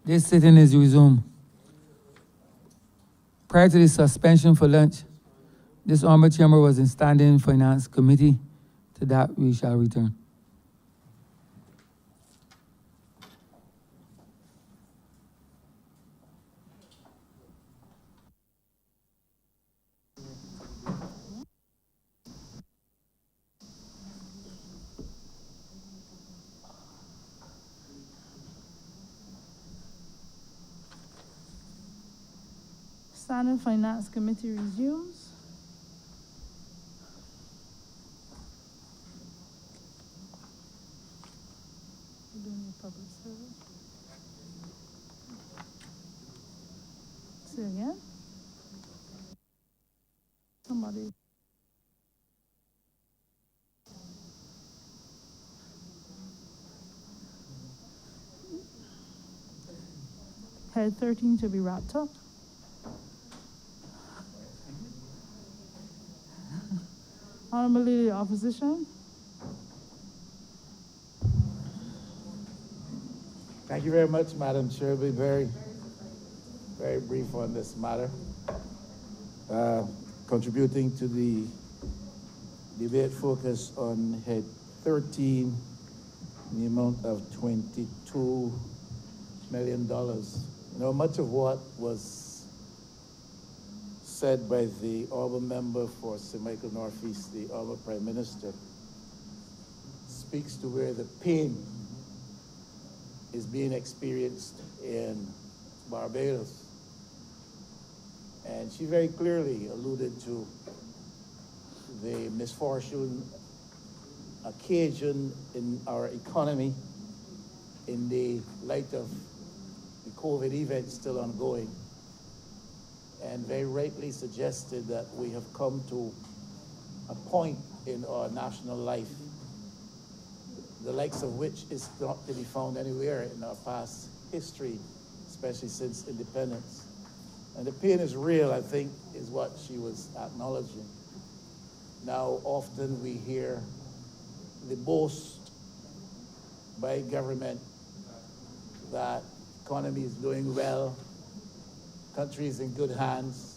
This sitting is resumed. Prior to the suspension for lunch, this honorable chamber was in standing finance committee. To that we shall return. Standing Finance Committee resumes. Doing the public service. Say again. Somebody. Head 13 to be wrapped up. Honorable Leader of the Opposition. Thank you very much, Madam Chair. I'll be very brief on this matter. Contributing to the debate focus on Head 13, the amount of $22 million. You know, much of what was said by the Honourable Member for St. Michael Northeast, the Honourable Prime Minister, speaks to where the pain is being experienced in Barbados. And she very clearly alluded to the misfortune occasion in our economy in the light of the COVID event still ongoing, and very rightly suggested that we have come to a point in our national life, the likes of which is not to be found anywhere in our past history, especially since independence. And the pain is real, I think, is what she was acknowledging. Now, often we hear the boast by government that economy is doing well, country is in good hands.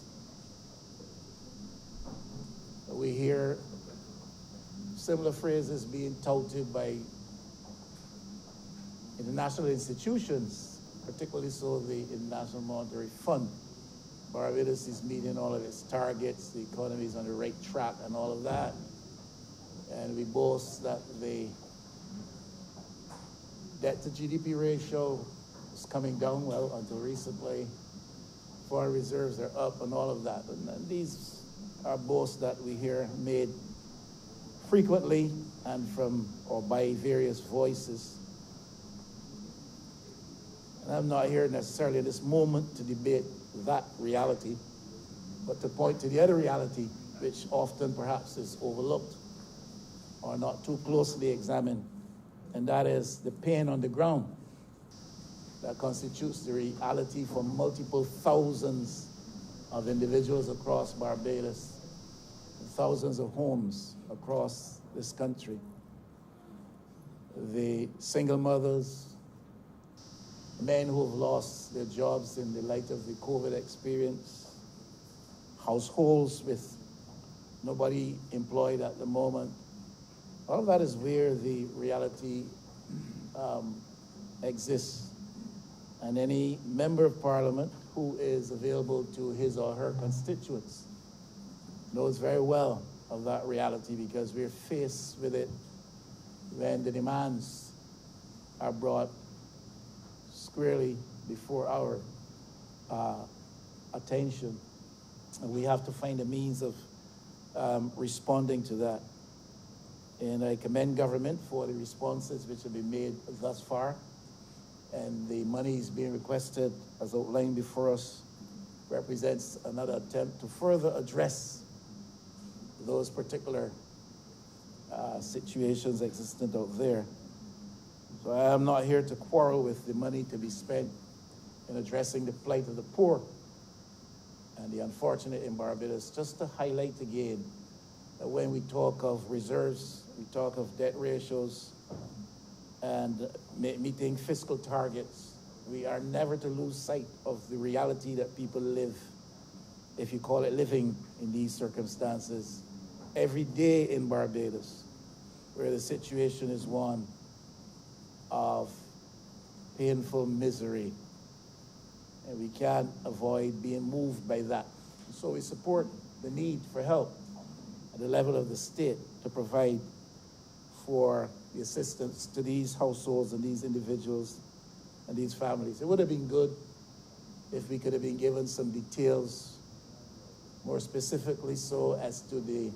We hear similar phrases being touted by international institutions, particularly so the International Monetary Fund. Barbados is meeting all of its targets, the economy is on the right track and all of that. And we boast that the debt to GDP ratio is coming down, well, until recently. Foreign reserves are up and all of that. And these are boasts that we hear made frequently and from or by various voices. And I'm not here necessarily at this moment to debate that reality, but to point to the other reality, which often perhaps is overlooked or not too closely examined, and that is the pain on the ground that constitutes the reality for multiple thousands of individuals across Barbados, and thousands of homes across this country. The single mothers, men who have lost their jobs in the light of the COVID experience, households with nobody employed at the moment. All of that is where the reality exists. And any member of parliament who is available to his or her constituents knows very well of that reality, because we're faced with it when the demands are brought squarely before our attention. And we have to find a means of responding to that. And I commend government for the responses which have been made thus far. And the monies being requested, as outlined before us, represents another attempt to further address those particular situations existent out there. So I am not here to quarrel with the money to be spent in addressing the plight of the poor and the unfortunate in Barbados, just to highlight again that when we talk of reserves, we talk of debt ratios and meeting fiscal targets, we are never to lose sight of the reality that people live, if you call it living in these circumstances, every day in Barbados, where the situation is one of painful misery. And we can't avoid being moved by that. So we support the need for help at the level of the state to provide for the assistance to these households and these individuals and these families. It would have been good if we could have been given some details, more specifically so as to the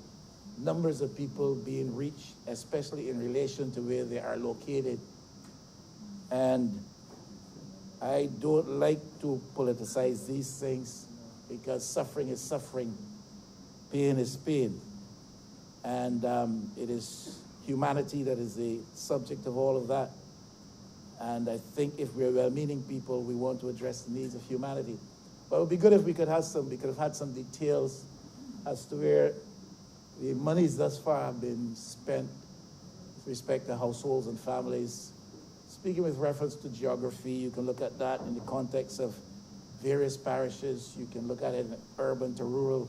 numbers of people being reached, especially in relation to where they are located. And I don't like to politicize these things because suffering is suffering, pain is pain. And it is humanity that is the subject of all of that. And I think if we're well-meaning people, we want to address the needs of humanity. But it would be good if we could have had some details as to where the monies thus far have been spent with respect to households and families. Speaking with reference to geography, you can look at that in the context of various parishes. You can look at it in an urban to rural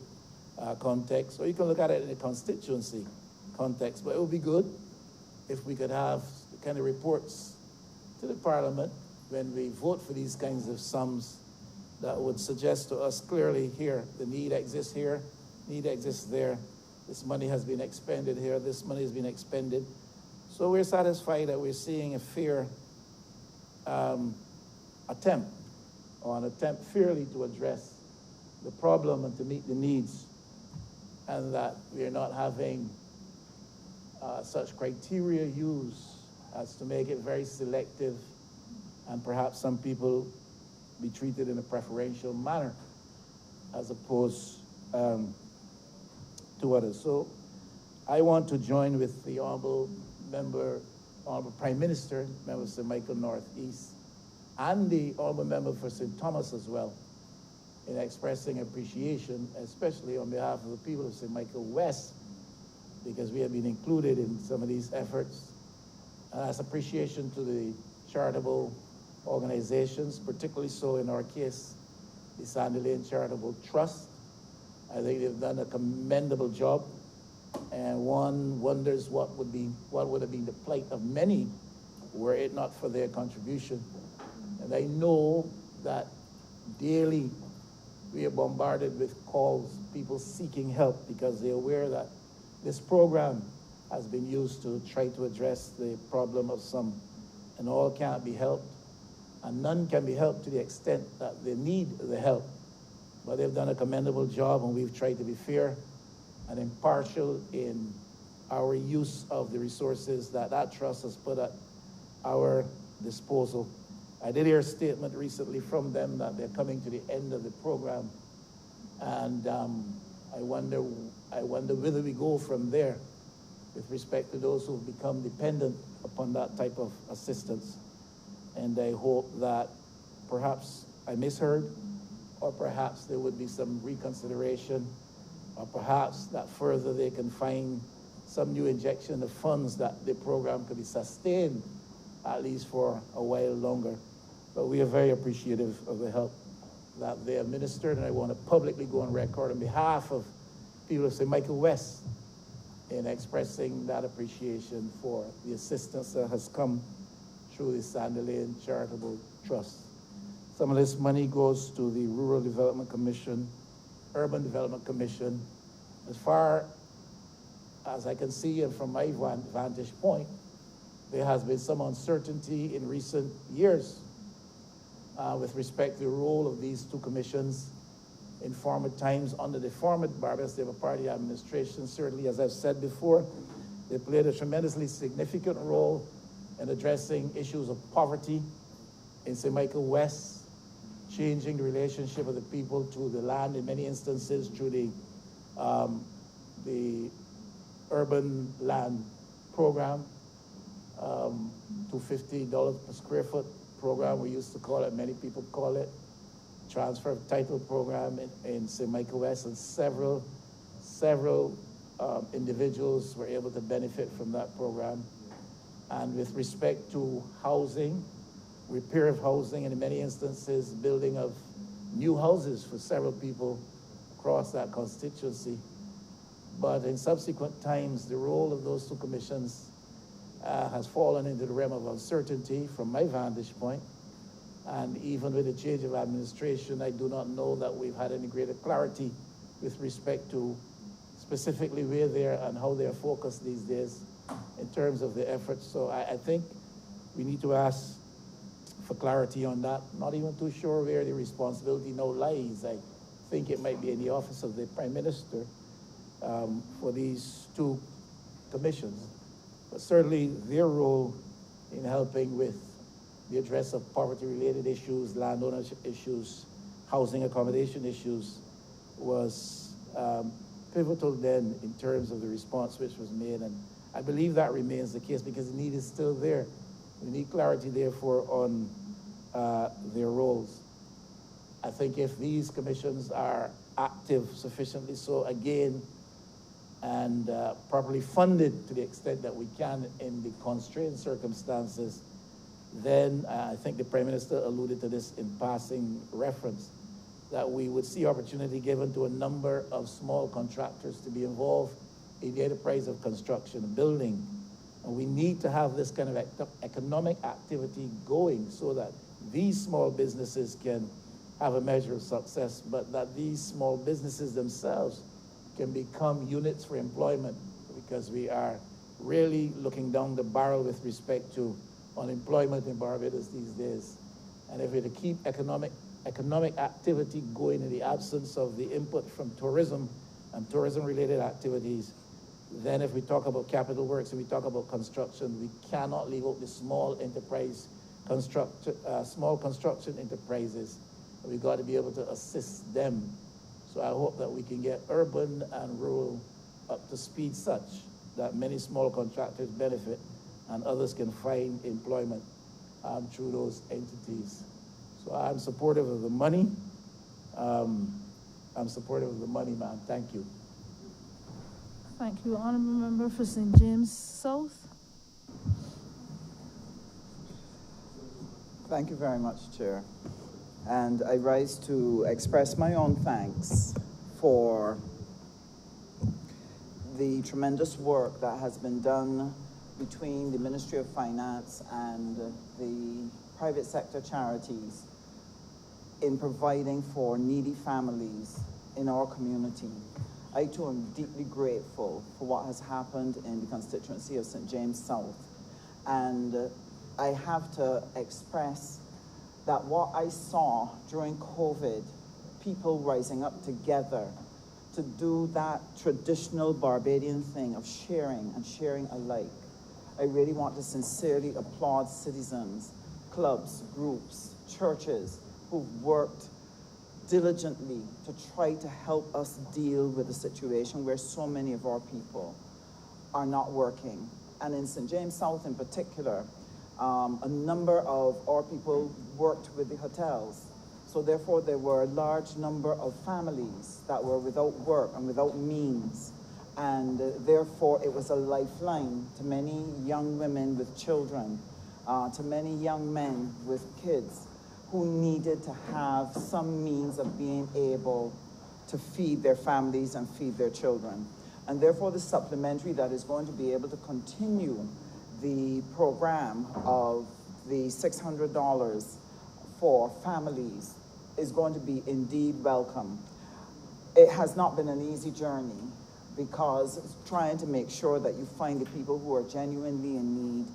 context, or you can look at it in a constituency context. But it would be good if we could have the kind of reports to the Parliament when we vote for these kinds of sums that would suggest to us clearly here, the need exists here, need exists there, this money has been expended here, this money has been expended. So we're satisfied that we're seeing a fair attempt fairly to address the problem and to meet the needs, and that we're not having such criteria used as to make it very selective and perhaps some people be treated in a preferential manner as opposed to others. So I want to join with the Honorable Prime Minister, Member St. Michael Northeast, and the Honorable Member for St. Thomas as well, in expressing appreciation, especially on behalf of the people of St. Michael West, because we have been included in some of these efforts. And that's appreciation to the charitable organizations, particularly so in our case, the Sandy Lane Charitable Trust. I think they've done a commendable job, and one wonders what would have been the plight of many were it not for their contribution. And I know that daily we are bombarded with calls, people seeking help because they're aware that this program has been used to try to address the problem of some, and all can't be helped, and none can be helped to the extent that they need the help. But they've done a commendable job, and we've tried to be fair and impartial in our use of the resources that trust has put at our disposal. I did hear a statement recently from them that they're coming to the end of the program, and I wonder whether we go from there with respect to those who've become dependent upon that type of assistance. And I hope that perhaps I misheard, or perhaps there would be some reconsideration, or perhaps that further they can find some new injection of funds that the program could be sustained at least for a while longer. But we are very appreciative of the help that they administered, and I want to publicly go on record on behalf of people of St. Michael West in expressing that appreciation for the assistance that has come through the Sandy Lane Charitable Trust. Some of this money goes to the Rural Development Commission, Urban Development Commission. As far as I can see, and from my vantage point, there has been some uncertainty in recent years with respect to the role of these two commissions in former times under the former Barbados Labour Party administration. Certainly, as I've said before, they played a tremendously significant role in addressing issues of poverty in St. Michael West, changing the relationship of the people to the land in many instances through the urban land program, $250 per square foot program, we used to call it, many people call it, transfer of title program in St. Michael West, and several individuals were able to benefit from that program. And with respect to housing, repair of housing, and in many instances, building of new houses for several people across that constituency. But in subsequent times, the role of those two commissions has fallen into the realm of uncertainty from my vantage point. And even with the change of administration, I do not know that we've had any greater clarity with respect to specifically where they're and how they're focused these days in terms of the efforts. So I think we need to ask for clarity on that. Not even too sure where the responsibility now lies. I think it might be in the office of the Prime Minister for these two commissions. But certainly their role in helping with the address of poverty-related issues, land ownership issues, housing accommodation issues was pivotal then in terms of the response which was made. And I believe that remains the case because the need is still there. We need clarity, therefore, on their roles. I think if these commissions are active sufficiently so, again, and properly funded to the extent that we can in the constrained circumstances, then I think the Prime Minister alluded to this in passing reference, that we would see opportunity given to a number of small contractors to be involved in the enterprise of construction and building. And we need to have this kind of economic activity going so that these small businesses can have a measure of success, but that these small businesses themselves can become units for employment, because we are really looking down the barrel with respect to unemployment in Barbados these days. And if we're to keep economic activity going in the absence of the input from tourism and tourism-related activities, then if we talk about capital works and we talk about construction, we cannot leave out the small construction enterprises. We've got to be able to assist them. So I hope that we can get urban and rural up to speed such that many small contractors benefit and others can find employment through those entities. So I'm supportive of the money. I'm supportive of the money, man. Thank you. Thank you. Honourable Member for St. James South. Thank you very much, Chair. And I rise to express my own thanks for the tremendous work that has been done between the Ministry of Finance and the private sector charities in providing for needy families in our community. I too am deeply grateful for what has happened in the constituency of St. James South. And I have to express that what I saw during COVID, people rising up together to do that traditional Barbadian thing of sharing and sharing alike. I really want to sincerely applaud citizens, clubs, groups, churches who've worked diligently to try to help us deal with a situation where so many of our people are not working. And in St. James South in particular, a number of our people worked with the hotels. So therefore there were a large number of families that were without work and without means. And therefore it was a lifeline to many young women with children, to many young men with kids who needed to have some means of being able to feed their families and feed their children. And therefore the supplementary that is going to be able to continue the program of the $600 for families is going to be indeed welcome. It has not been an easy journey, because it's trying to make sure that you find the people who are genuinely in need,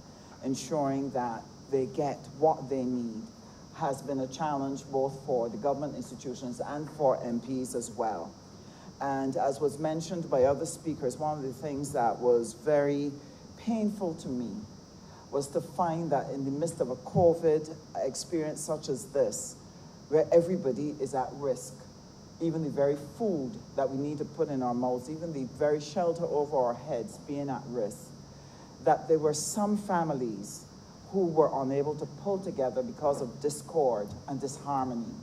ensuring that they get what they need, has been a challenge both for the government institutions and for MPs as well. And as was mentioned by other speakers, one of the things that was very painful to me was to find that in the midst of a COVID experience such as this, where everybody is at risk, even the very food that we need to put in our mouths, even the very shelter over our heads being at risk, that there were some families who were unable to pull together because of discord and disharmony.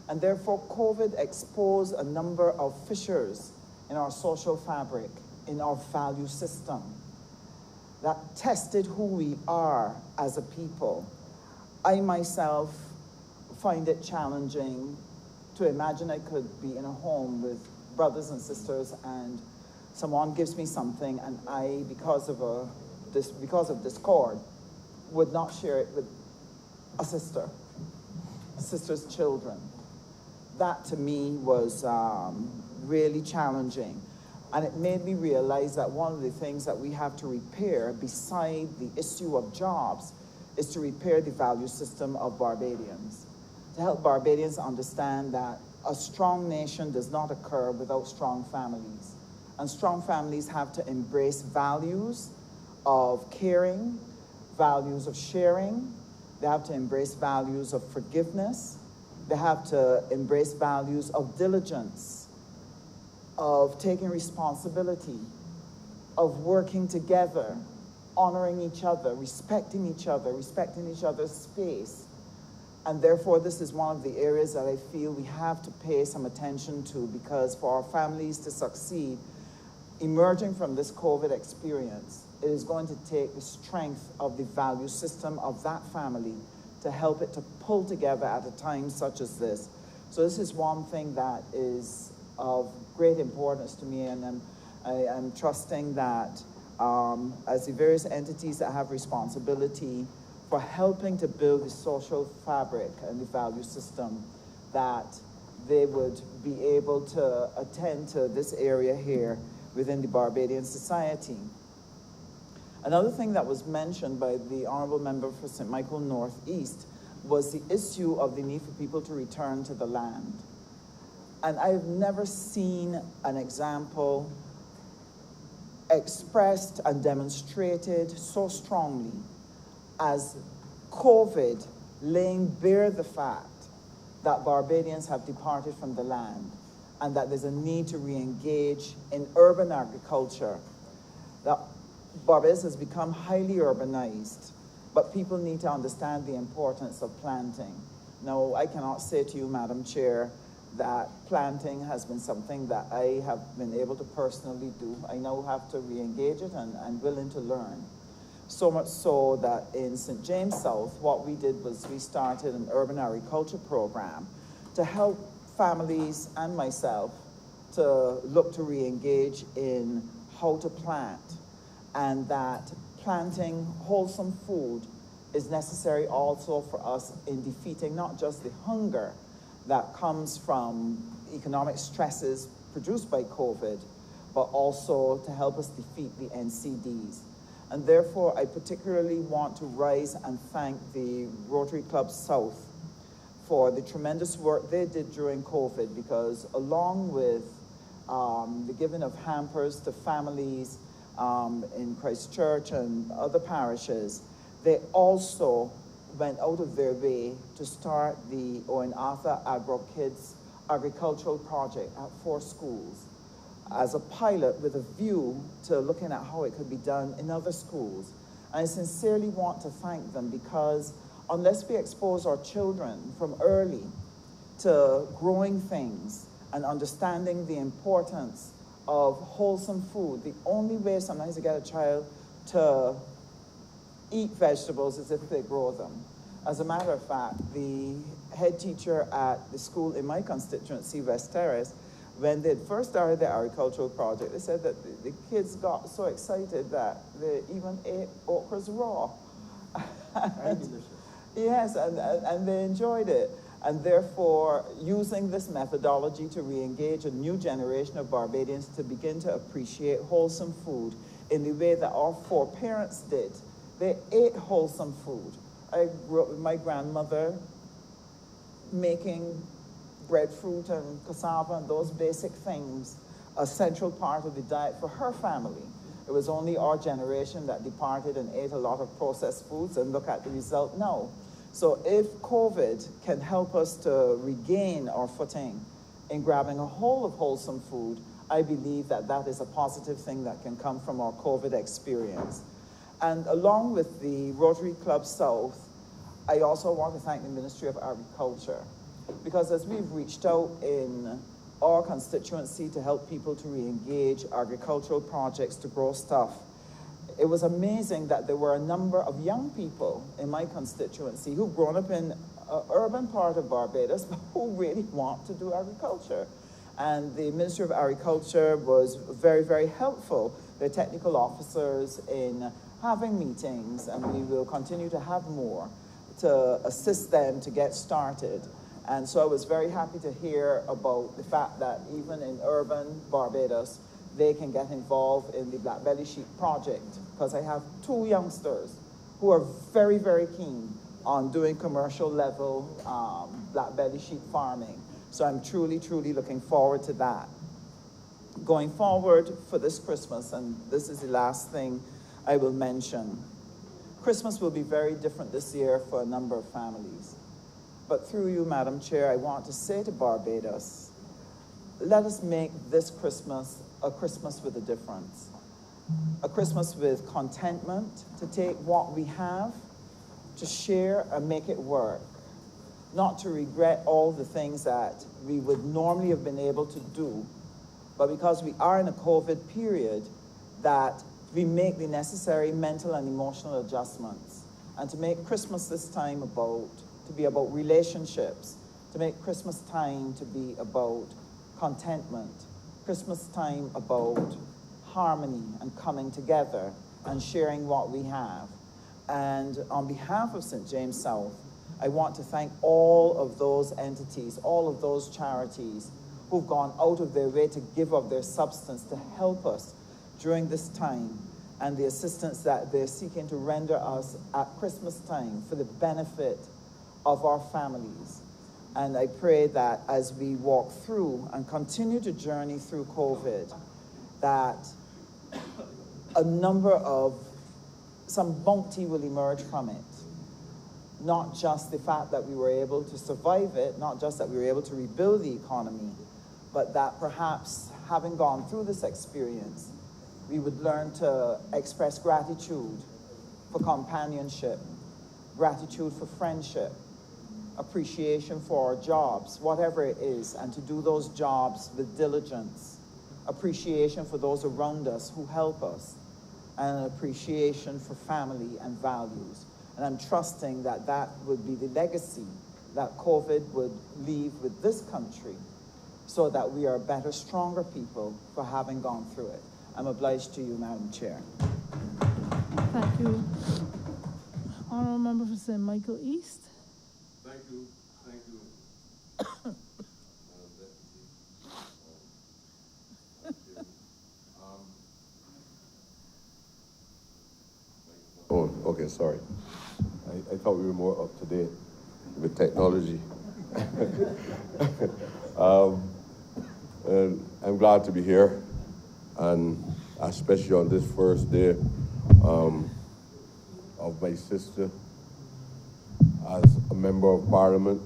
And therefore, COVID exposed a number of fissures in our social fabric, in our value system, that tested who we are as a people. I myself find it challenging to imagine I could be in a home with brothers and sisters and someone gives me something and I, because of discord, would not share it with a sister's children. That to me was really challenging. And it made me realize that one of the things that we have to repair, beside the issue of jobs, is to repair the value system of Barbadians. To help Barbadians understand that a strong nation does not occur without strong families. And strong families have to embrace values of caring, values of sharing. They have to embrace values of forgiveness. They have to embrace values of diligence, of taking responsibility, of working together, honoring each other, respecting each other's space. And therefore, this is one of the areas that I feel we have to pay some attention to, because for our families to succeed, emerging from this COVID experience, it is going to take the strength of the value system of that family to help it to pull together at a time such as this. So this is one thing that is of great importance to me, and I am trusting that as the various entities that have responsibility for helping to build the social fabric and the value system, that they would be able to attend to this area here within the Barbadian society. Another thing that was mentioned by the Honourable Member for St. Michael Northeast was the issue of the need for people to return to the land. And I've never seen an example expressed and demonstrated so strongly as COVID laying bare the fact that Barbadians have departed from the land and that there's a need to re-engage in urban agriculture. That Barbados has become highly urbanized, but people need to understand the importance of planting. Now, I cannot say to you, Madam Chair, that planting has been something that I have been able to personally do. I now have to re-engage it and I'm willing to learn. So much so that in St. James South, what we did was we started an urban agriculture program to help families and myself to look to re-engage in how to plant, and that planting wholesome food is necessary also for us in defeating not just the hunger that comes from economic stresses produced by COVID, but also to help us defeat the NCDs. And therefore, I particularly want to rise and thank the Rotary Club South for the tremendous work they did during COVID, because along with the giving of hampers to families in Christchurch and other parishes, they also went out of their way to start the Owen Arthur Agro Kids agricultural project at 4 schools as a pilot with a view to looking at how it could be done in other schools. And I sincerely want to thank them, because unless we expose our children from early to growing things and understanding the importance of wholesome food, the only way sometimes to get a child to eat vegetables is if they grow them. As a matter of fact, the head teacher at the school in my constituency, West Terrace, when they first started the agricultural project, they said that the kids got so excited that they even ate okras raw. Yes, and they enjoyed it. And therefore, using this methodology to re-engage a new generation of Barbadians to begin to appreciate wholesome food in the way that our foreparents did. They ate wholesome food. I grew up with my grandmother making breadfruit and cassava and those basic things a central part of the diet for her family. It was only our generation that departed and ate a lot of processed foods, and look at the result now. So if COVID can help us to regain our footing in grabbing a hold of wholesome food, I believe that that is a positive thing that can come from our COVID experience. And along with the Rotary Club South, I also want to thank the Ministry of Agriculture, because as we've reached out in our constituency to help people to re-engage agricultural projects to grow stuff, it was amazing that there were a number of young people in my constituency who've grown up in an urban part of Barbados, but who really want to do agriculture. And the Ministry of Agriculture was very, very helpful, their technical officers, in having meetings, and we will continue to have more to assist them to get started. And so I was very happy to hear about the fact that even in urban Barbados, they can get involved in the Black Belly Sheep project, because I have 2 youngsters who are very, very keen on doing commercial level Black Belly Sheep farming. So I'm truly, truly looking forward to that. Going forward for this Christmas, and this is the last thing I will mention, Christmas will be very different this year for a number of families. But through you, Madam Chair, I want to say to Barbados, let us make this Christmas a Christmas with a difference. A Christmas with contentment, to take what we have, to share and make it work. Not to regret all the things that we would normally have been able to do, but because we are in a COVID period, that we make the necessary mental and emotional adjustments. And to make Christmas this time to be about relationships, to make Christmas time to be about contentment, Christmas time about harmony and coming together and sharing what we have. And on behalf of St. James South, I want to thank all of those entities, all of those charities who've gone out of their way to give of their substance to help us during this time, and the assistance that they're seeking to render us at Christmas time for the benefit of our families. And I pray that as we walk through and continue to journey through COVID, that some bounty will emerge from it. Not just the fact that we were able to survive it, not just that we were able to rebuild the economy, but that perhaps having gone through this experience, we would learn to express gratitude for companionship, gratitude for friendship, appreciation for our jobs, whatever it is, and to do those jobs with diligence, appreciation for those around us who help us, and an appreciation for family and values. And I'm trusting that that would be the legacy that COVID would leave with this country, so that we are better, stronger people for having gone through it. I'm obliged to you, Madam Chair. Thank you. Honourable Member for St. Michael East. Thank you. Thank you. Oh, okay, sorry. I thought we were more up to date with technology. And I'm glad to be here, and especially on this first day of my sister as a member of Parliament.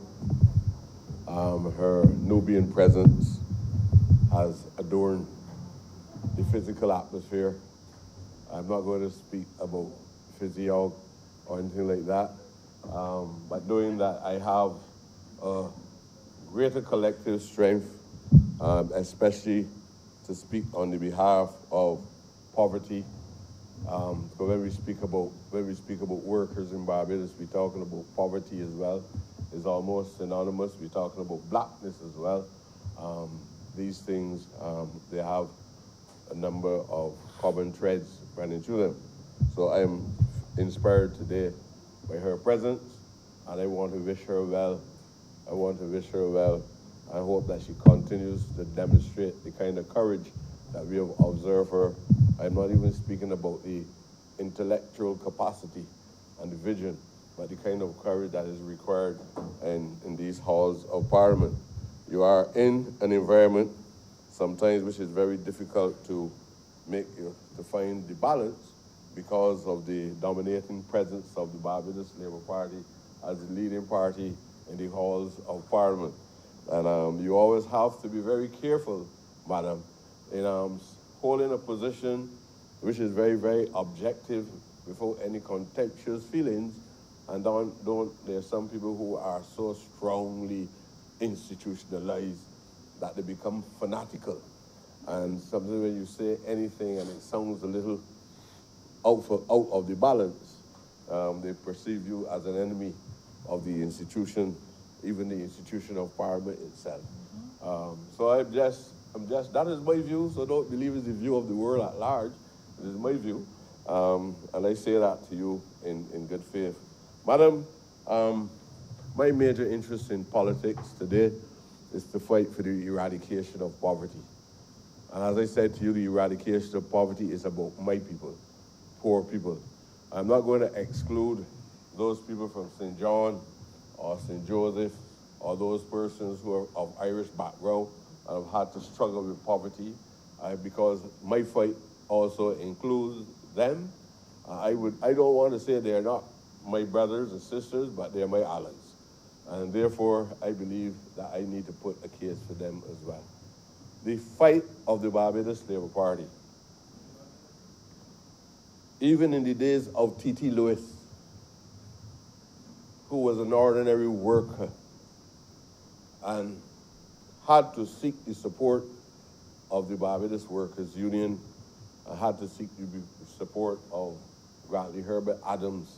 Her Nubian presence has adorned the physical atmosphere. I'm not going to speak about physio or anything like that, but knowing that I have a greater collective strength, especially to speak on the behalf of poverty. But when we speak about workers in Barbados, we're talking about poverty as well. It's almost synonymous. We're talking about blackness as well. These things, they have a number of common threads running through them. So I'm inspired today by her presence, and I want to wish her well. I hope that she continues to demonstrate the kind of courage that we have observed her. I'm not even speaking about the intellectual capacity and the vision, but the kind of courage that is required in these halls of Parliament. You are in an environment sometimes which is very difficult to find the balance because of the dominating presence of the Barbados Labour Party as the leading party in the halls of Parliament. And you always have to be very careful, madam, in holding a position which is very, very objective without any contemptuous feelings. And there's some people who are so strongly institutionalized that they become fanatical. And sometimes when you say anything and it sounds a little out of the balance. They perceive you as an enemy of the institution, even the institution of Parliament itself. So that is my view, so don't believe it's the view of the world at large. It is my view, and I say that to you in good faith. Madam, my major interest in politics today is to fight for the eradication of poverty. And as I said to you, the eradication of poverty is about my people, poor people. I'm not going to exclude those people from St. John or St. Joseph or those persons who are of Irish background and have had to struggle with poverty, because my fight also includes them. I don't want to say they're not my brothers and sisters, but they're my allies. And therefore, I believe that I need to put a case for them as well. The fight of the Barbados Labour Party, even in the days of T.T. Lewis, who was an ordinary worker and had to seek the support of the Barbados Workers' Union, and had to seek the support of Grantley Herbert Adams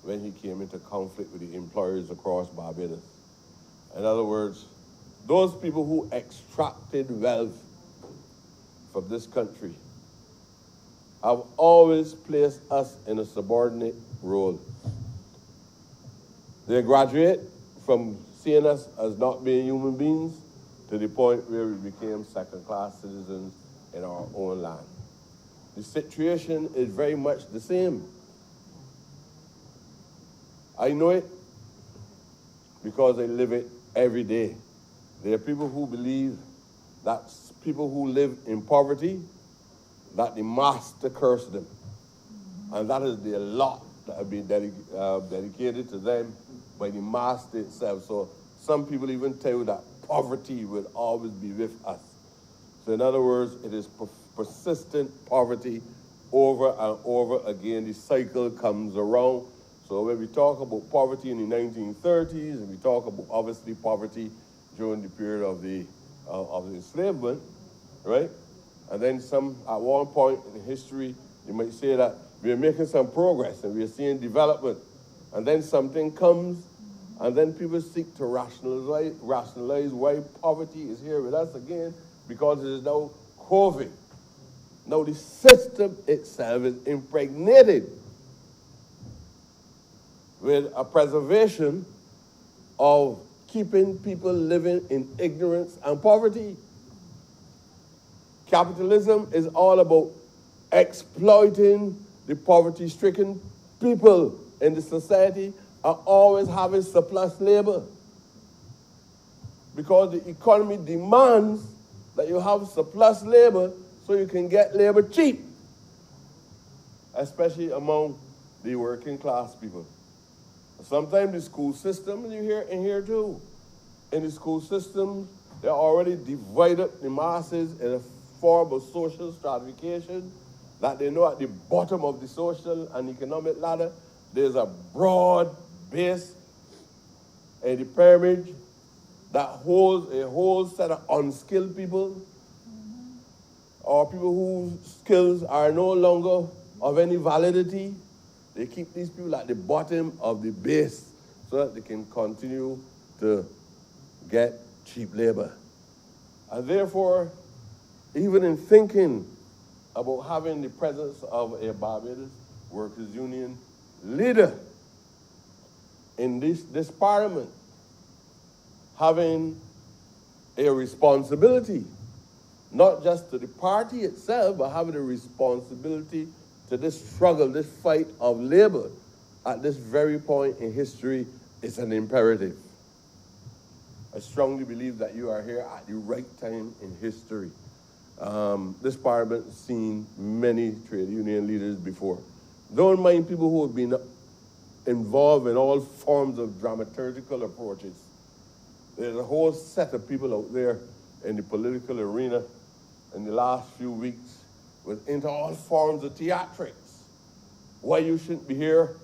when he came into conflict with the employers across Barbados. In other words, those people who extracted wealth from this country have always placed us in a subordinate role. They graduate from seeing us as not being human beings to the point where we became second-class citizens in our own land. The situation is very much the same. I know it because I live it every day. There are people who believe that people who live in poverty, that the master cursed them. And that is the lot that have been dedicated to them by the master itself. So some people even tell you that poverty will always be with us. So in other words, it is persistent poverty over and over again. The cycle comes around. So when we talk about poverty in the 1930s, and we talk about obviously poverty during the period of the enslavement, right? And then at one point in history, you might say that we're making some progress and we're seeing development. And then something comes, and then people seek to rationalize why poverty is here with us again, because it is now COVID. Now the system itself is impregnated with a preservation of keeping people living in ignorance and poverty. Capitalism is all about exploiting the poverty-stricken people in the society and always having surplus labor. Because the economy demands that you have surplus labor so you can get labor cheap, especially among the working class people. Sometimes the school system, you hear in here too. In the school system, they already divided the masses in a form of social stratification, that they know at the bottom of the social and economic ladder, there's a broad base in the pyramid that holds a whole set of unskilled people, or people whose skills are no longer of any validity. They keep these people at the bottom of the base so that they can continue to get cheap labor. And therefore, even in thinking about having the presence of a Barbados Workers' Union leader in this parliament, having a responsibility, not just to the party itself, but having a responsibility to this struggle, this fight of labor at this very point in history is an imperative. I strongly believe that you are here at the right time in history. This parliament has seen many trade union leaders before. Don't mind people who have been involved in all forms of dramaturgical approaches. There's a whole set of people out there in the political arena in the last few weeks with into all forms of theatrics. Why you shouldn't be here.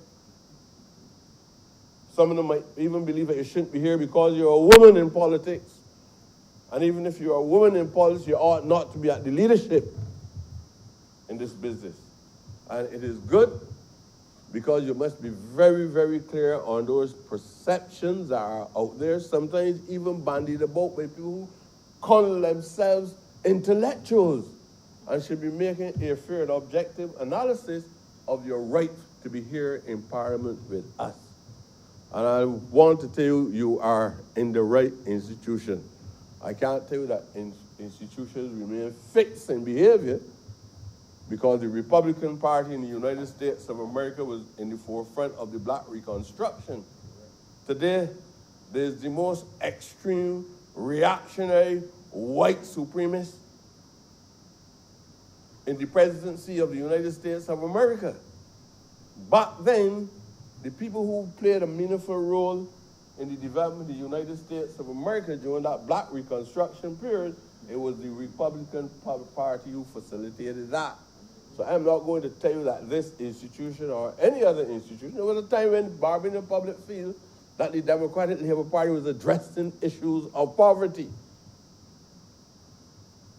Some of them might even believe that you shouldn't be here because you're a woman in politics. And even if you're a woman in politics, you ought not to be at the leadership in this business. And it is good because you must be very, very clear on those perceptions that are out there, sometimes even bandied about by people who call themselves intellectuals, and should be making a fair and objective analysis of your right to be here in Parliament with us. And I want to tell you, you are in the right institution. I can't tell you that institutions remain fixed in behavior, because the Republican Party in the United States of America was in the forefront of the Black Reconstruction. Today, there's the most extreme, reactionary, white supremacist in the presidency of the United States of America. Back then, the people who played a meaningful role in the development of the United States of America during that Black Reconstruction period, it was the Republican Party who facilitated that. So I'm not going to tell you that this institution or any other institution, there was a time when Barbados in the public field that the Democratic Labour Party was addressing issues of poverty.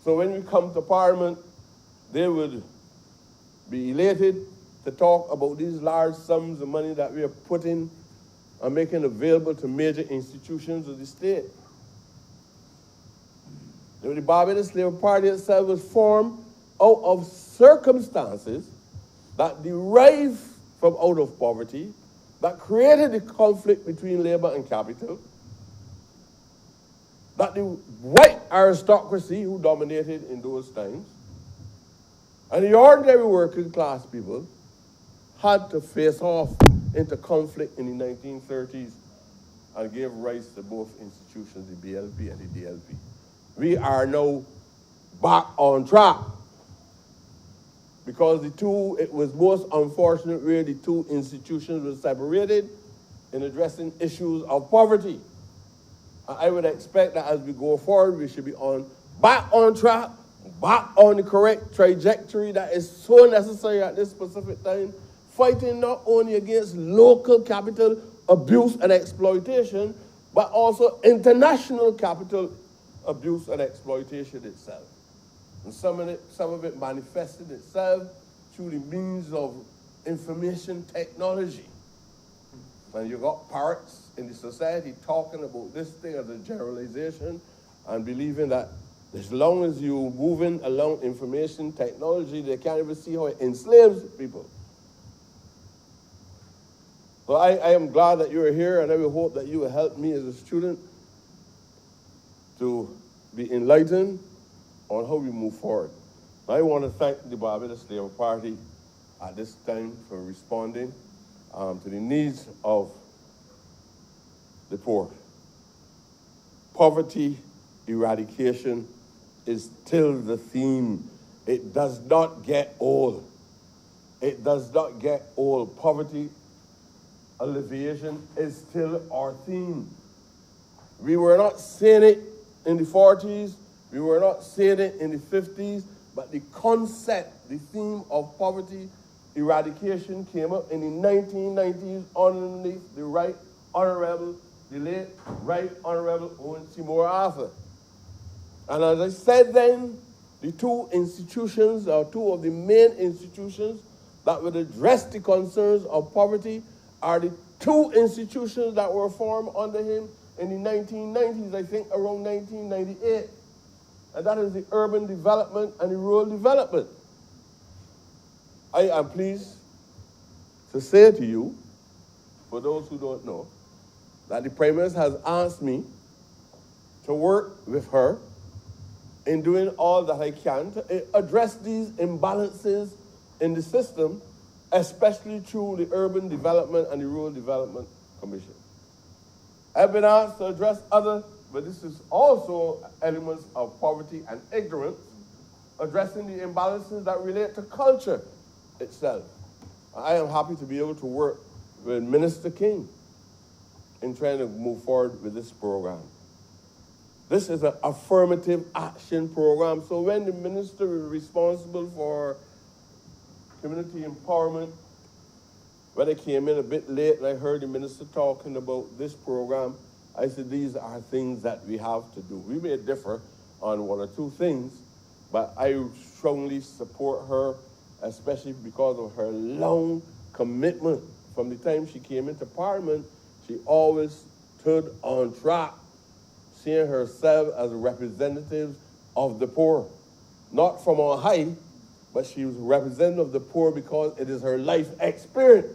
So when we come to Parliament, they would be elated to talk about these large sums of money that we are putting and making available to major institutions of the state. The Barbados Labour Party itself was formed out of circumstances that derived from out of poverty, that created the conflict between labor and capital, that the white aristocracy who dominated in those times, and the ordinary working class people had to face off into conflict in the 1930s and gave rise to both institutions, the BLP and the DLP. We are now back on track, because the two, it was most unfortunate where the two institutions were separated in addressing issues of poverty. And I would expect that as we go forward, we should be back on track, back on the correct trajectory that is so necessary at this specific time, fighting not only against local capital abuse and exploitation, but also international capital abuse and exploitation itself. And some of it manifested itself through the means of information technology. And you got parrots in the society talking about this thing as a generalization and believing that as long as you're moving along information technology, they can't even see how it enslaves people. So I am glad that you're here, and I will hope that you will help me as a student to be enlightened on how we move forward. I want to thank the Barbados Labour Party at this time for responding to the needs of the poor. Poverty eradication is still the theme. It does not get old. It does not get old. Poverty alleviation is still our theme. We were not saying it in the 40s, we were not saying it in the 50s, but the concept, the theme of poverty eradication came up in the 1990s underneath the Right Honorable, the late Right Honorable Owen Seymour Arthur. And as I said then, the two institutions, or two of the main institutions that would address the concerns of poverty, are the two institutions that were formed under him in the 1990s, I think around 1998. And that is the urban development and the rural development. I am pleased to say to you, for those who don't know, that the Prime Minister has asked me to work with her in doing all that I can to address these imbalances in the system, especially through the Urban Development and the Rural Development Commission. I've been asked to address other, but this is also elements of poverty and ignorance, addressing the imbalances that relate to culture itself. I am happy to be able to work with Minister King in trying to move forward with this program. This is an affirmative action program, so when the minister is responsible for community empowerment, when I came in a bit late and I heard the minister talking about this program, I said these are things that we have to do. We may differ on one or two things, but I strongly support her especially because of her long commitment. From the time she came into Parliament, she always stood on track, seeing herself as a representative of the poor. Not from on high, but she was a representative of the poor because it is her life experience.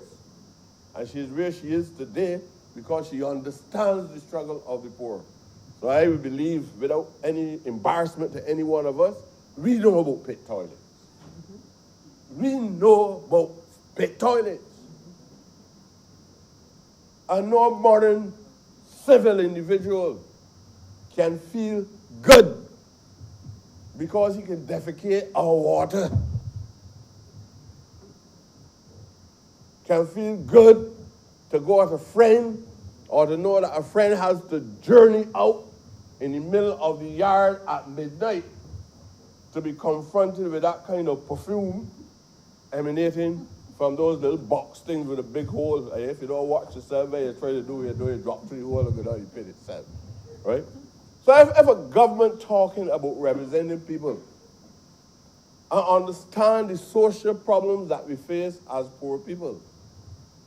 And she's where she is today because she understands the struggle of the poor. So I would believe, without any embarrassment to any one of us, we know about pit toilets. We know about pit toilets. And no modern civil individual can feel good because he can defecate our water. Can feel good to go as a friend or to know that a friend has to journey out in the middle of the yard at midnight to be confronted with that kind of perfume emanating from those little box things with a big hole. If you don't watch yourself, you try to do it, drop through the hole and go down the pit itself, right? So if a government talking about representing people and understand the social problems that we face as poor people,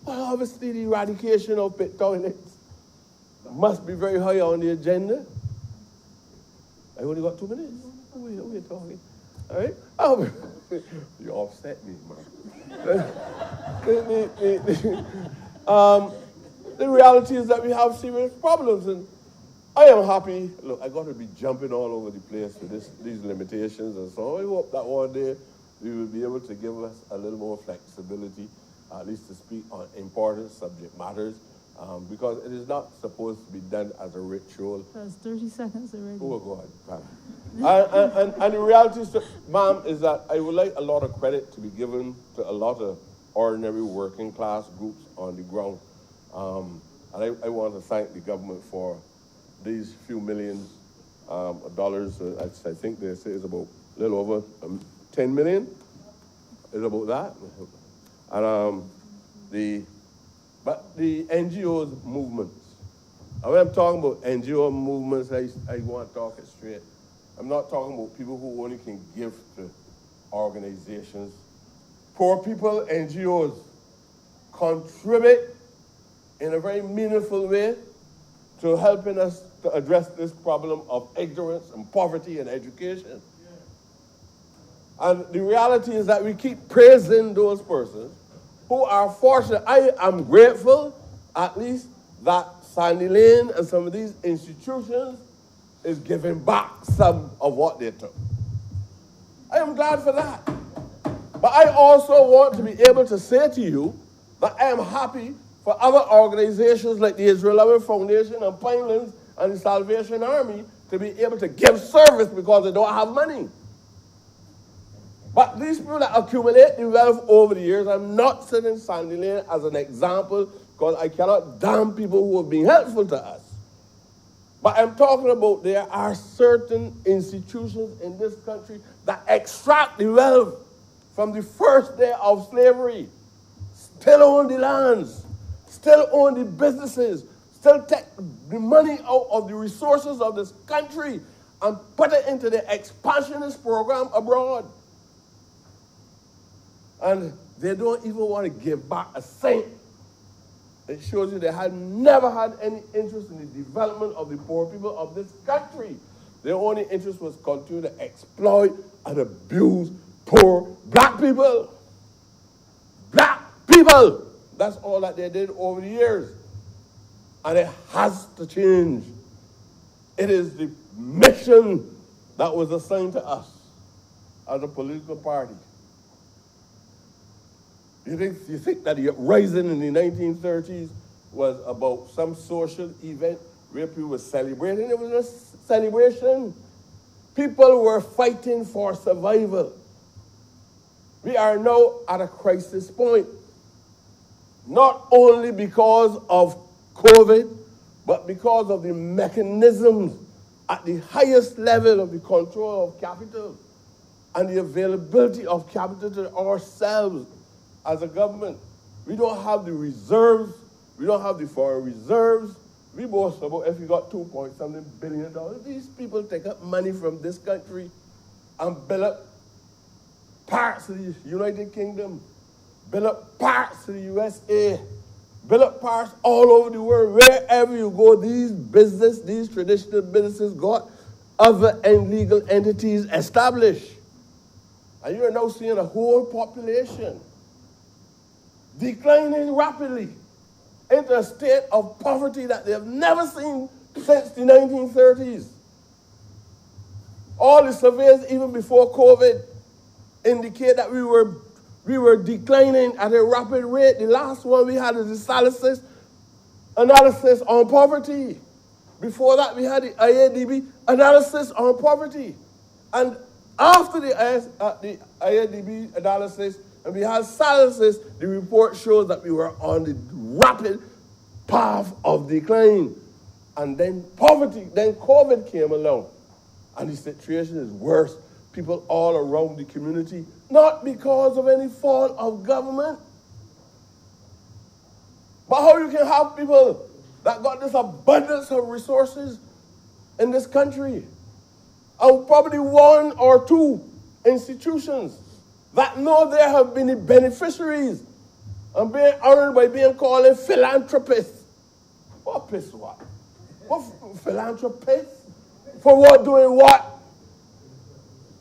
well, obviously the eradication of pit toilets must be very high on the agenda. I only got 2 minutes. We're talking. All right? Oh, you upset me, man. The reality is that we have serious problems, and I am happy. Look, I got to be jumping all over the place with these limitations and so on. I hope that one day we will be able to give us a little more flexibility, at least to speak on important subject matters, because it is not supposed to be done as a ritual. That's 30 seconds already. Oh, go ahead. And the reality is, ma'am, is that I would like a lot of credit to be given to a lot of ordinary working class groups on the ground. And I want to thank the government for these few millions of dollars. I think they say it's about a little over 10 million. It's about that. And but the NGOs movements. And when I'm talking about NGO movements, I want to talk it straight. I'm not talking about people who only can give to organizations. Poor people, NGOs, contribute in a very meaningful way to helping us to address this problem of ignorance and poverty and education. And the reality is that we keep praising those persons who are fortunate. I am grateful, at least, that Sandy Lane and some of these institutions is giving back some of what they took. I am glad for that. But I also want to be able to say to you that I am happy for other organizations like the Israel Loving Foundation and Pinelands and the Salvation Army to be able to give service because they don't have money. But these people that accumulate the wealth over the years, I'm not setting Sandy Lane as an example because I cannot damn people who have been helpful to us. But I'm talking about there are certain institutions in this country that extract the wealth from the first day of slavery, still own the lands, still own the businesses, still take the money out of the resources of this country and put it into the expansionist program abroad. And they don't even want to give back a cent. It shows you they had never had any interest in the development of the poor people of this country. Their only interest was continue to exploit and abuse poor black people. Black people! That's all that they did over the years. And it has to change. It is the mission that was assigned to us as a political party. You think that the uprising in the 1930s was about some social event where people were celebrating? It was a celebration. People were fighting for survival. We are now at a crisis point. Not only because of COVID, but because of the mechanisms at the highest level of the control of capital and the availability of capital to ourselves as a government. We don't have the reserves. We don't have the foreign reserves. We boast about if you got $2.something billion. These people take up money from this country and build up parts of the United Kingdom, build up parts of the USA, build up parts all over the world. Wherever you go, these traditional businesses got other legal entities established. And you are now seeing a whole population declining rapidly into a state of poverty that they have never seen since the 1930s. All the surveys, even before COVID, indicate that we were declining at a rapid rate. The last one we had is the Salus analysis on poverty. Before that, we had the IADB analysis on poverty. And after the IADB analysis, and we had Salus, the report shows that we were on the rapid path of decline. And then poverty, then COVID came along. And the situation is worse. People all around the community, not because of any fault of government, but how you can have people that got this abundance of resources in this country, and probably one or two institutions that know they have been the beneficiaries and being honored by being called philanthropists. What piss what? What philanthropists? For what, doing what?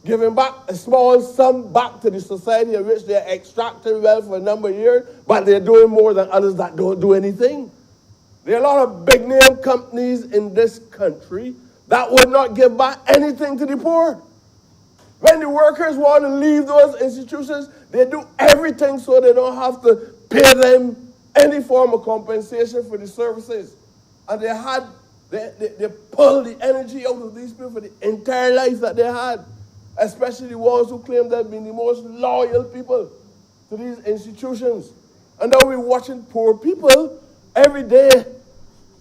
Giving back a small sum back to the society in which they're extracting wealth for a number of years, but they're doing more than others that don't do anything. There are a lot of big name companies in this country that would not give back anything to the poor. When the workers want to leave those institutions, they do everything so they don't have to pay them any form of compensation for the services. And they pull the energy out of these people for the entire life that they had, especially the ones who claim they've been the most loyal people to these institutions. And now we're watching poor people every day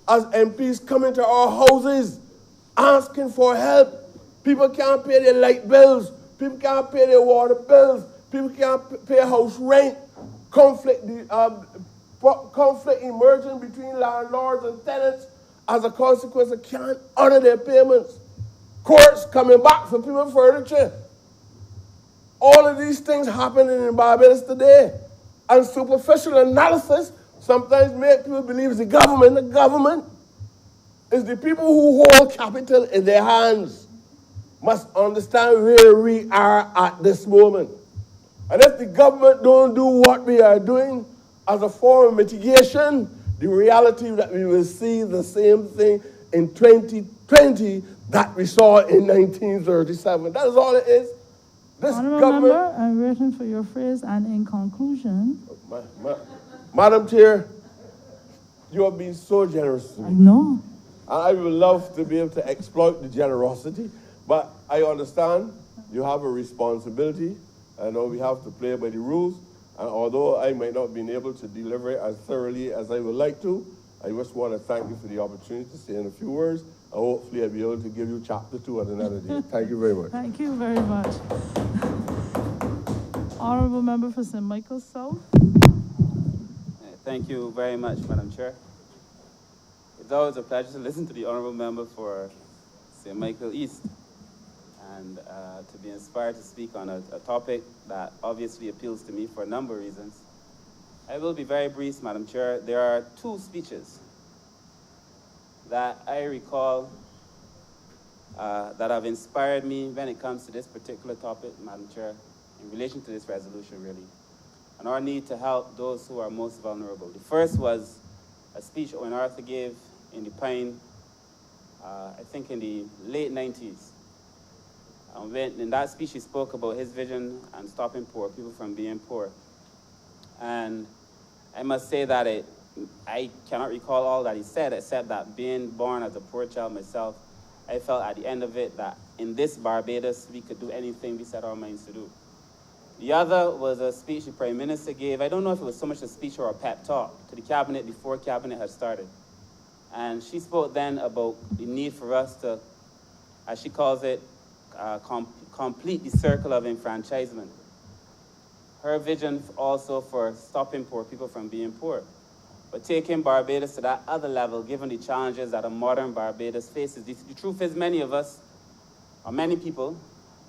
as MPs come into our houses asking for help. People can't pay their light bills. People can't pay their water bills. People can't pay house rent. Conflict emerging between landlords and tenants as a consequence of can't honor their payments. Courts coming back for people's furniture. All of these things happening in Barbados today. And superficial analysis sometimes make people believe it's the government. The government is the people who hold capital in their hands. Must understand where we are at this moment. And if the government don't do what we are doing as a form of mitigation, the reality that we will see the same thing in 2020 that we saw in 1937. That is all it is. This Honourable government... Member, I'm waiting for your phrase, and in conclusion... Madam Chair, you have been so generous to me. I know. I would love to be able to exploit the generosity, but I understand you have a responsibility. I know we have to play by the rules, and although I might not be able to deliver it as thoroughly as I would like to, I just want to thank you for the opportunity to say in a few words, and hopefully I'll be able to give you chapter 2 at another day. Thank you very much. Thank you very much. Honourable Member for St. Michael South. Thank you very much, Madam Chair. It's always a pleasure to listen to the Honourable Member for St. Michael East and to be inspired to speak on a topic that obviously appeals to me for a number of reasons. I will be very brief, Madam Chair. There are two speeches that I recall that have inspired me when it comes to this particular topic, Madam Chair, in relation to this resolution, really, and our need to help those who are most vulnerable. The first was a speech Owen Arthur gave in the Pine, I think in the late 90s. In that speech, he spoke about his vision and stopping poor people from being poor. And I must say that I cannot recall all that he said, except that being born as a poor child myself, I felt at the end of it that in this Barbados, we could do anything we set our minds to do. The other was a speech the Prime Minister gave. I don't know if it was so much a speech or a pep talk to the Cabinet before Cabinet had started. And she spoke then about the need for us to, as she calls it, complete the circle of enfranchisement. Her vision also for stopping poor people from being poor, but taking Barbados to that other level, given the challenges that a modern Barbados faces. The truth is many of us, or many people,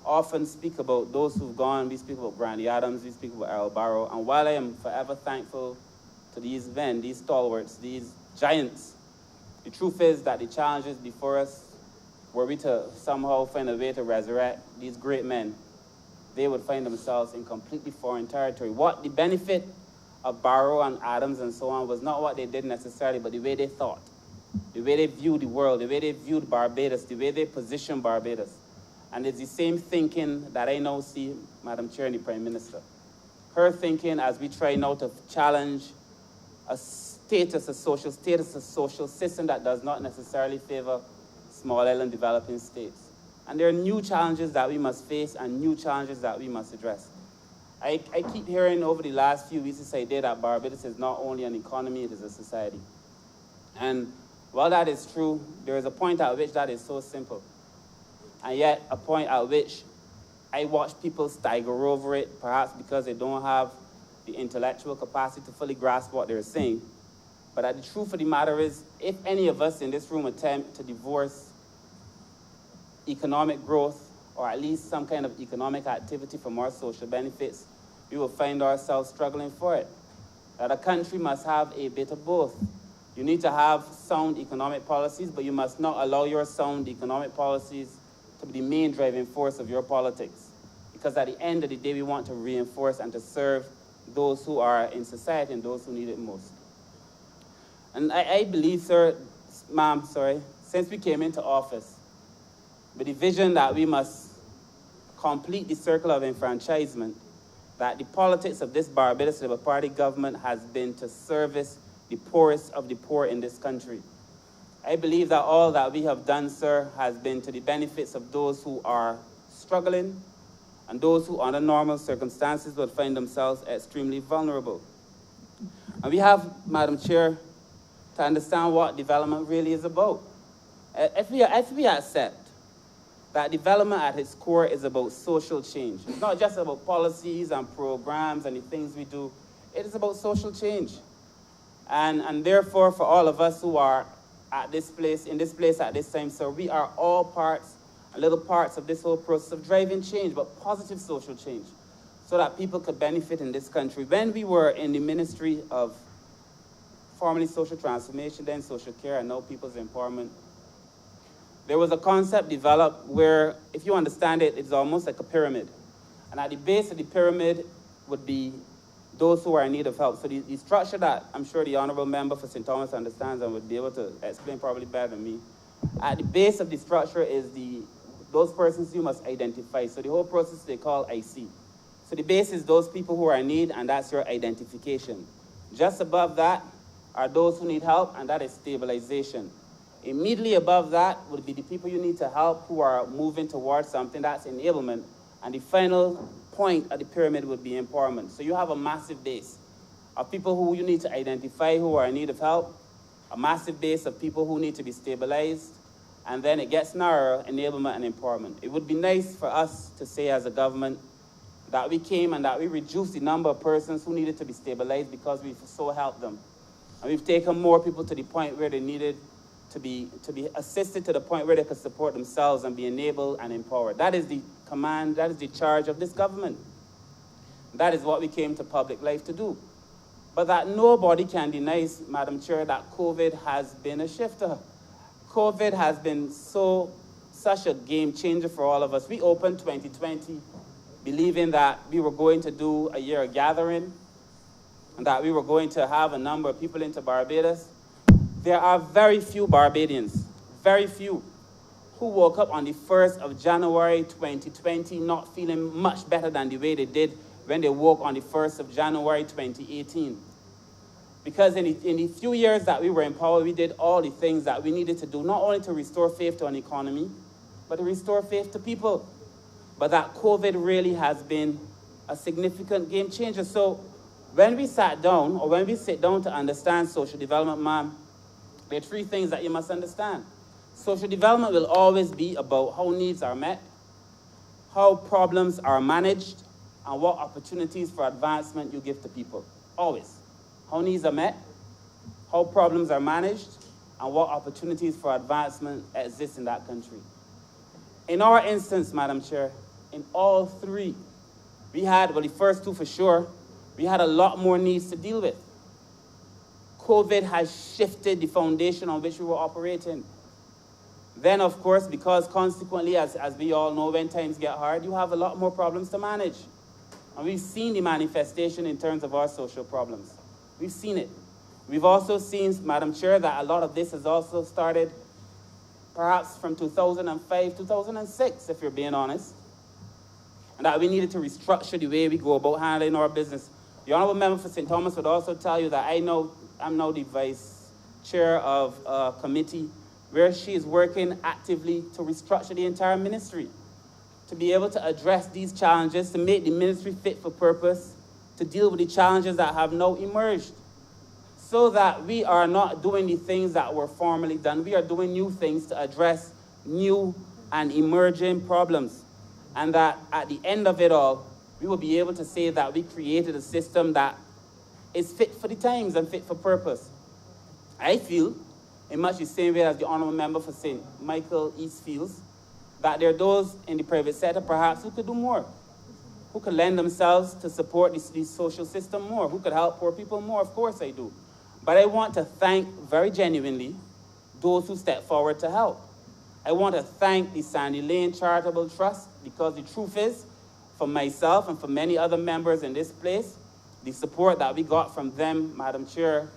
often speak about those who've gone. We speak about Brandy Adams, we speak about Errol Barrow, and while I am forever thankful to these men, these stalwarts, these giants, the truth is that the challenges before us, were we to somehow find a way to resurrect these great men, they would find themselves in completely foreign territory. What the benefit of Barrow and Adams and so on was not what they did necessarily, but the way they thought, the way they viewed the world, the way they viewed Barbados, the way they positioned Barbados. And it's the same thinking that I now see, Madam Chair and the Prime Minister. Her thinking as we try now to challenge a social system that does not necessarily favor small island developing states. And there are new challenges that we must face and new challenges that we must address. I keep hearing over the last few weeks this idea that Barbados is not only an economy, it is a society. And while that is true, there is a point at which that is so simple. And yet a point at which I watch people stagger over it, perhaps because they don't have the intellectual capacity to fully grasp what they're saying. But the truth of the matter is, if any of us in this room attempt to divorce economic growth, or at least some kind of economic activity from our social benefits, we will find ourselves struggling for it. That a country must have a bit of both. You need to have sound economic policies, but you must not allow your sound economic policies to be the main driving force of your politics. Because at the end of the day, we want to reinforce and to serve those who are in society and those who need it most. And I believe, since we came into office, with the vision that we must complete the circle of enfranchisement, that the politics of this Barbados Labour Party government has been to service the poorest of the poor in this country. I believe that all that we have done, sir, has been to the benefits of those who are struggling and those who, under normal circumstances, would find themselves extremely vulnerable. And we have, Madam Chair, to understand what development really is about. If we accept that development at its core is about social change, it's not just about policies and programs and the things we do, it is about social change. And therefore, for all of us who are in this place at this time, sir, we are all parts, little parts of this whole process of driving change, but positive social change, so that people could benefit in this country. When we were in the Ministry of formerly Social Transformation, then Social Care, and now People's Empowerment, there was a concept developed where, if you understand it, it's almost like a pyramid. And at the base of the pyramid would be those who are in need of help. So the structure that I'm sure the Honourable Member for St. Thomas understands and would be able to explain probably better than me. At the base of the structure is those persons you must identify. So the whole process they call IC. So the base is those people who are in need, and that's your identification. Just above that are those who need help, and that is stabilization. Immediately above that would be the people you need to help who are moving towards something, that's enablement. And the final point of the pyramid would be empowerment. So you have a massive base of people who you need to identify who are in need of help, a massive base of people who need to be stabilized, and then it gets narrower, enablement and empowerment. It would be nice for us to say as a government that we came and that we reduced the number of persons who needed to be stabilized because we've so helped them. And we've taken more people to the point where they needed to be assisted to the point where they could support themselves and be enabled and empowered. That is the command, that is the charge of this government. That is what we came to public life to do. But that nobody can deny, Madam Chair, that COVID has been a shifter. COVID has been such a game changer for all of us. We opened 2020 believing that we were going to do a year of gathering and that we were going to have a number of people into Barbados. There are very few Barbadians, very few, who woke up on the 1st of January 2020 not feeling much better than the way they did when they woke on the 1st of January 2018. Because in the few years that we were in power, we did all the things that we needed to do, not only to restore faith to an economy, but to restore faith to people. But that COVID really has been a significant game changer. So when we sat down, or when we sit down to understand social development, ma'am, there are three things that you must understand. Social development will always be about how needs are met, how problems are managed, and what opportunities for advancement you give to people. Always. How needs are met, how problems are managed, and what opportunities for advancement exist in that country. In our instance, Madam Chair, in all three. We had, well, the first two for sure, we had a lot more needs to deal with. COVID has shifted the foundation on which we were operating. Then, of course, because consequently, as we all know, when times get hard, you have a lot more problems to manage. And we've seen the manifestation in terms of our social problems. We've seen it. We've also seen, Madam Chair, that a lot of this has also started perhaps from 2005, 2006, if you're being honest. And that we needed to restructure the way we go about handling our business. The Honourable Member for St. Thomas would also tell you that I'm now the Vice Chair of a committee where she is working actively to restructure the entire ministry, to be able to address these challenges, to make the ministry fit for purpose, to deal with the challenges that have now emerged, so that we are not doing the things that were formerly done. We are doing new things to address new and emerging problems. And that at the end of it all, we will be able to say that we created a system that is fit for the times and fit for purpose. I feel, in much the same way as the Honourable Member for St. Michael East feels, that there are those in the private sector perhaps who could do more, who could lend themselves to support the social system more, who could help poor people more. Of course I do. But I want to thank very genuinely those who step forward to help. I want to thank the Sandy Lane Charitable Trust, because the truth is, for myself and for many other members in this place, the support that we got from them, Madam Chair,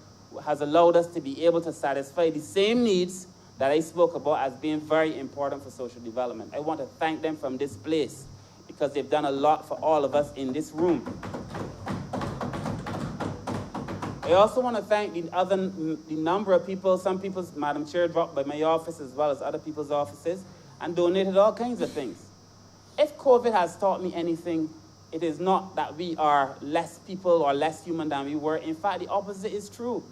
has allowed us to be able to satisfy the same needs that I spoke about as being very important for social development. I want to thank them from this place because they've done a lot for all of us in this room. I also want to thank the number of people, some people, Madam Chair, dropped by my office as well as other people's offices and donated all kinds of things. If COVID has taught me anything, it is not that we are less people or less human than we were. In fact, the opposite is true.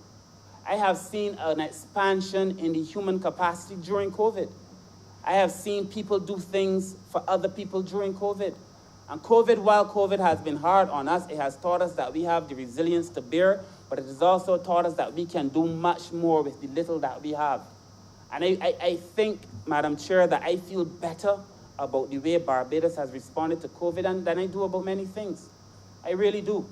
I have seen an expansion in the human capacity during COVID. I have seen people do things for other people during COVID. And COVID, while COVID has been hard on us, it has taught us that we have the resilience to bear, but it has also taught us that we can do much more with the little that we have. And I think, Madam Chair, that I feel better about the way Barbados has responded to COVID than I do about many things. I really do.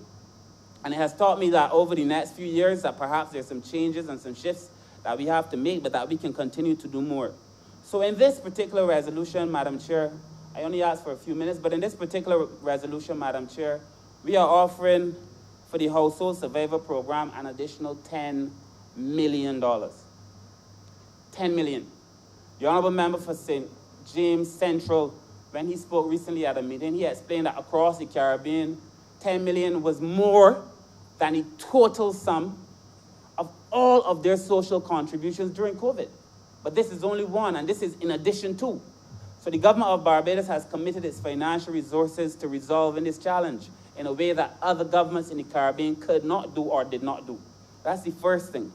And it has taught me that over the next few years that perhaps there's some changes and some shifts that we have to make, but that we can continue to do more. So in this particular resolution, Madam Chair, I only asked for a few minutes, but in this particular resolution, Madam Chair, we are offering for the Household Survivor Program an additional $10 million. $10 million. The Honourable Member for St. James Central, when he spoke recently at a meeting, he explained that across the Caribbean, $10 million was more than the total sum of all of their social contributions during COVID. But this is only one, and this is in addition to. So the government of Barbados has committed its financial resources to resolving this challenge in a way that other governments in the Caribbean could not do or did not do. That's the first thing.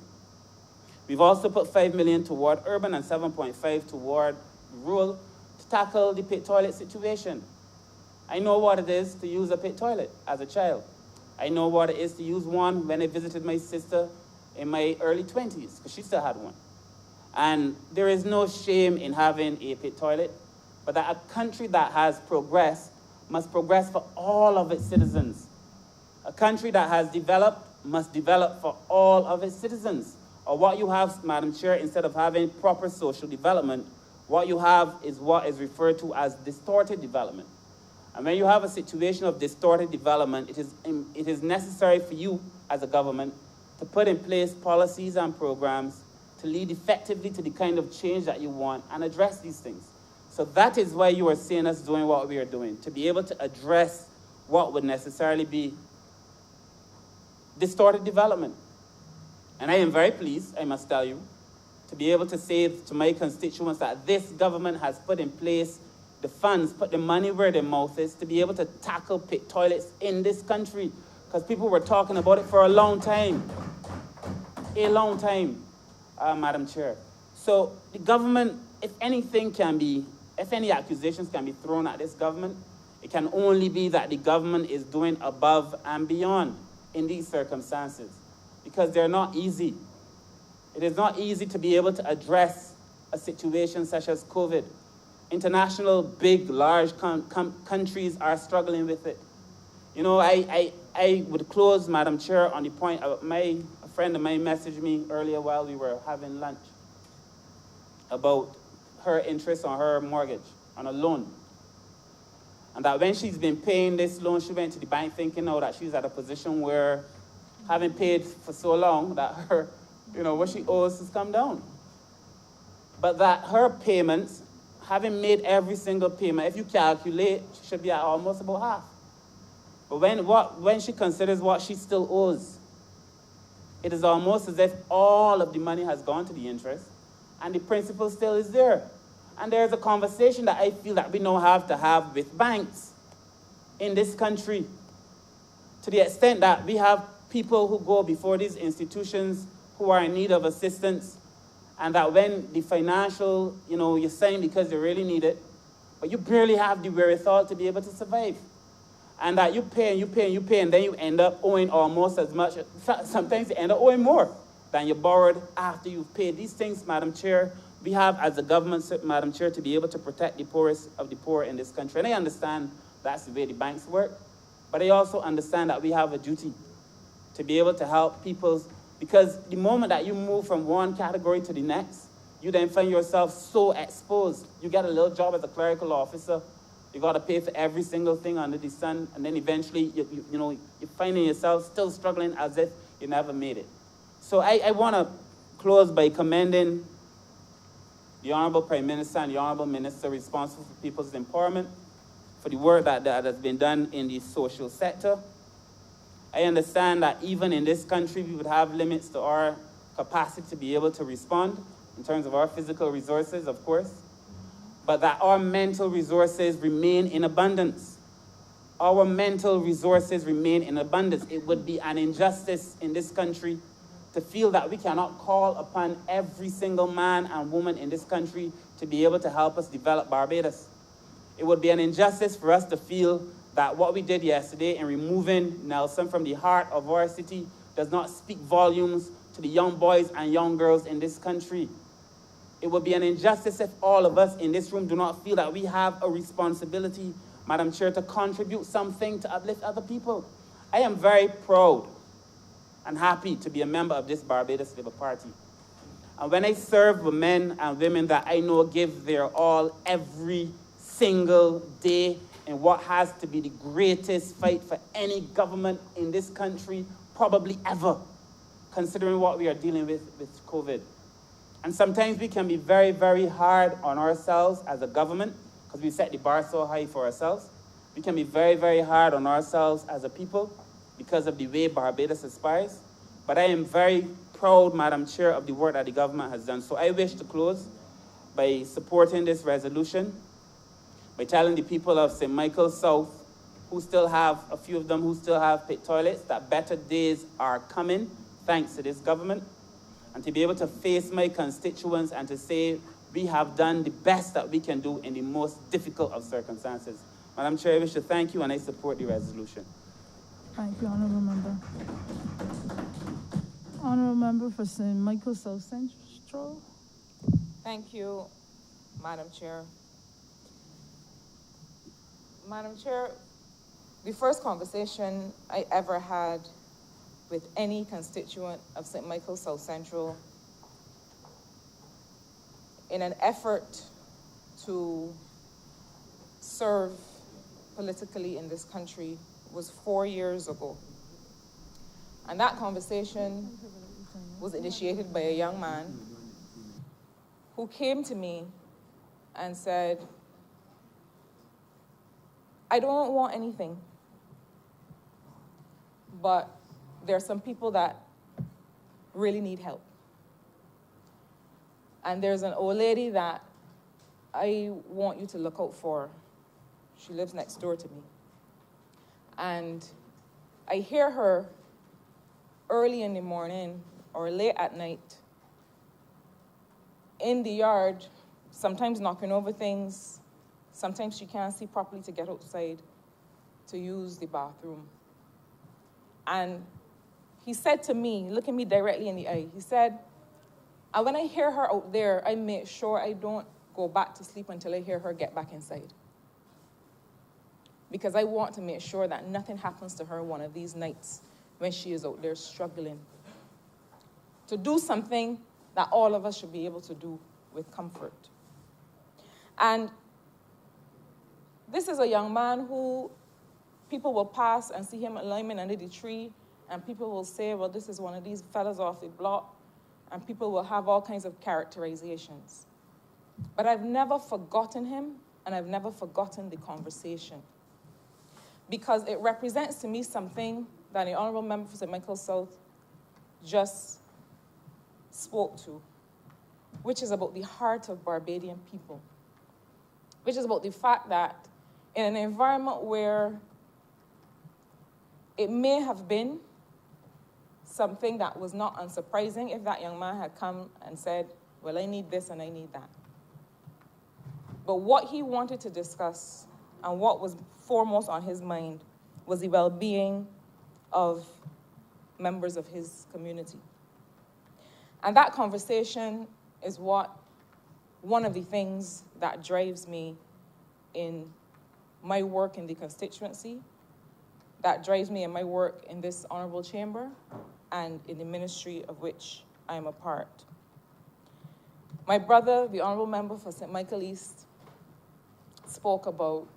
We've also put $5 million toward urban and 7.5 toward rural to tackle the pit toilet situation. I know what it is to use a pit toilet as a child. I know what it is to use one when I visited my sister in my early 20s, because she still had one. And there is no shame in having a pit toilet, but that a country that has progressed must progress for all of its citizens. A country that has developed must develop for all of its citizens. Or what you have, Madam Chair, instead of having proper social development, what you have is what is referred to as distorted development. And when you have a situation of distorted development, it is necessary for you as a government to put in place policies and programs to lead effectively to the kind of change that you want and address these things. So that is why you are seeing us doing what we are doing, to be able to address what would necessarily be distorted development. And I am very pleased, I must tell you, to be able to say to my constituents that this government has put in place the funds, put the money where their mouth is, to be able to tackle pit toilets in this country. Because people were talking about it for a long time. Madam Chair. So the government, if any accusations can be thrown at this government, it can only be that the government is doing above and beyond in these circumstances, because they're not easy. It is not easy to be able to address a situation such as COVID. international, big, large countries are struggling with it. You know, I would close, Madam Chair, on the point of a friend of mine messaged me earlier while we were having lunch about her interest on her mortgage, on a loan. And that when she's been paying this loan, she went to the bank thinking, oh, that she's at a position where, having paid for so long, that her, you know, what she owes has come down. But that her payments, having made every single payment, if you calculate, she should be at almost about half. But when she considers what she still owes, it is almost as if all of the money has gone to the interest, and the principal still is there. And there's a conversation that I feel that we now have to have with banks in this country, to the extent that we have people who go before these institutions who are in need of assistance, and that when the financial, you know, you're saying because you really need it, but you barely have the wherewithal to be able to survive. And that you pay and you pay and you pay, and then you end up owing almost as much, sometimes you end up owing more than you borrowed after you've paid. These things, Madam Chair, we have as a government, Madam Chair, to be able to protect the poorest of the poor in this country. And I understand that's the way the banks work, but I also understand that we have a duty to be able to help people, because the moment that you move from one category to the next, you then find yourself so exposed. You get a little job as a clerical officer, you got to pay for every single thing under the sun, and then eventually, you're finding yourself still struggling as if you never made it. So I want to close by commending the Honorable Prime Minister and the Honorable Minister responsible for people's empowerment for the work that has been done in the social sector. I understand that even in this country, we would have limits to our capacity to be able to respond in terms of our physical resources, of course, but that our mental resources remain in abundance. Our mental resources remain in abundance. It would be an injustice in this country to feel that we cannot call upon every single man and woman in this country to be able to help us develop Barbados. It would be an injustice for us to feel that what we did yesterday in removing Nelson from the heart of our city does not speak volumes to the young boys and young girls in this country. It would be an injustice if all of us in this room do not feel that we have a responsibility, Madam Chair, to contribute something to uplift other people. I am very proud and happy to be a member of this Barbados Labour Party. And when I serve with men and women that I know give their all every single day in what has to be the greatest fight for any government in this country, probably ever, considering what we are dealing with COVID. And sometimes we can be very, very hard on ourselves as a government, because we set the bar so high for ourselves. We can be very, very hard on ourselves as a people because of the way Barbados aspires. But I am very proud, Madam Chair, of the work that the government has done. So I wish to close by supporting this resolution, by telling the people of St. Michael South, who still have, a few of them who still have pit toilets, that better days are coming, thanks to this government. And to be able to face my constituents and to say we have done the best that we can do in the most difficult of circumstances. Madam Chair, I wish to thank you and I support the resolution. Thank you, Honourable Member. Honourable Member for St. Michael South Central. Thank you, Madam Chair. Madam Chair, the first conversation I ever had with any constituent of St. Michael South Central in an effort to serve politically in this country was 4 years ago. And that conversation was initiated by a young man who came to me and said, I don't want anything, but there are some people that really need help. And there's an old lady that I want you to look out for. She lives next door to me. And I hear her early in the morning or late at night in the yard, sometimes knocking over things. Sometimes she can't see properly to get outside to use the bathroom. And he said to me, looking me directly in the eye, he said, and when I hear her out there, I make sure I don't go back to sleep until I hear her get back inside. Because I want to make sure that nothing happens to her one of these nights when she is out there struggling to do something that all of us should be able to do with comfort. And this is a young man who people will pass and see him lying under the tree, and people will say, well, this is one of these fellas off the block, and people will have all kinds of characterizations. But I've never forgotten him, and I've never forgotten the conversation, because it represents to me something that the Honorable Member for St. Michael South just spoke to, which is about the heart of Barbadian people, which is about the fact that in an environment where it may have been something that was not unsurprising if that young man had come and said, well, I need this and I need that. But what he wanted to discuss and what was foremost on his mind was the well-being of members of his community. And that conversation is one of the things that drives me in my work in the constituency, that drives me in my work in this honorable chamber, and in the ministry of which I am a part. My brother, the Honorable Member for St. Michael East, spoke about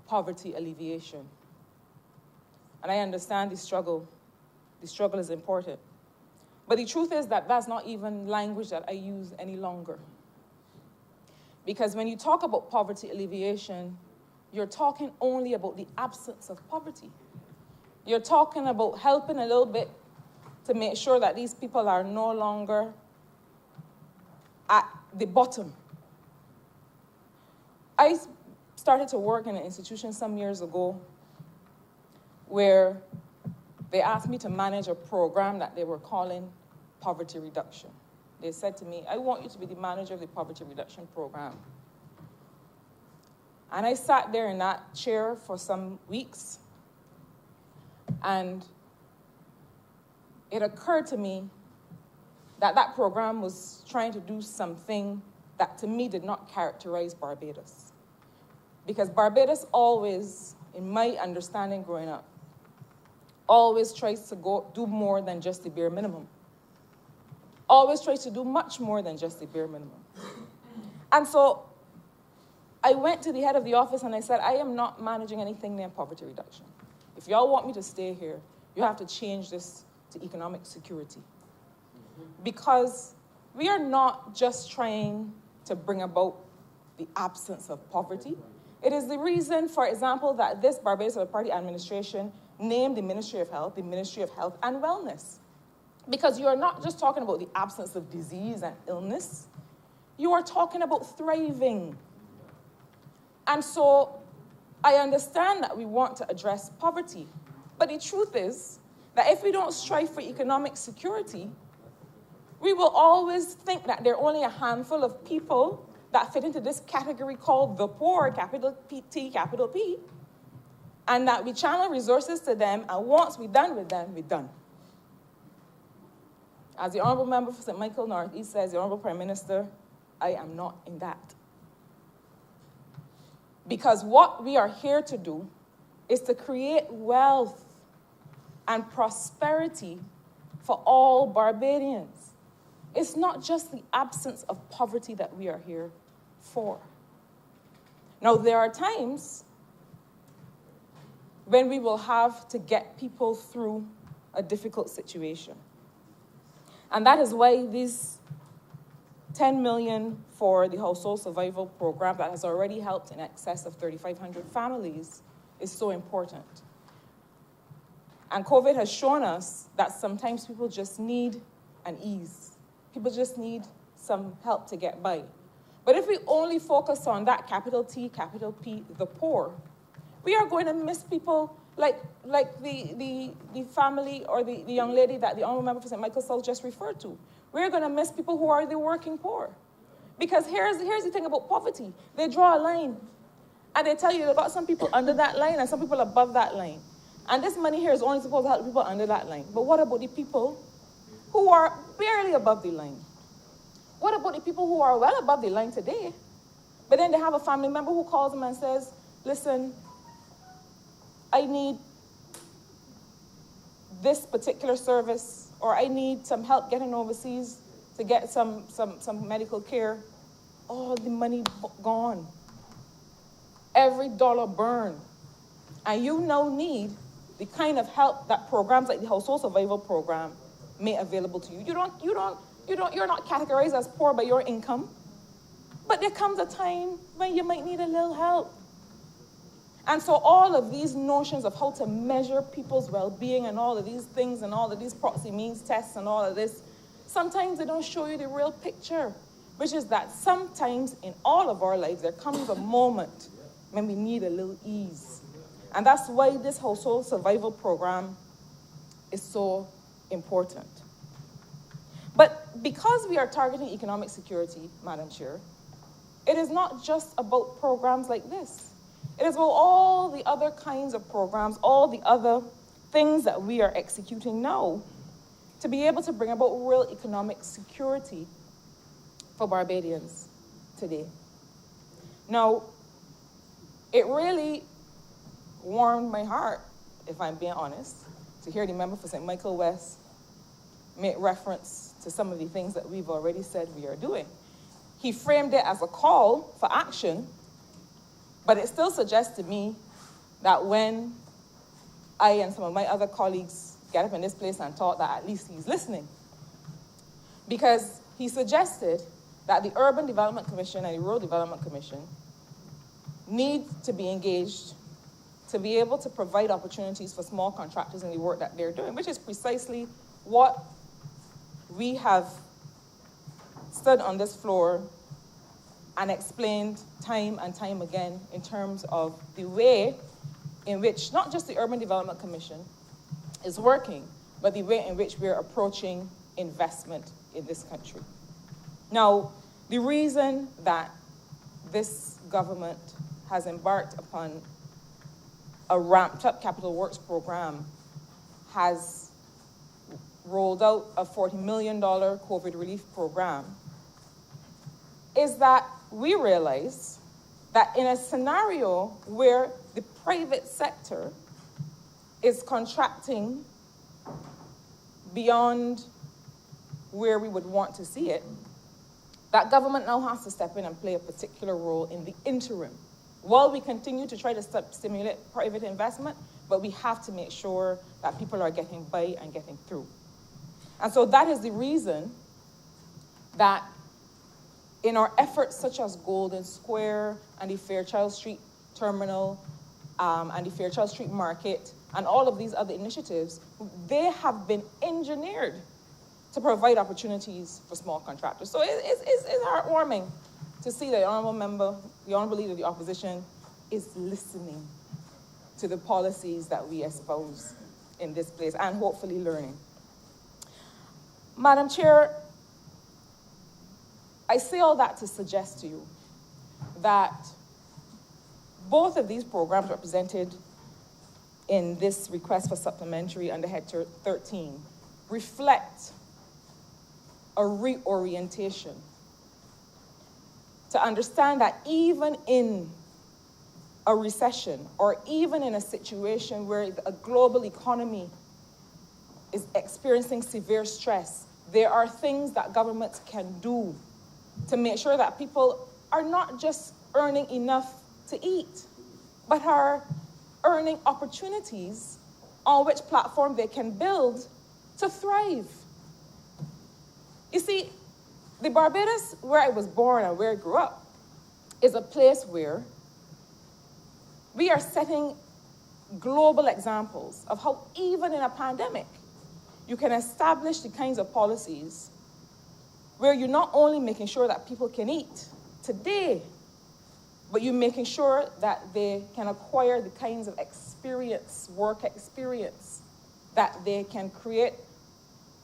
poverty alleviation. And I understand the struggle. The struggle is important. But the truth is that that's not even language that I use any longer. Because when you talk about poverty alleviation, you're talking only about the absence of poverty. You're talking about helping a little bit to make sure that these people are no longer at the bottom. I started to work in an institution some years ago where they asked me to manage a program that they were calling poverty reduction. They said to me, I want you to be the manager of the poverty reduction program. And I sat there in that chair for some weeks, and it occurred to me that that program was trying to do something that to me did not characterize Barbados. Because Barbados always, in my understanding growing up, always tries to do more than just the bare minimum. Always tries to do much more than just the bare minimum. And so I went to the head of the office and I said, I am not managing anything near poverty reduction. If y'all want me to stay here, you have to change this to economic security. Because we are not just trying to bring about the absence of poverty. It is the reason, for example, that this Barbados Labour Party administration named the Ministry of Health and Wellness. Because you are not just talking about the absence of disease and illness, you are talking about thriving. And so I understand that we want to address poverty, but the truth is that if we don't strive for economic security, we will always think that there are only a handful of people that fit into this category called the poor, capital T, capital P, and that we channel resources to them, and once we're done with them, we're done. As the Honorable Member for St. Michael Northeast says, the Honorable Prime Minister, I am not in that. Because what we are here to do is to create wealth and prosperity for all Barbadians. It's not just the absence of poverty that we are here for. Now, there are times when we will have to get people through a difficult situation. And that is why these 10 million for the Household Survival Program that has already helped in excess of 3,500 families is so important. And COVID has shown us that sometimes people just need an ease. People just need some help to get by. But if we only focus on that capital T, capital P, the poor, we are going to miss people like the family or the young lady that the Honorable Member for St. Michael South just referred to. We're going to miss people who are the working poor. Because here's the thing about poverty. They draw a line, and they tell you they've got some people under that line and some people above that line. And this money here is only supposed to help people under that line. But what about the people who are barely above the line? What about the people who are well above the line today, but then they have a family member who calls them and says, listen, I need this particular service, or I need some help getting overseas to get some medical care. All the money gone. Every dollar burned. And you now need the kind of help that programs like the Household Survival Program make available to you. You're not categorized as poor by your income, but there comes a time when you might need a little help. And so all of these notions of how to measure people's well-being and all of these things and all of these proxy means tests and all of this, sometimes they don't show you the real picture, which is that sometimes in all of our lives, there comes a moment when we need a little ease. And that's why this Household Survival Program is so important. But because we are targeting economic security, Madam Chair, it is not just about programs like this. It is about all the other kinds of programs, all the other things that we are executing now to be able to bring about real economic security for Barbadians today. Now, it really warmed my heart, if I'm being honest, to hear the member for St. Michael West make reference to some of the things that we've already said we are doing. He framed it as a call for action, but it still suggests to me that when I and some of my other colleagues get up in this place and talk, that at least he's listening. Because he suggested that the Urban Development Commission and the Rural Development Commission need to be engaged to be able to provide opportunities for small contractors in the work that they're doing, which is precisely what we have stood on this floor and explained time and time again in terms of the way in which not just the Urban Development Commission is working, but the way in which we're approaching investment in this country. Now, the reason that this government has embarked upon a ramped-up capital works program, has rolled out a $40 million COVID relief program, is that we realize that in a scenario where the private sector is contracting beyond where we would want to see it, that government now has to step in and play a particular role in the interim. While we continue to try to stimulate private investment, but we have to make sure that people are getting by and getting through. And so that is the reason that in our efforts such as Golden Square and the Fairchild Street Terminal and the Fairchild Street Market and all of these other initiatives, they have been engineered to provide opportunities for small contractors. So it's heartwarming to see that the honorable member, the honorable leader of the opposition, is listening to the policies that we espouse in this place and hopefully learning. Madam Chair, I say all that to suggest to you that both of these programs represented in this request for supplementary under Head 13 reflect a reorientation to understand that even in a recession or even in a situation where a global economy is experiencing severe stress, there are things that governments can do to make sure that people are not just earning enough to eat, but are earning opportunities on which platform they can build to thrive. You see, the Barbados where I was born and where I grew up is a place where we are setting global examples of how even in a pandemic, you can establish the kinds of policies where you're not only making sure that people can eat today, but you're making sure that they can acquire the kinds of experience, work experience, that they can create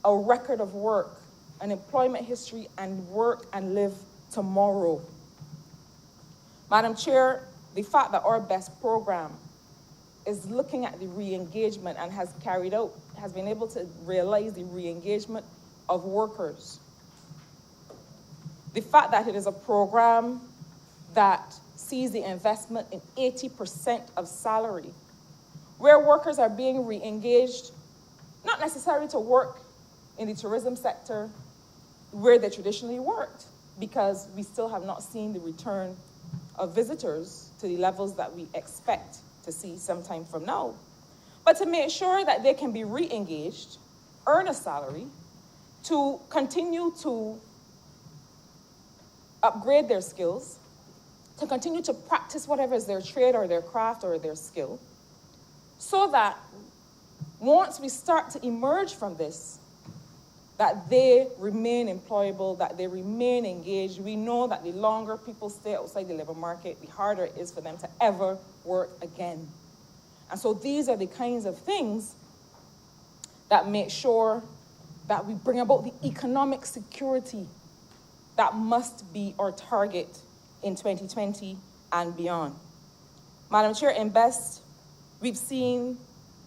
a record of work, an employment history, and work and live tomorrow. Madam Chair, the fact that our BEST program is looking at the re-engagement and has been able to realize the re-engagement of workers The fact that it is a program that sees the investment in 80% of salary, where workers are being re-engaged, not necessarily to work in the tourism sector where they traditionally worked, because we still have not seen the return of visitors to the levels that we expect to see sometime from now. But to make sure that they can be re-engaged, earn a salary, to continue to upgrade their skills, to continue to practice whatever is their trade or their craft or their skill, so that once we start to emerge from this, that they remain employable, that they remain engaged. We know that the longer people stay outside the labor market, the harder it is for them to ever work again. And so these are the kinds of things that make sure that we bring about the economic security that must be our target in 2020 and beyond. Madam Chair, in BEST, we've seen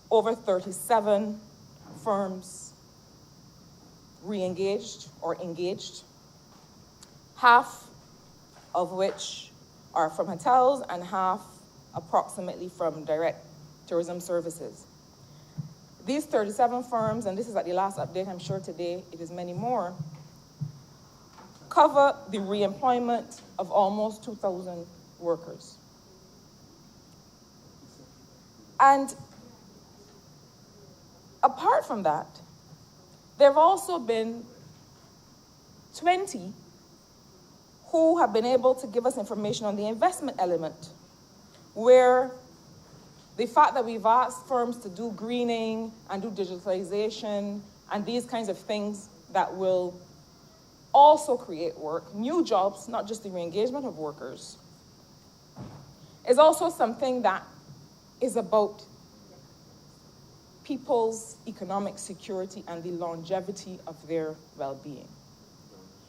over 37 firms re-engaged or engaged, half of which are from hotels and half approximately from direct tourism services. These 37 firms, and this is at the last update, I'm sure today it is many more, cover the re-employment of almost 2,000 workers. And apart from that, there have also been 20 who have been able to give us information on the investment element, where the fact that we've asked firms to do greening and do digitalization and these kinds of things that will also create work, new jobs, not just the re-engagement of workers, is also something that is about people's economic security and the longevity of their well-being.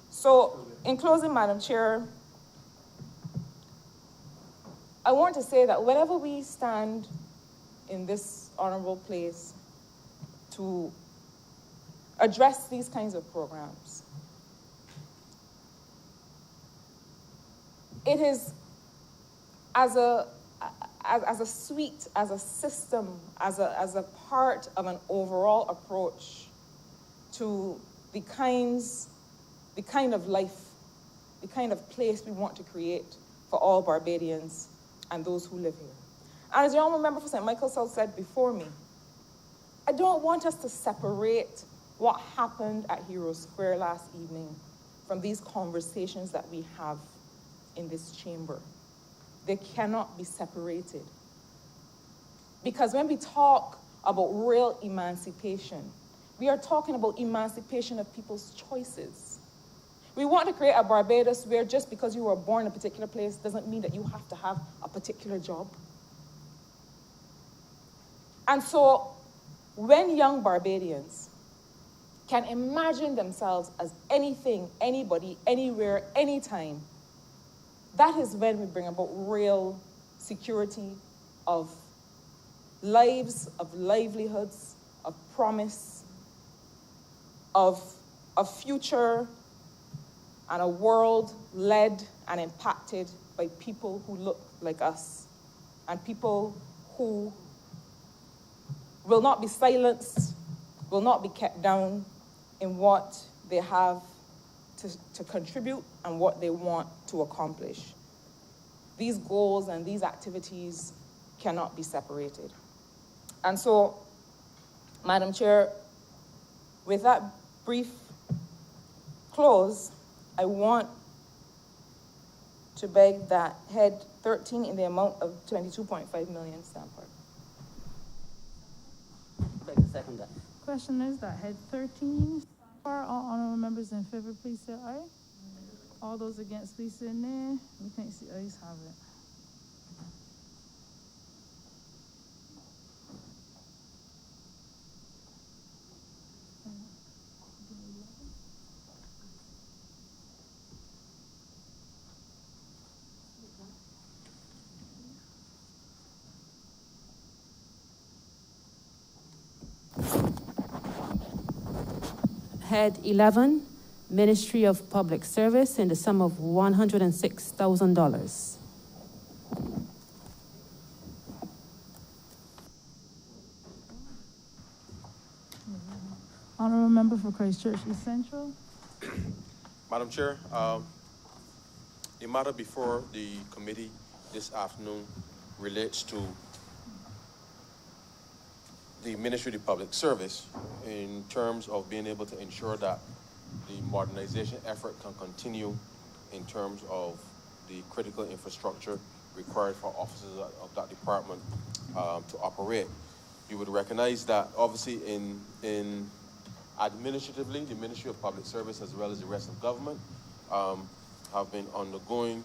So, in closing, Madam Chair, I want to say that whenever we stand in this honorable place to address these kinds of programs, it is as a suite, as a system, as a part of an overall approach to the kind of life, the kind of place we want to create for all Barbadians and those who live here. And as the Honourable Member for St. Michael South said before me, I don't want us to separate what happened at Hero Square last evening from these conversations that we have in this chamber. They cannot be separated. Because when we talk about real emancipation, we are talking about emancipation of people's choices. We want to create a Barbados where just because you were born in a particular place doesn't mean that you have to have a particular job. And so when young Barbadians can imagine themselves as anything, anybody, anywhere, anytime, that is when we bring about real security of lives, of livelihoods, of promise, of a future and a world led and impacted by people who look like us and people who will not be silenced, will not be kept down in what they have to contribute and what they want to accomplish. These goals and these activities cannot be separated. And so, Madam Chair, with that brief close, I want to beg that head 13 in the amount of 22.5 million stamp part. Beg to second that. Question is that head 13, for all honorable members in favor, please say aye. All those against, please say nay. We think the ayes have it. Head 11, Ministry of Public Service in the sum of $106,000. Honorable member for Christchurch East Central. Madam Chair, the matter before the committee this afternoon relates to the Ministry of Public Service in terms of being able to ensure that the modernization effort can continue in terms of the critical infrastructure required for officers of that department to operate. You would recognize that obviously in administratively, the Ministry of Public Service as well as the rest of government have been undergoing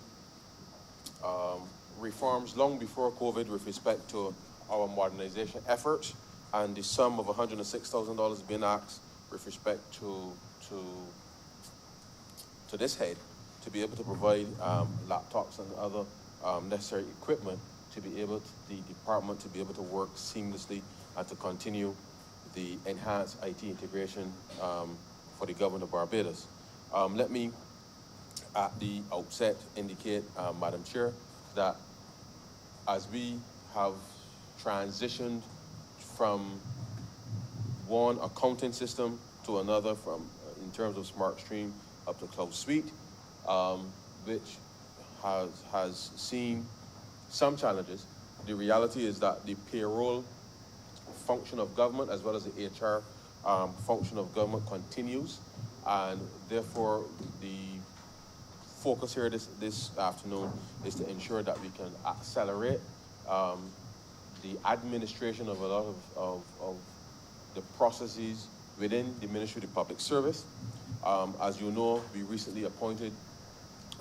reforms long before COVID with respect to our modernization efforts, and the sum of $106,000 being asked with respect to this head to be able to provide laptops and other necessary equipment to be able to, the department to be able to work seamlessly and to continue the enhanced IT integration for the government of Barbados. Let me at the outset indicate, Madam Chair, that as we have transitioned from one accounting system to another, from in terms of SmartStream up to Cloud Suite, which has seen some challenges. The reality is that the payroll function of government as well as the HR function of government continues, and therefore the focus here this afternoon is to ensure that we can accelerate the administration of a lot of the processes within the Ministry of Public Service. As you know, we recently appointed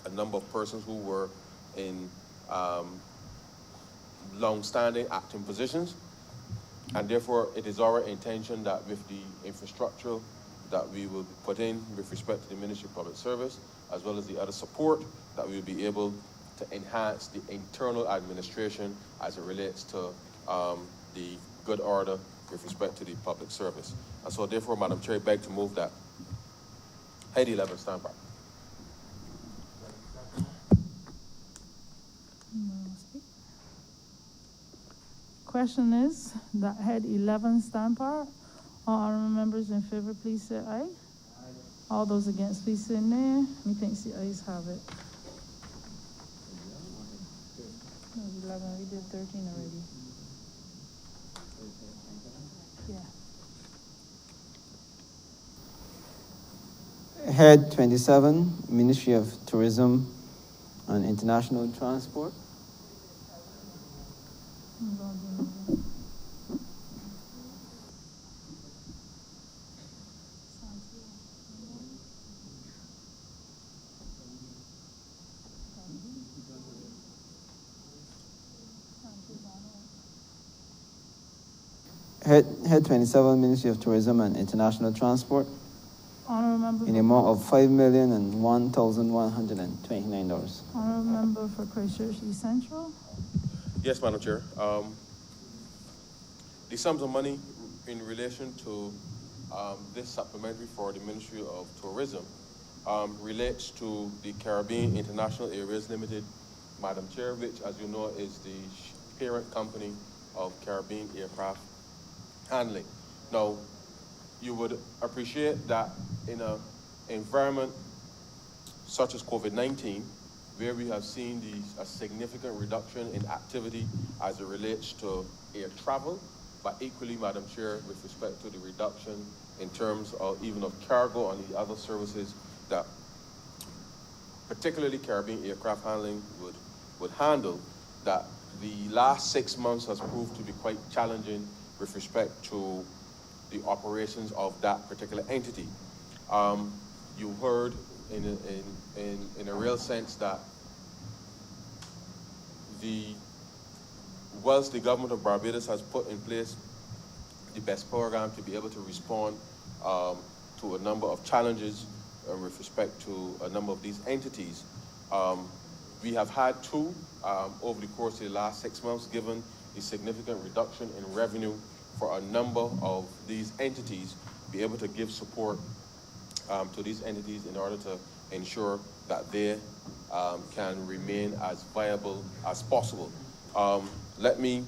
a number of persons who were in long-standing acting positions, and therefore it is our intention that with the infrastructure that we will put in with respect to the Ministry of Public Service, as well as the other support, that we will be able to enhance the internal administration as it relates to the good order with respect to the public service. And so therefore, Madam Chair, I beg to move that Head 11 stand by. Question is that Head 11 stand par. All honorable members in favor, please say aye. All those against, please say nay. Methinks the ayes have it. No, 11, we did 13 already. Yeah. Head 27, Ministry of Tourism and International Transport. Head 27, Ministry of Tourism and International Transport, Honorable member in the amount of $5,001,129. Honorable member for Christchurch East Central. Yes, Madam Chair. The sums of money in relation to this supplementary for the Ministry of Tourism relates to the Caribbean International Airways Limited, Madam Chair, which, as you know, is the parent company of Caribbean Aircraft Handling. Now, you would appreciate that in an environment such as COVID-19, where we have seen a significant reduction in activity as it relates to air travel, but equally, Madam Chair, with respect to the reduction in terms of even of cargo and the other services that particularly Caribbean Aircraft Handling would handle, that the last 6 months has proved to be quite challenging with respect to the operations of that particular entity. You heard in a real sense that whilst the government of Barbados has put in place the BEST program to be able to respond to a number of challenges with respect to a number of these entities, we have had two over the course of the last 6 months, given the significant reduction in revenue for a number of these entities, be able to give support to these entities in order to ensure that they can remain as viable as possible. Let me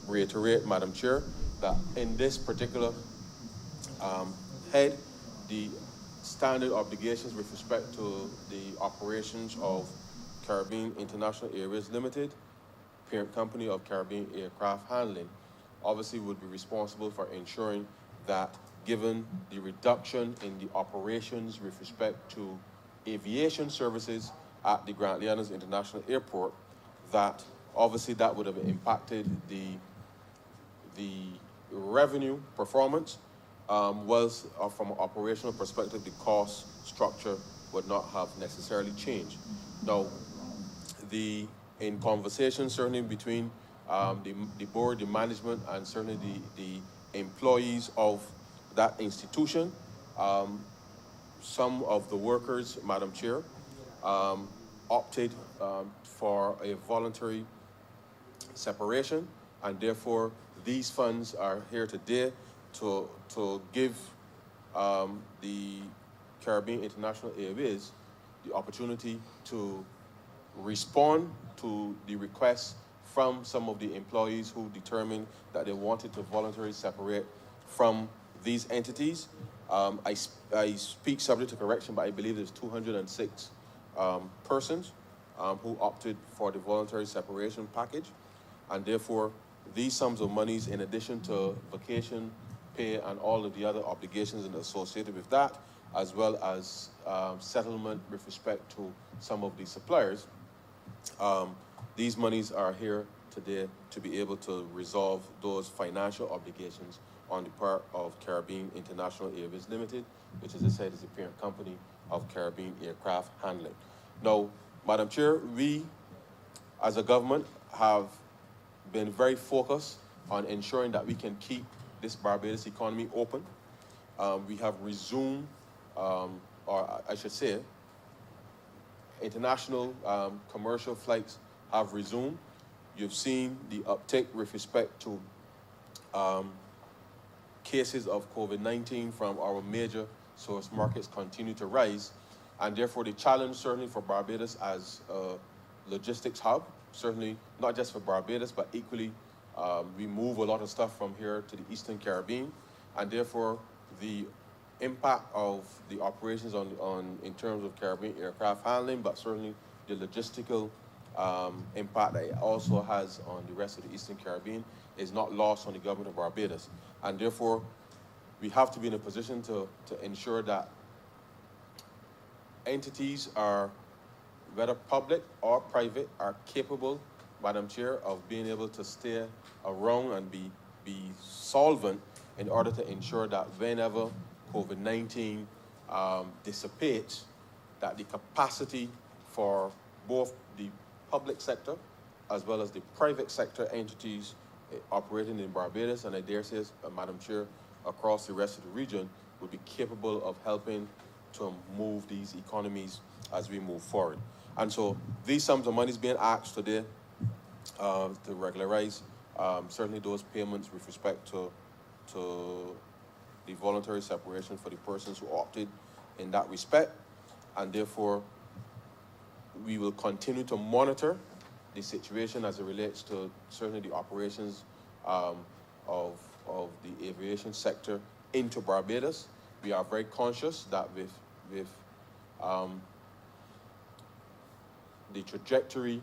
reiterate, Madam Chair, that in this particular head, the standard obligations with respect to the operations of Caribbean International Airways Limited, parent company of Caribbean Aircraft Handling, obviously would be responsible for ensuring that given the reduction in the operations with respect to aviation services at the Grant Leonards International Airport, that obviously that would have impacted the revenue performance, was from an operational perspective, the cost structure would not have necessarily changed. Now, in conversation certainly between the board, the management, and certainly the employees of that institution, some of the workers, Madam Chair, opted for a voluntary separation, and therefore these funds are here today to give the Caribbean International Airways the opportunity to respond to the requests from some of the employees who determined that they wanted to voluntarily separate from these entities. I speak subject to correction, but I believe there's 206 persons who opted for the voluntary separation package, and therefore these sums of monies, in addition to vacation pay and all of the other obligations associated with that, as well as settlement with respect to some of the suppliers, these monies are here today to be able to resolve those financial obligations on the part of Caribbean International Airways Limited, which, as I said, is the parent company of Caribbean Aircraft Handling. Now, Madam Chair, we as a government have been very focused on ensuring that we can keep this Barbados economy open. We have resumed, or I should say, international commercial flights have resumed. You've seen the uptick with respect to cases of COVID-19 from our major source markets continue to rise, and therefore the challenge certainly for Barbados as a logistics hub, certainly not just for Barbados, but equally we move a lot of stuff from here to the Eastern Caribbean, and therefore the impact of the operations in terms of Caribbean aircraft handling, but certainly the logistical impact that it also has on the rest of the Eastern Caribbean is not lost on the government of Barbados. And therefore, we have to be in a position to ensure that entities are, whether public or private, are capable, Madam Chair, of being able to stay around and be solvent in order to ensure that whenever COVID-19 dissipates, that the capacity for both the public sector as well as the private sector entities operating in Barbados, and I dare say, Madam Chair, across the rest of the region, will be capable of helping to move these economies as we move forward. And so these sums of money is being asked today to regularize certainly those payments with respect to the voluntary separation for the persons who opted in that respect. And therefore, we will continue to monitor the situation as it relates to certainly the operations of the aviation sector into Barbados. We are very conscious that with the trajectory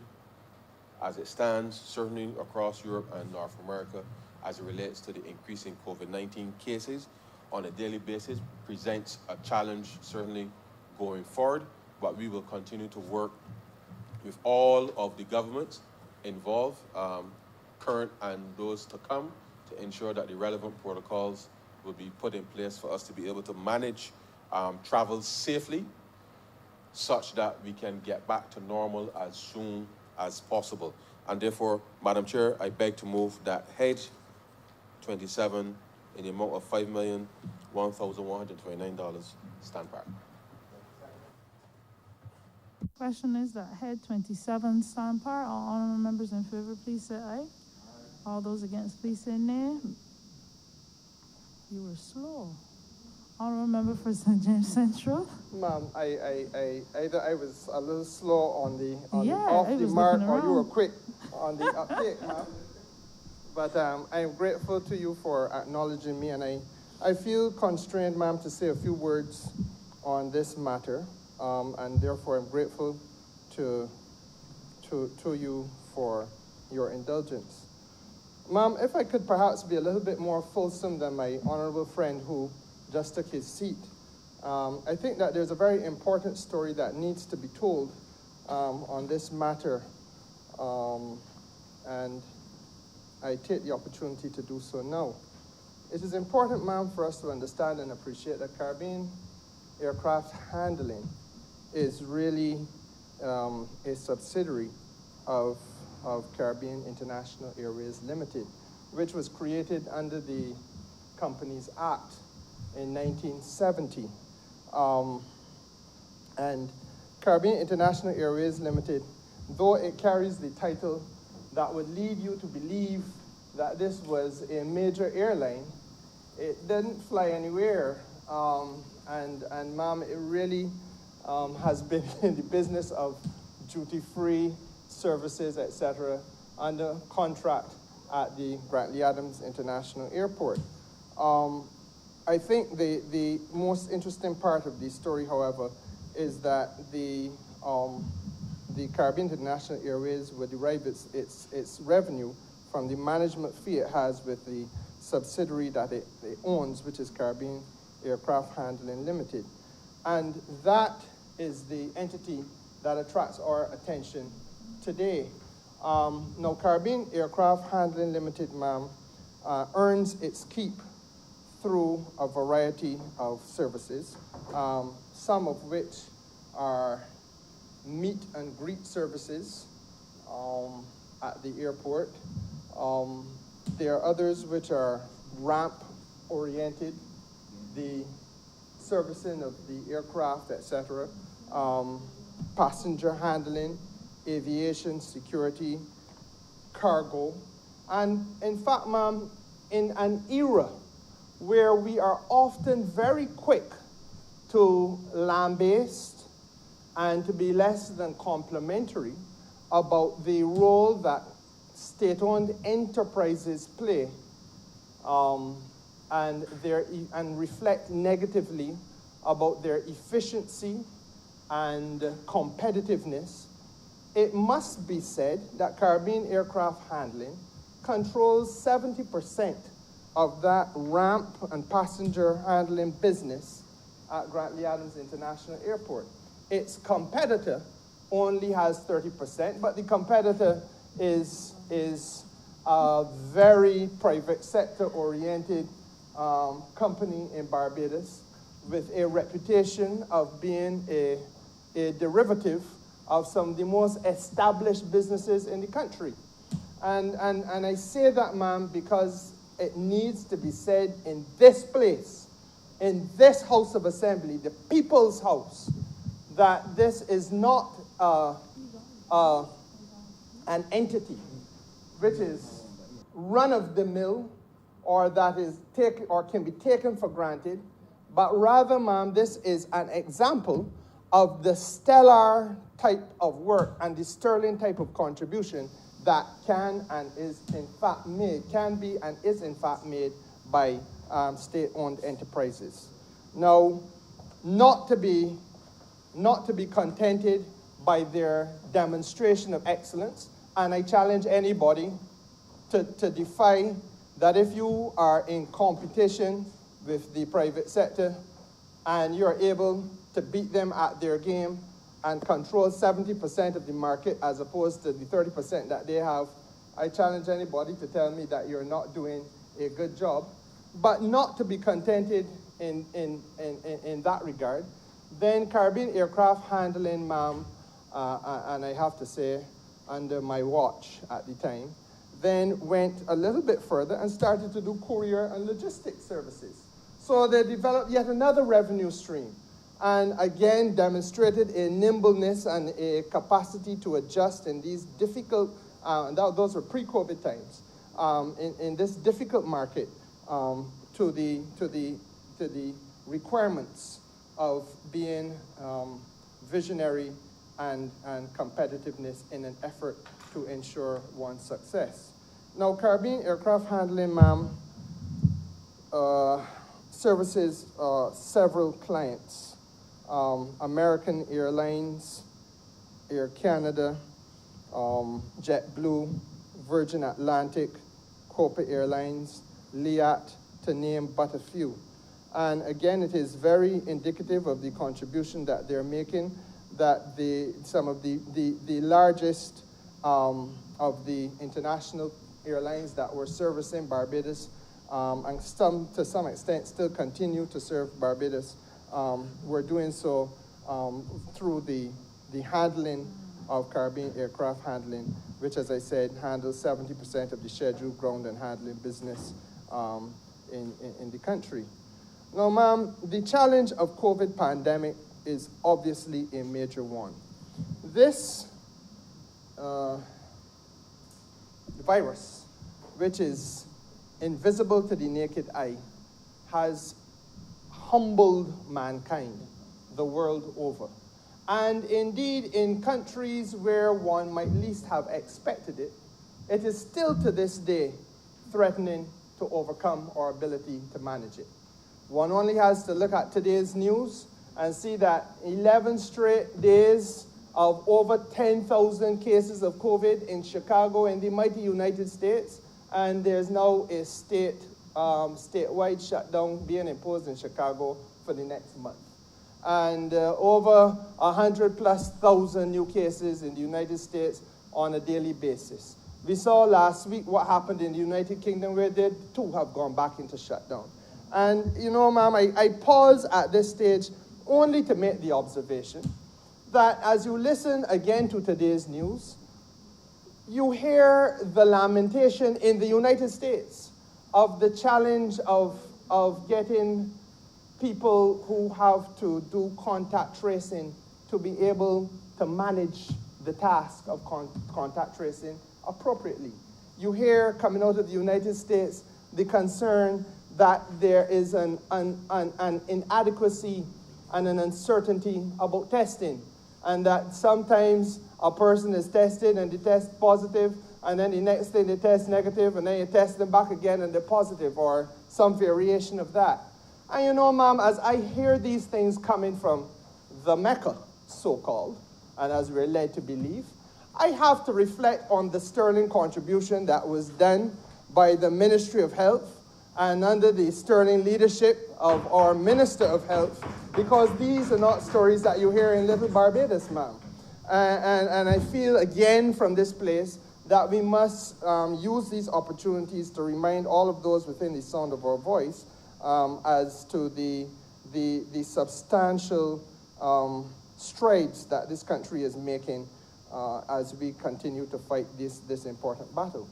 as it stands, certainly across Europe and North America, as it relates to the increasing COVID-19 cases on a daily basis, presents a challenge certainly going forward, but we will continue to work with all of the governments involved, current and those to come, to ensure that the relevant protocols will be put in place for us to be able to manage travel safely, such that we can get back to normal as soon as possible. And therefore, Madam Chair, I beg to move that Head 27 in the amount of $5,001,129 stand by. Question is that Head 27 stand par. All honorable members in favor, please say aye. All those against, please say nay. You were slow. Honorable Honorable Member for St. James Central. Ma'am, either I was a little slow on the Yeah, off I the was mark, looking or you were around. quick on the uptake, ma'am. But I am grateful to you for acknowledging me, and I feel constrained, ma'am, to say a few words on this matter, and therefore I'm grateful to you for your indulgence. Ma'am, if I could perhaps be a little bit more fulsome than my honorable friend who just took his seat. I think that there's a very important story that needs to be told on this matter, and I take the opportunity to do so now. It is important, ma'am, for us to understand and appreciate that Caribbean Aircraft Handling is really a subsidiary of Caribbean International Airways Limited, which was created under the Companies Act in 1970. And Caribbean International Airways Limited, though it carries the title that would lead you to believe that this was a major airline, it didn't fly anywhere. And ma'am, it really has been in the business of duty-free services, etc., under contract at the Grantley Adams International Airport. I think the most interesting part of the story, however, is that the Caribbean International Airways would derive its revenue from the management fee it has with the subsidiary that it owns, which is Caribbean Aircraft Handling Limited. And that is the entity that attracts our attention today. Now, Caribbean Aircraft Handling Limited, ma'am, earns its keep through a variety of services, some of which are meet and greet services at the airport. There are others which are ramp-oriented, the servicing of the aircraft, etc., passenger handling, aviation, security, cargo. And in fact, ma'am, in an era where we are often very quick to lambaste and to be less than complimentary about the role that state-owned enterprises play and reflect negatively about their efficiency and competitiveness, it must be said that Caribbean Aircraft Handling controls 70% of that ramp and passenger handling business at Grantley Adams International Airport. Its competitor only has 30%, but the competitor is a very private sector oriented company in Barbados with a reputation of being a derivative of some of the most established businesses in the country. And I say that, ma'am, because it needs to be said in this place, in this House of Assembly, the People's House, that this is not an entity which is run-of-the-mill or that is can be taken for granted, but rather, ma'am, this is an example of the stellar type of work and the sterling type of contribution that can and is in fact made, can be and is in fact made by state-owned enterprises. Now, not to be contented by their demonstration of excellence, and I challenge anybody to defy that if you are in competition with the private sector and you're able to beat them at their game and control 70% of the market as opposed to the 30% that they have, I challenge anybody to tell me that you're not doing a good job. But not to be contented in that regard, then Caribbean Aircraft Handling, ma'am, and I have to say, under my watch at the time, then went a little bit further and started to do courier and logistics services. So they developed yet another revenue stream, and again demonstrated a nimbleness and a capacity to adjust in these difficult, those were pre-COVID times, in this difficult market to the requirements of being visionary and competitiveness in an effort to ensure one's success. Now, Caribbean Aircraft Handling, ma'am, services several clients. American Airlines, Air Canada, JetBlue, Virgin Atlantic, Copa Airlines, Liat, to name but a few. And again, it is very indicative of the contribution that they're making, that some of the largest of the international airlines that were servicing Barbados, and some, to some extent, still continue to serve Barbados, were doing so through the handling of Caribbean Aircraft Handling, which, as I said, handles 70% of the scheduled ground and handling business in the country. Now, ma'am, the challenge of COVID pandemic is obviously a major one. This virus, which is invisible to the naked eye, has humbled mankind the world over. And indeed, in countries where one might least have expected it, it is still to this day threatening to overcome our ability to manage it. One only has to look at today's news and see that 11 straight days of over 10,000 cases of COVID in Chicago in the mighty United States, and there's now a statewide shutdown being imposed in Chicago for the next month. And over 100,000+ new cases in the United States on a daily basis. We saw last week what happened in the United Kingdom, where they too have gone back into shutdown. And, you know, ma'am, I pause at this stage only to make the observation that as you listen again to today's news, you hear the lamentation in the United States of the challenge of getting people who have to do contact tracing to be able to manage the task of contact tracing appropriately. You hear, coming out of the United States, the concern that there is an inadequacy and an uncertainty about testing, and that sometimes a person is tested and they test positive, and then the next day they test negative, and then you test them back again and they're positive, or some variation of that. And you know, ma'am, as I hear these things coming from the Mecca, so-called, and as we're led to believe, I have to reflect on the sterling contribution that was done by the Ministry of Health and under the sterling leadership of our Minister of Health, because these are not stories that you hear in little Barbados, ma'am. And I feel, again, from this place, that we must use these opportunities to remind all of those within the sound of our voice as to the substantial strides that this country is making as we continue to fight this important battle.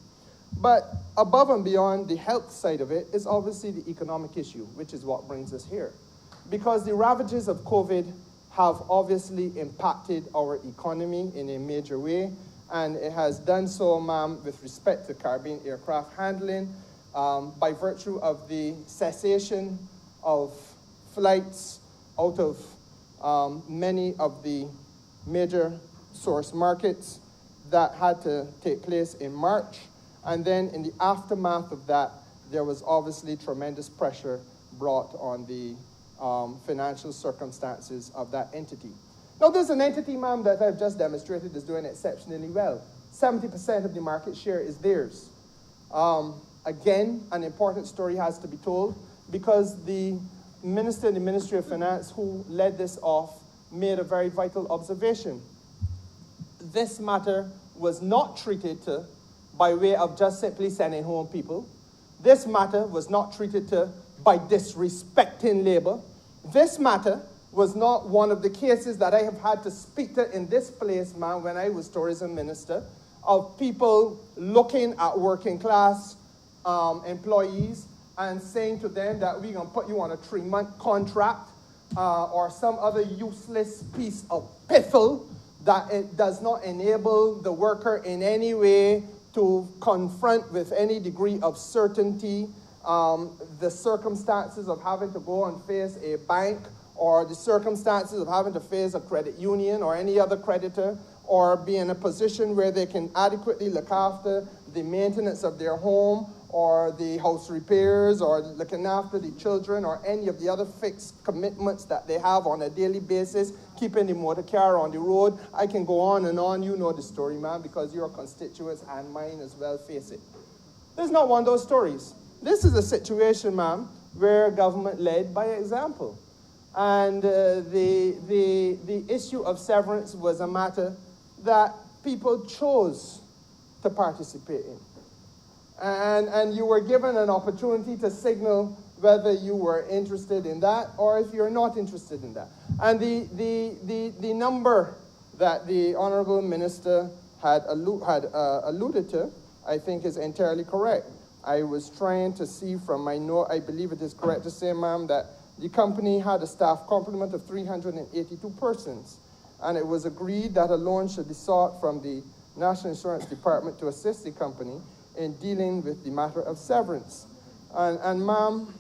But above and beyond the health side of it is obviously the economic issue, which is what brings us here. Because the ravages of COVID have obviously impacted our economy in a major way, and it has done so, ma'am, with respect to Caribbean Aircraft Handling, by virtue of the cessation of flights out of many of the major source markets that had to take place in March. And then in the aftermath of that, there was obviously tremendous pressure brought on the financial circumstances of that entity. Now, there's an entity, ma'am, that I've just demonstrated is doing exceptionally well. 70% of the market share is theirs. Again, an important story has to be told, because the minister in the Ministry of Finance who led this off made a very vital observation. This matter was not treated by way of just simply sending home people. This matter was not treated by disrespecting labor. This matter was not one of the cases that I have had to speak to in this place, ma'am, when I was tourism minister, of people looking at working class employees and saying to them that we're going to put you on a 3-month contract or some other useless piece of piffle that it does not enable the worker in any way to confront with any degree of certainty the circumstances of having to go and face a bank, or the circumstances of having to face a credit union or any other creditor, or be in a position where they can adequately look after the maintenance of their home, or the house repairs, or looking after the children, or any of the other fixed commitments that they have on a daily basis, keeping the motor car on the road. I can go on and on. You know the story, ma'am, because your constituents and mine as well face it. This is not one of those stories. This is a situation, ma'am, where government led by example. And the issue of severance was a matter that people chose to participate in. And you were given an opportunity to signal whether you were interested in that or if you're not interested in that. And the number that the Honorable Minister had alluded to, I think is entirely correct. I was trying to see from my note, I believe it is correct to say, ma'am, that the company had a staff complement of 382 persons. And it was agreed that a loan should be sought from the National Insurance Department to assist the company in dealing with the matter of severance. And ma'am,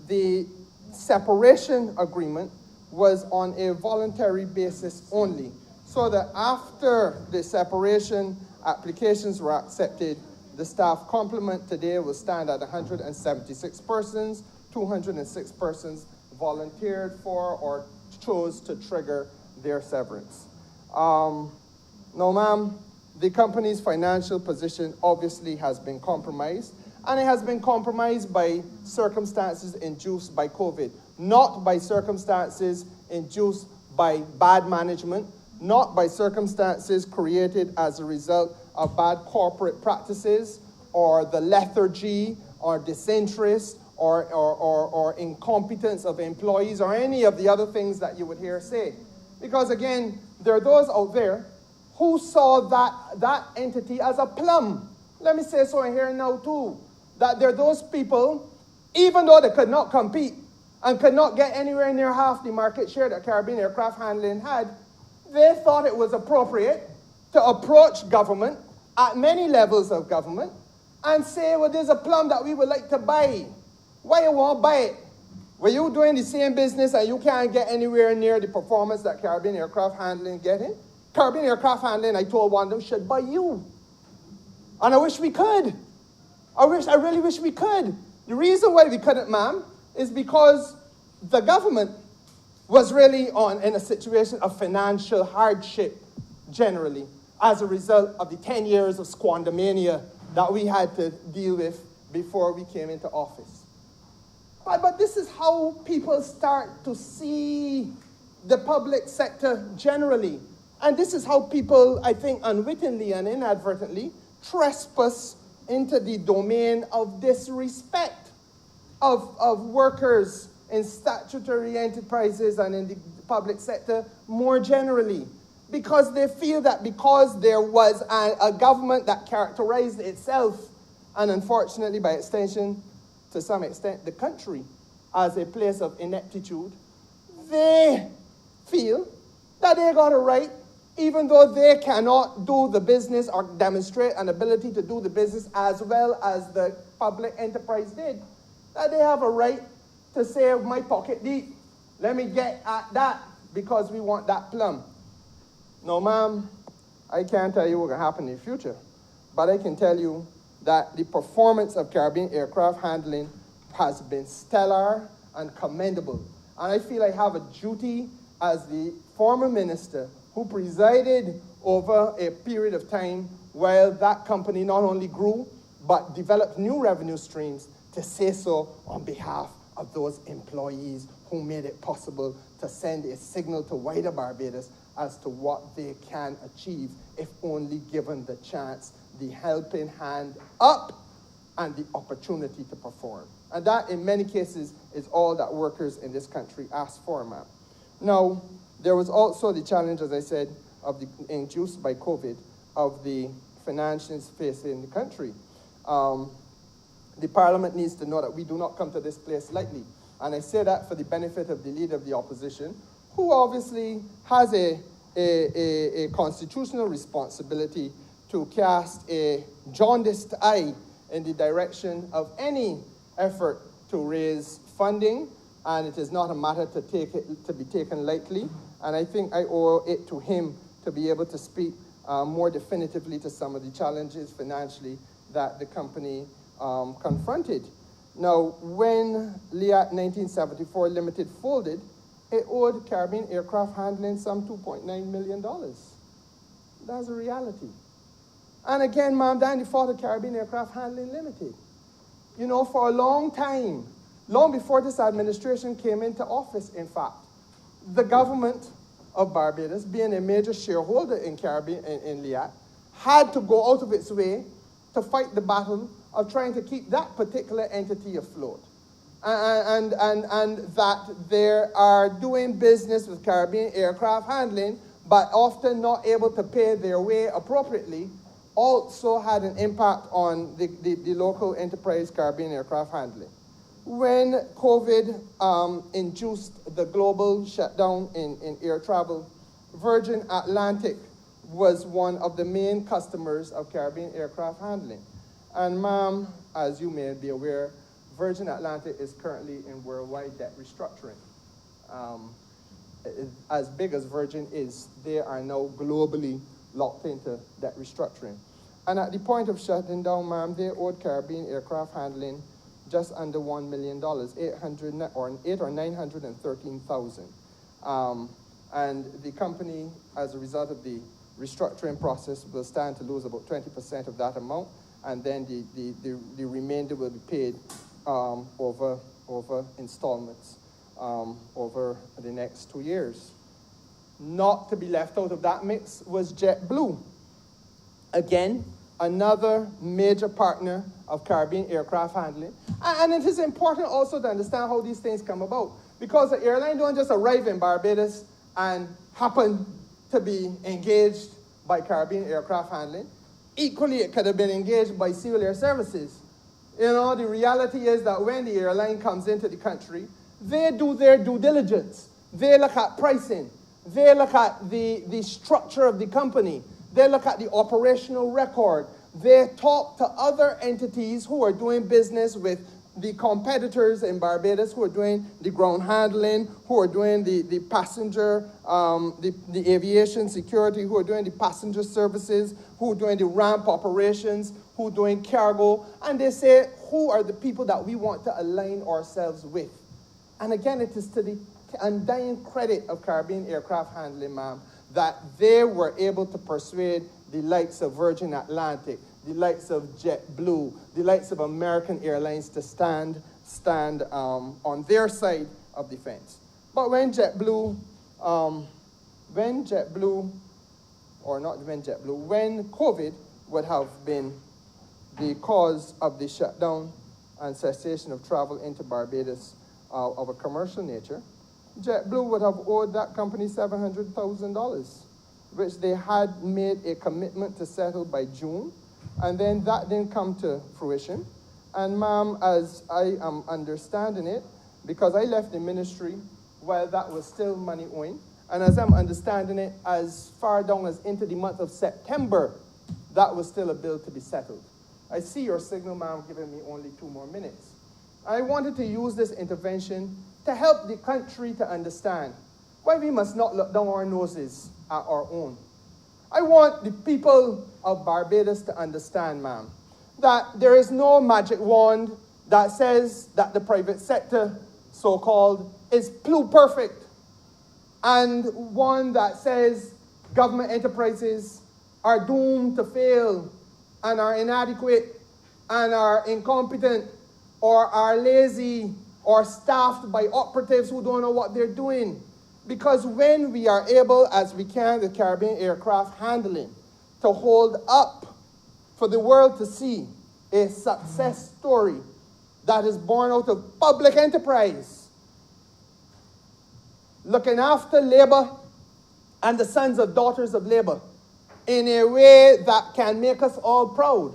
the separation agreement was on a voluntary basis only, so that after the separation applications were accepted, the staff complement today will stand at 176 persons, 206 persons volunteered for or chose to trigger their severance. Now, ma'am, the company's financial position obviously has been compromised, and it has been compromised by circumstances induced by COVID, not by circumstances induced by bad management, not by circumstances created as a result of bad corporate practices or the lethargy or disinterest or incompetence of employees or any of the other things that you would hear say. Because again, there are those out there who saw that entity as a plum. Let me say so here now too, that there are those people, even though they could not compete and could not get anywhere near half the market share that Caribbean Aircraft Handling had, they thought it was appropriate to approach government at many levels of government and say, well, there's a plum that we would like to buy. Why you want to buy it? Were you doing the same business and you can't get anywhere near the performance that Caribbean Aircraft Handling getting? Caribbean Aircraft Handling, I told one of them, should buy you. And I wish we could. I really wish we could. The reason why we couldn't, ma'am, is because the government was really in a situation of financial hardship generally as a result of the 10 years of squandermania that we had to deal with before we came into office. But this is how people start to see the public sector generally. And this is how people, I think, unwittingly and inadvertently trespass into the domain of disrespect of workers in statutory enterprises and in the public sector more generally. Because they feel that because there was a government that characterized itself, and unfortunately by extension, to some extent, the country, as a place of ineptitude, they feel that they got a right, even though they cannot do the business or demonstrate an ability to do the business as well as the public enterprise did, that they have a right to say, my pocket deep, let me get at that because we want that plum. No, ma'am, I can't tell you what's going to happen in the future, but I can tell you that the performance of Caribbean Aircraft Handling has been stellar and commendable. And I feel I have a duty as the former minister who presided over a period of time while that company not only grew, but developed new revenue streams, to say so on behalf of those employees who made it possible to send a signal to wider Barbados as to what they can achieve if only given the chance, the helping hand up, and the opportunity to perform. And that, in many cases, is all that workers in this country ask for, ma'am. Now, there was also the challenge, as I said, of the induced by COVID, of the financials facing the country. The Parliament needs to know that we do not come to this place lightly. And I say that for the benefit of the Leader of the Opposition, who obviously has a constitutional responsibility to cast a jaundiced eye in the direction of any effort to raise funding, and it is not a matter to be taken lightly. And I think I owe it to him to be able to speak more definitively to some of the challenges financially that the company confronted. Now, when Liat 1974 Limited folded, it owed Caribbean Aircraft Handling some $2.9 million. That's a reality. And again, ma'am, that in the fault of Caribbean Aircraft Handling Limited. You know, for a long time, long before this administration came into office, in fact, the government of Barbados, being a major shareholder in Caribbean, in Liat, had to go out of its way to fight the battle of trying to keep that particular entity afloat. And that they are doing business with Caribbean Aircraft Handling, but often not able to pay their way appropriately, also had an impact on the local enterprise Caribbean Aircraft Handling. When COVID induced the global shutdown in air travel, Virgin Atlantic was one of the main customers of Caribbean Aircraft Handling. And ma'am, as you may be aware, Virgin Atlantic is currently in worldwide debt restructuring. As big as Virgin is, they are now globally locked into debt restructuring. And at the point of shutting down, ma'am, they owed Caribbean Aircraft Handling just under $1 million, $800 or 913,000. And the company, as a result of the restructuring process, will stand to lose about 20% of that amount, and then the remainder will be paid over installments over the next 2 years. Not to be left out of that mix was JetBlue. Again, another major partner of Caribbean Aircraft Handling. And it is important also to understand how these things come about, because the airline don't just arrive in Barbados and happen to be engaged by Caribbean Aircraft Handling. Equally, it could have been engaged by Civil Air Services. You know, the reality is that when the airline comes into the country, they do their due diligence. They look at pricing. They look at the structure of the company. They look at the operational record. They talk to other entities who are doing business with the competitors in Barbados, who are doing the ground handling, who are doing the passenger, the aviation security, who are doing the passenger services, who are doing the ramp operations, who are doing cargo. And they say, who are the people that we want to align ourselves with? And again, it is to the undying credit of Caribbean Aircraft Handling, ma'am, that they were able to persuade the likes of Virgin Atlantic, the likes of JetBlue, the likes of American Airlines to stand on their side of the fence. But when COVID would have been the cause of the shutdown and cessation of travel into Barbados of a commercial nature, JetBlue would have owed that company $700,000, which they had made a commitment to settle by June, and then that didn't come to fruition. And ma'am, as I am understanding it, because I left the ministry while that was still money owing, and as I'm understanding it, as far down as into the month of September, that was still a bill to be settled. I see your signal, ma'am, giving me only 2 more minutes. I wanted to use this intervention to help the country to understand why we must not look down our noses at our own. I want the people of Barbados to understand, ma'am, that there is no magic wand that says that the private sector, so-called, is pluperfect, and one that says government enterprises are doomed to fail and are inadequate and are incompetent or are lazy or staffed by operatives who don't know what they're doing. Because when we are able, as we can with Caribbean Aircraft Handling, to hold up for the world to see a success story that is born out of public enterprise, looking after labor and the sons and daughters of labor in a way that can make us all proud,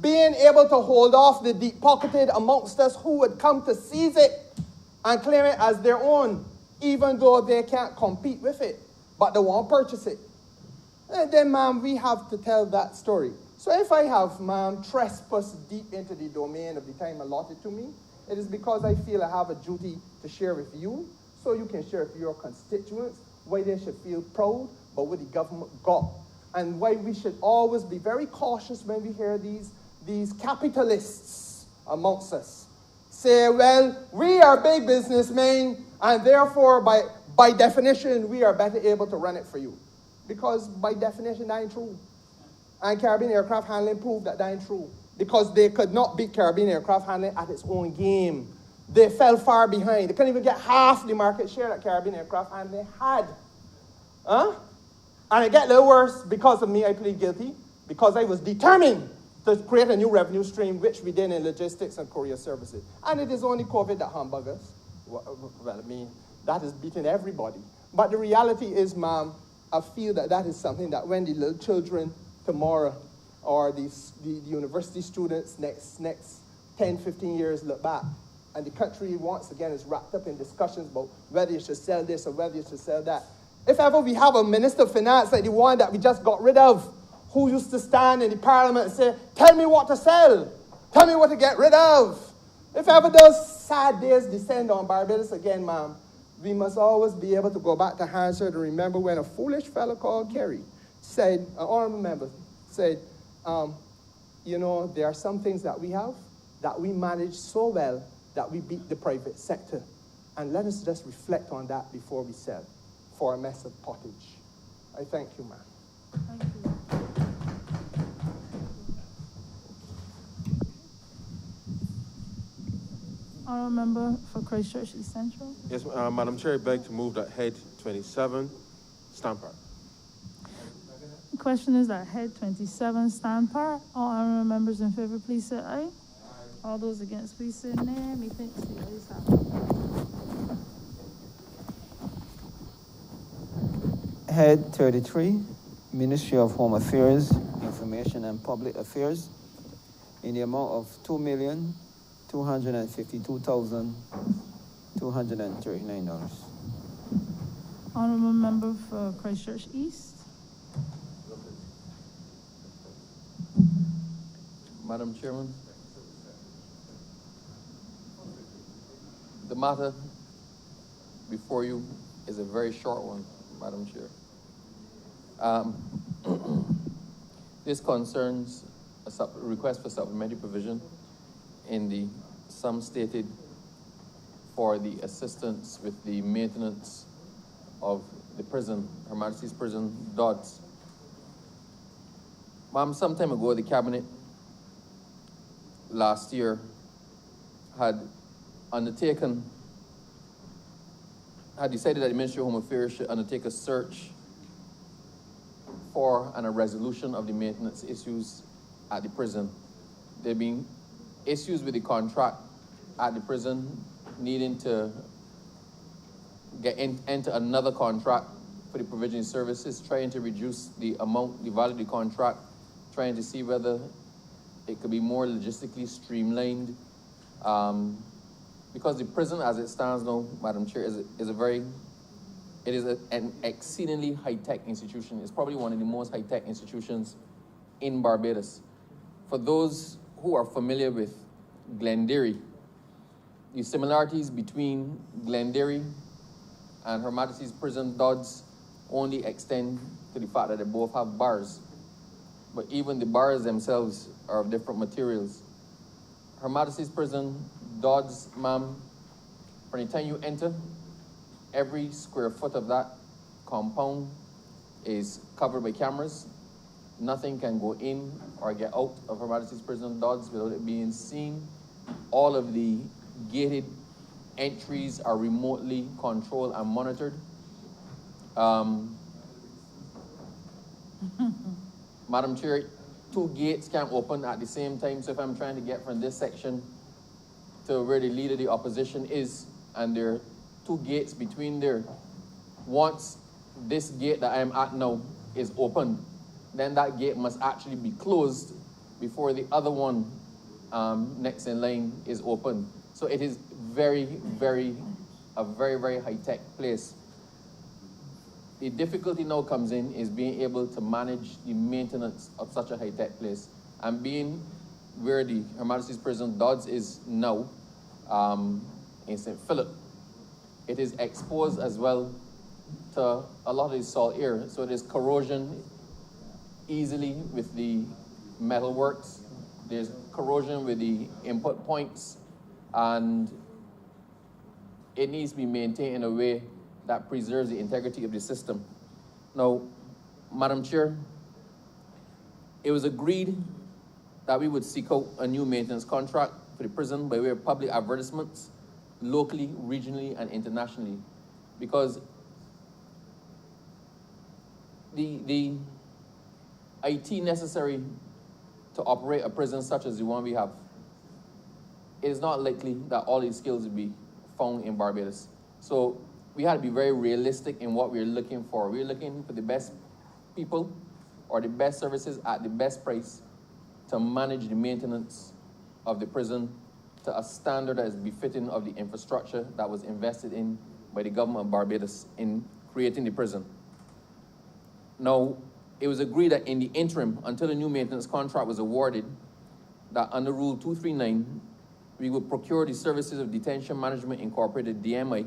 being able to hold off the deep-pocketed amongst us who would come to seize it and claim it as their own, even though they can't compete with it, but they won't purchase it. And then, ma'am, we have to tell that story. So if I have, ma'am, trespassed deep into the domain of the time allotted to me, it is because I feel I have a duty to share with you, so you can share with your constituents why they should feel proud about what the government got, and why we should always be very cautious when we hear these capitalists amongst us say, well, we are big businessmen, and therefore, by definition, we are better able to run it for you. Because by definition, that ain't true. And Caribbean Aircraft Handling proved that ain't true. Because they could not beat Caribbean Aircraft Handling at its own game. They fell far behind. They couldn't even get half the market share that Caribbean Aircraft Handling had. And it got a little worse because of me. I plead guilty because I was determined to create a new revenue stream, which we did in logistics and courier services. And it is only COVID that humbug us. Well, I mean, that is beating everybody. But the reality is, ma'am, I feel that is something that when the little children tomorrow or the university students next 10, 15 years look back, and the country once again is wrapped up in discussions about whether you should sell this or whether you should sell that. If ever we have a minister of finance like the one that we just got rid of, who used to stand in the parliament and say, tell me what to sell, tell me what to get rid of. If ever those sad days descend on Barbados again, ma'am, we must always be able to go back to Hansard and remember when a foolish fellow called Kerry said, an honorable member said, you know, there are some things that we have that we manage so well that we beat the private sector. And let us just reflect on that before we sell for a mess of pottage. I thank you, ma'am. Thank you. Honourable member for Christchurch East Central. Yes, Madam Chair, I beg to move that head 27, Stampart. The question is that head 27 stand part. All honourable members in favor, please say aye. Aye. All those against, please say nay. Methinks the ayes have it. Head 33, Ministry of Home Affairs, Information and Public Affairs, in the amount of $2,252,239. Honourable member for Christchurch East. Madam Chairman, the matter before you is a very short one, Madam Chair. This concerns a request for supplementary provision in the sum stated for the assistance with the maintenance of the prison, Her Majesty's Prison, Dodds. Ma'am, some time ago, the Cabinet last year had decided that the Ministry of Home Affairs should undertake a search for and a resolution of the maintenance issues at the prison. There have been issues with the contract at the prison, needing to enter another contract for the provision of services, trying to reduce the amount, the value of the contract, trying to see whether it could be more logistically streamlined. Because the prison as it stands now, Madam Chair, is an exceedingly high-tech institution. It's probably one of the most high-tech institutions in Barbados. For those who are familiar with Glenderry, the similarities between Glenderry and Her Majesty's Prison Dodds only extend to the fact that they both have bars. But even the bars themselves are of different materials. Her Majesty's Prison Dodds, ma'am, from the time you enter, every square foot of that compound is covered by cameras. Nothing can go in or get out of Her Majesty's Prison Dodds without it being seen. All of the gated entries are remotely controlled and monitored. Madam Chair, 2 gates can open at the same time. So if I'm trying to get from this section to where the leader of the opposition is, and there are 2 gates between there, once this gate that I'm at now is open, then that gate must actually be closed before the other one next in line is open. So it is a very, very high-tech place. The difficulty now comes in is being able to manage the maintenance of such a high-tech place. And being where the Her Majesty's Prison Dodds is now, in St. Philip, it is exposed as well to a lot of the salt air. So there's corrosion easily with the metalworks. There's corrosion with the input points, and it needs to be maintained in a way that preserves the integrity of the system. Now, Madam Chair, it was agreed that we would seek out a new maintenance contract for the prison by way of public advertisements, locally, regionally, and internationally, because the IT necessary to operate a prison such as the one we have, it is not likely that all these skills will be found in Barbados. So we had to be very realistic in what we're looking for. We're looking for the best people or the best services at the best price to manage the maintenance of the prison to a standard that is befitting of the infrastructure that was invested in by the government of Barbados in creating the prison. Now, it was agreed that in the interim, until a new maintenance contract was awarded, that under Rule 239, we would procure the services of Detention Management Incorporated, DMI,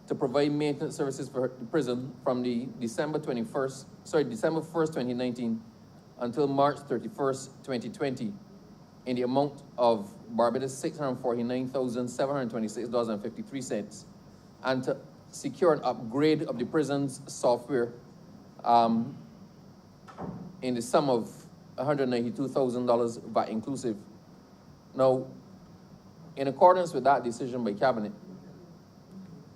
to provide maintenance services for the prison from the December 1st, 2019 until March 31st, 2020, in the amount of Barbados $649,726.53, and to secure an upgrade of the prison's software in the sum of $192,000 VAT inclusive. Now, in accordance with that decision by Cabinet,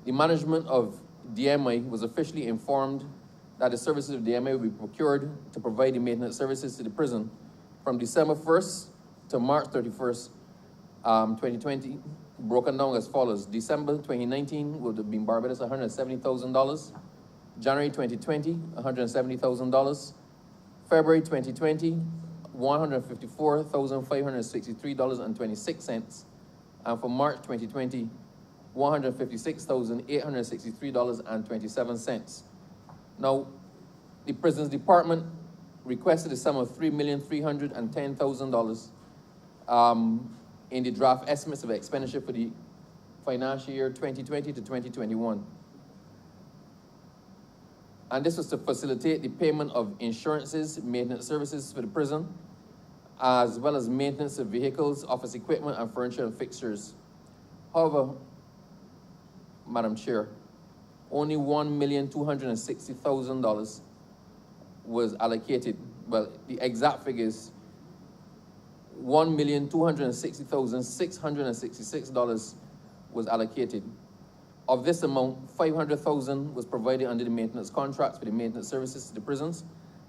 the management of DMI was officially informed that the services of DMI will be procured to provide the maintenance services to the prison from December 1st to March 31st, 2020, broken down as follows. December 2019 would have been Barbados $170,000. January 2020, $170,000. February 2020, $154,563.26. And for March 2020, $156,863.27. Now, the Prisons Department requested a sum of $3,310,000 in the draft estimates of expenditure for the financial year 2020 to 2021. And this was to facilitate the payment of insurances, maintenance services for the prison, as well as maintenance of vehicles, office equipment, and furniture and fixtures. However, Madam Chair, only $1,260,000 was allocated. Well, the exact figure is $1,260,666 was allocated. Of this amount, $500,000 was provided under the maintenance contracts for the maintenance services to the prisons,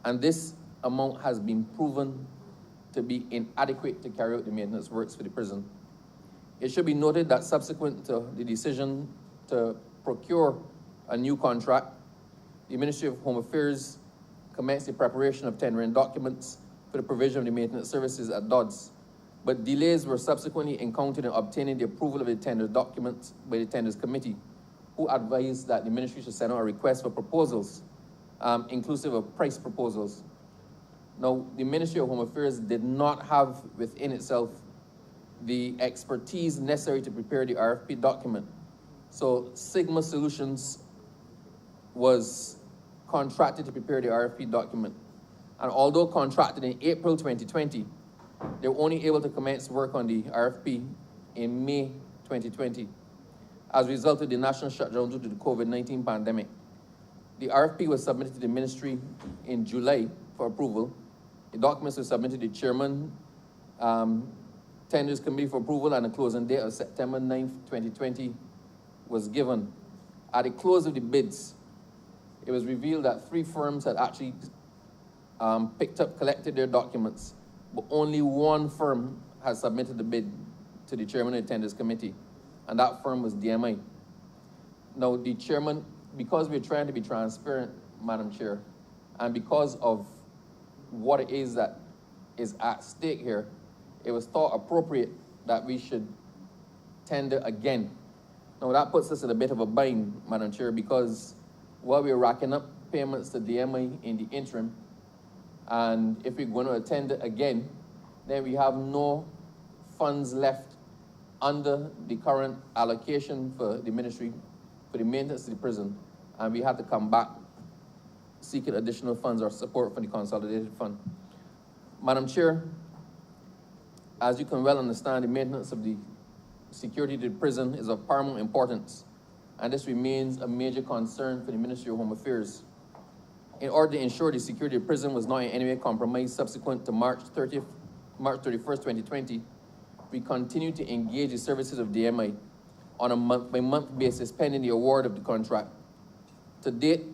and this amount has been proven to be inadequate to carry out the maintenance works for the prison. It should be noted that subsequent to the decision to procure a new contract, the Ministry of Home Affairs commenced the preparation of tendering documents for the provision of the maintenance services at Dodds, but delays were subsequently encountered in obtaining the approval of the tender documents by the Tenders Committee, who advised that the ministry should send out a request for proposals, inclusive of price proposals. Now, the Ministry of Home Affairs did not have within itself the expertise necessary to prepare the RFP document. So Sigma Solutions was contracted to prepare the RFP document. And although contracted in April 2020, they were only able to commence work on the RFP in May 2020. As a result of the national shutdown due to the COVID-19 pandemic, the RFP was submitted to the ministry in July for approval. The documents were submitted to the Chairman, Tenders Committee for approval, and the closing date of September 9th, 2020 was given. At the close of the bids, it was revealed that 3 firms had actually collected their documents, but only 1 firm had submitted the bid to the Chairman of the Tenders Committee, and that firm was DMI. Now, the Chairman, because we're trying to be transparent, Madam Chair, and because of what it is that is at stake here, it was thought appropriate that we should tender again. Now, that puts us in a bit of a bind, Madam Chair, because while we're racking up payments to DMI in the interim, and if we're going to attend it again, then we have no funds left under the current allocation for the ministry for the maintenance of the prison, and we have to come back seeking additional funds or support from the consolidated fund. Madam Chair, as you can well understand, the maintenance of the security of the prison is of paramount importance, and this remains a major concern for the Ministry of Home Affairs. In order to ensure the security of the prison was not in any way compromised subsequent to March 31st, 2020, we continue to engage the services of DMI on a month-by-month basis pending the award of the contract. To date,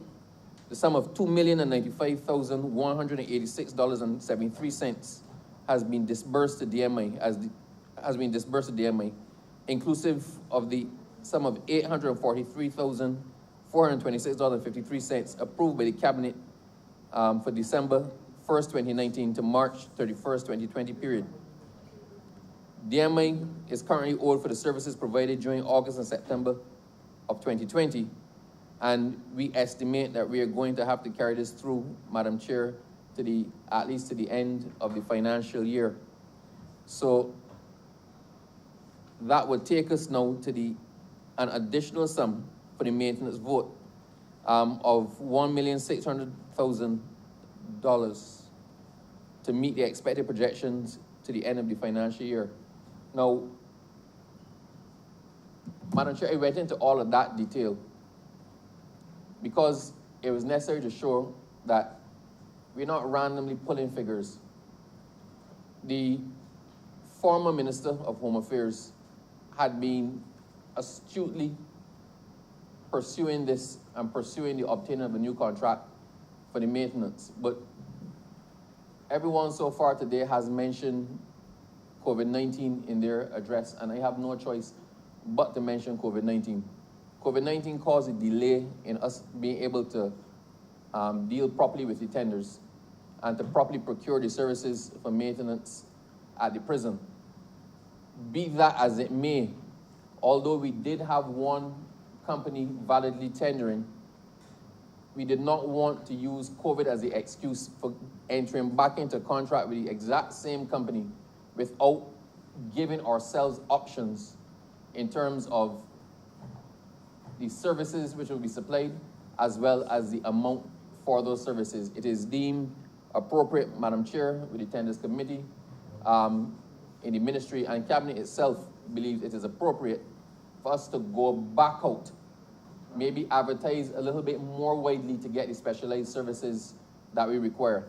the sum of $2,095,186.73 has been disbursed to DMI, inclusive of the sum of $843,426.53 approved by the Cabinet for December 1st, 2019 to March 31st, 2020 period. DMI is currently owed for the services provided during August and September of 2020, and we estimate that we are going to have to carry this through, Madam Chair, to at least to the end of the financial year. So that would take us now to an additional sum for the maintenance vote of $1,600,000 to meet the expected projections to the end of the financial year. Now, Madam Chair, I went into all of that detail because it was necessary to show that we're not randomly pulling figures. The former Minister of Home Affairs had been astutely pursuing this and pursuing the obtaining of a new contract for the maintenance. But everyone so far today has mentioned COVID-19 in their address, and I have no choice but to mention COVID-19. COVID-19 caused a delay in us being able to deal properly with the tenders and to properly procure the services for maintenance at the prison. Be that as it may, although we did have one company validly tendering, we did not want to use COVID as the excuse for entering back into contract with the exact same company without giving ourselves options in terms of the services which will be supplied, as well as the amount for those services. It is deemed appropriate, Madam Chair, with the Tenders Committee, in the Ministry and Cabinet itself believes it is appropriate for us to go back out, maybe advertise a little bit more widely to get the specialized services that we require.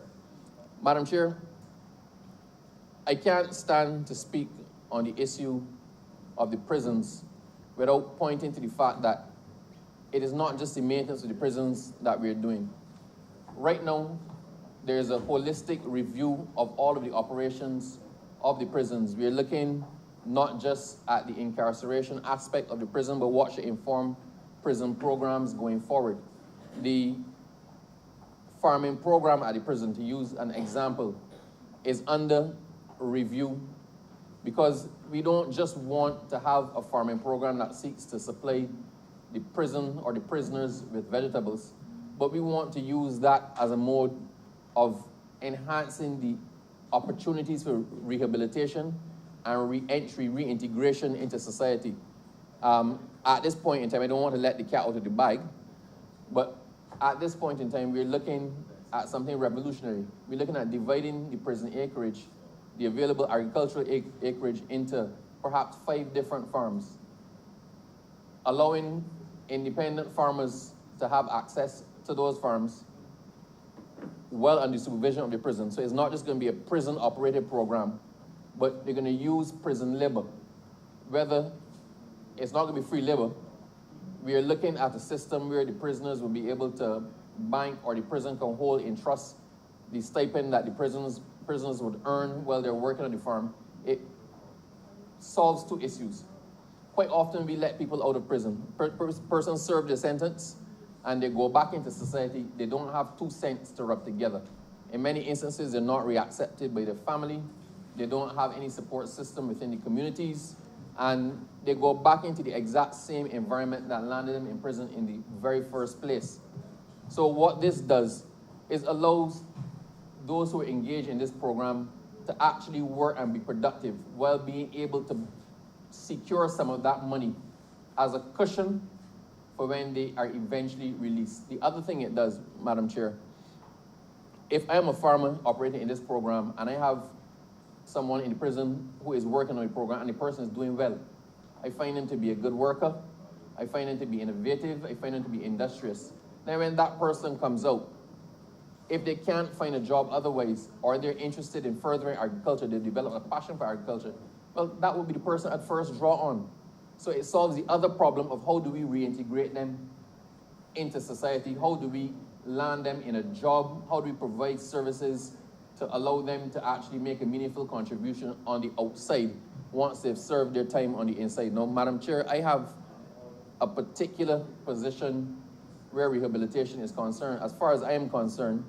Madam Chair, I can't stand to speak on the issue of the prisons without pointing to the fact that it is not just the maintenance of the prisons that we're doing. Right now, there's a holistic review of all of the operations of the prisons. We're looking not just at the incarceration aspect of the prison, but what should inform prison programs going forward. The farming program at the prison, to use an example, is under review because we don't just want to have a farming program that seeks to supply the prison or the prisoners with vegetables, but we want to use that as a mode of enhancing the opportunities for rehabilitation and re-entry, reintegration into society. At this point in time, I don't want to let the cat out of the bag, but at this point in time, we're looking at something revolutionary. We're looking at dividing the prison acreage, the available agricultural acreage, into perhaps 5 different farms, allowing independent farmers to have access to those farms well under supervision of the prison. So it's not just going to be a prison-operated program, but they're going to use prison labor. Whether it's not going to be free labor, we are looking at a system where the prisoners will be able to bank, or the prison can hold in trust, the stipend that the prisoners would earn while they're working on the farm. It solves 2 issues. Quite often we let people out of prison. Persons serve their sentence and they go back into society. They don't have 2 cents to rub together. In many instances, they're not reaccepted by their family. They don't have any support system within the communities, and they go back into the exact same environment that landed them in prison in the very first place. So what this does is allows those who engage in this program to actually work and be productive while being able to secure some of that money as a cushion for when they are eventually released. The other thing it does, Madam Chair, if I am a farmer operating in this program and I have someone in the prison who is working on the program and the person is doing well, I find him to be a good worker, I find him to be innovative, I find him to be industrious. Then when that person comes out, if they can't find a job otherwise, or they're interested in furthering agriculture, they develop a passion for agriculture, well, that would be the person I'd first draw on. So it solves the other problem of how do we reintegrate them into society? How do we land them in a job? How do we provide services to allow them to actually make a meaningful contribution on the outside once they've served their time on the inside? Now, Madam Chair, I have a particular position where rehabilitation is concerned. As far as I am concerned,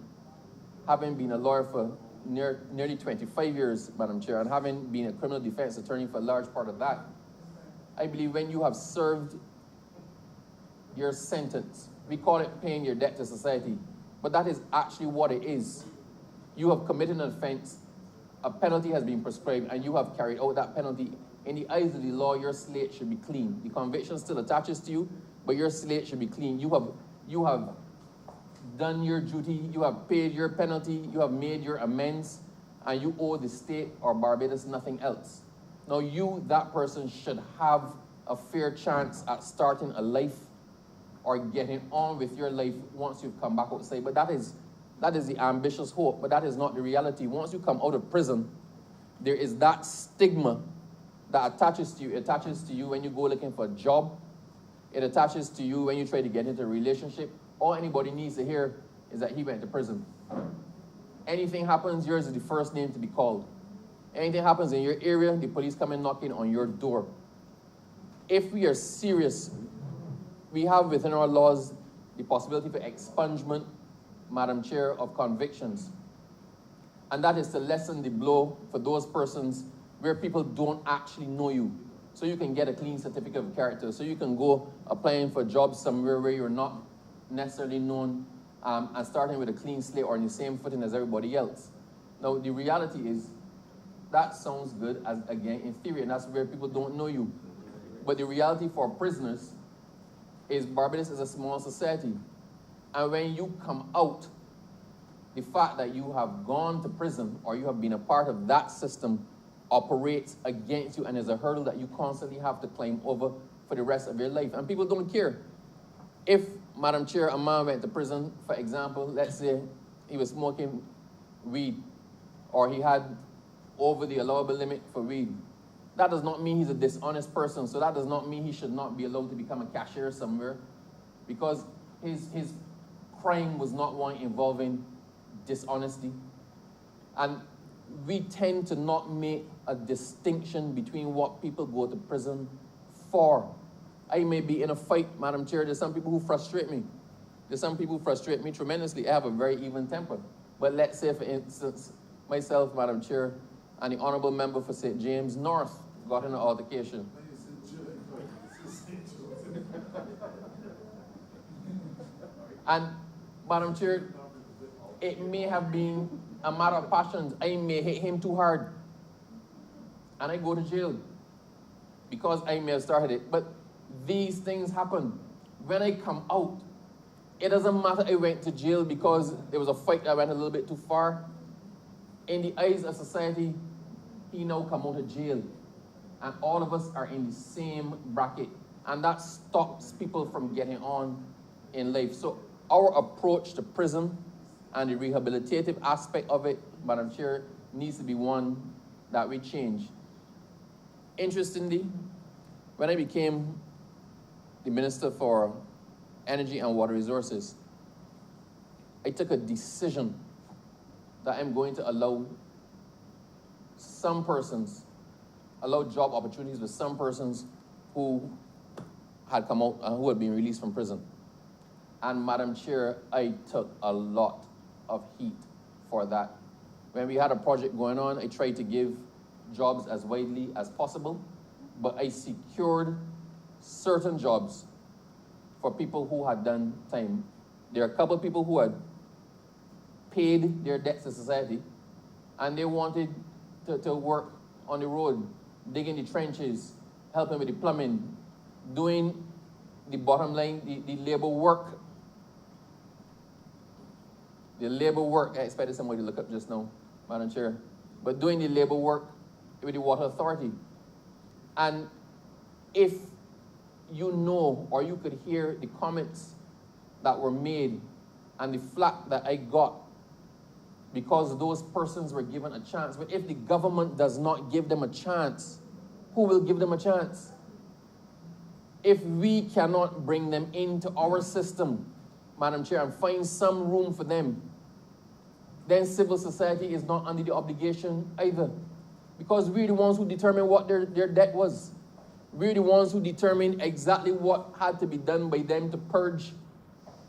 having been a lawyer for nearly 25 years, Madam Chair, and having been a criminal defense attorney for a large part of that, I believe when you have served your sentence, we call it paying your debt to society, but that is actually what it is. You have committed an offense, a penalty has been prescribed, and you have carried out that penalty. In the eyes of the law, your slate should be clean. The conviction still attaches to you, but your slate should be clean. You have done your duty, you have paid your penalty, you have made your amends, and you owe the state or Barbados nothing else. Now you, that person, should have a fair chance at starting a life or getting on with your life once you've come back outside. But that is the ambitious hope, but that is not the reality. Once you come out of prison, there is that stigma that attaches to you. It attaches to you when you go looking for a job. It attaches to you when you try to get into a relationship. All anybody needs to hear is that he went to prison. Anything happens, yours is the first name to be called. Anything happens in your area, the police come in knocking on your door. If we are serious, we have within our laws the possibility for expungement, Madam Chair, of convictions. And that is to lessen the blow for those persons where people don't actually know you. So you can get a clean certificate of character. So you can go applying for jobs somewhere where you're not necessarily known and starting with a clean slate or on the same footing as everybody else. Now, the reality is that sounds good, as again, in theory, and that's where people don't know you. But the reality for prisoners is Barbados is a small society. And when you come out, the fact that you have gone to prison or you have been a part of that system operates against you and is a hurdle that you constantly have to climb over for the rest of your life. And people don't care. If, Madam Chair, a man went to prison, for example, let's say he was smoking weed or he had over the allowable limit for weed, that does not mean he's a dishonest person. So that does not mean he should not be allowed to become a cashier somewhere, because his crime was not one involving dishonesty. And we tend to not make a distinction between what people go to prison for. I may be in a fight, Madam Chair. There's some people who frustrate me. There's some people who frustrate me tremendously. I have a very even temper. But let's say, for instance, myself, Madam Chair, and the Honourable Member for St. James North got in an altercation. And, Madam Chair, it may have been a matter of passions. I may hit him too hard, and I go to jail because I may have started it. But these things happen. When I come out, it doesn't matter I went to jail because there was a fight that went a little bit too far. In the eyes of society, he now come out of jail. And all of us are in the same bracket. And that stops people from getting on in life. So our approach to prison and the rehabilitative aspect of it, Madam Chair, needs to be one that we change. Interestingly, when I became the Minister for Energy and Water Resources, I took a decision that I'm going to allow some persons, allow job opportunities with some persons who had come out and who had been released from prison. And Madam Chair, I took a lot of heat for that. When we had a project going on, I tried to give jobs as widely as possible, but I secured certain jobs for people who had done time. There are a couple of people who had paid their debts to society, and they wanted to work on the road, digging the trenches, helping with the plumbing, doing the bottom line, the labor work. The labor work, I expected somebody to look up just now, Madam Chair, but doing the labor work with the Water Authority. And if you know, or you could hear the comments that were made and the flack that I got because those persons were given a chance. But if the government does not give them a chance, who will give them a chance? If we cannot bring them into our system, Madam Chair, and find some room for them, then civil society is not under the obligation either. Because we're the ones who determine what their debt was. We're the ones who determine exactly what had to be done by them to purge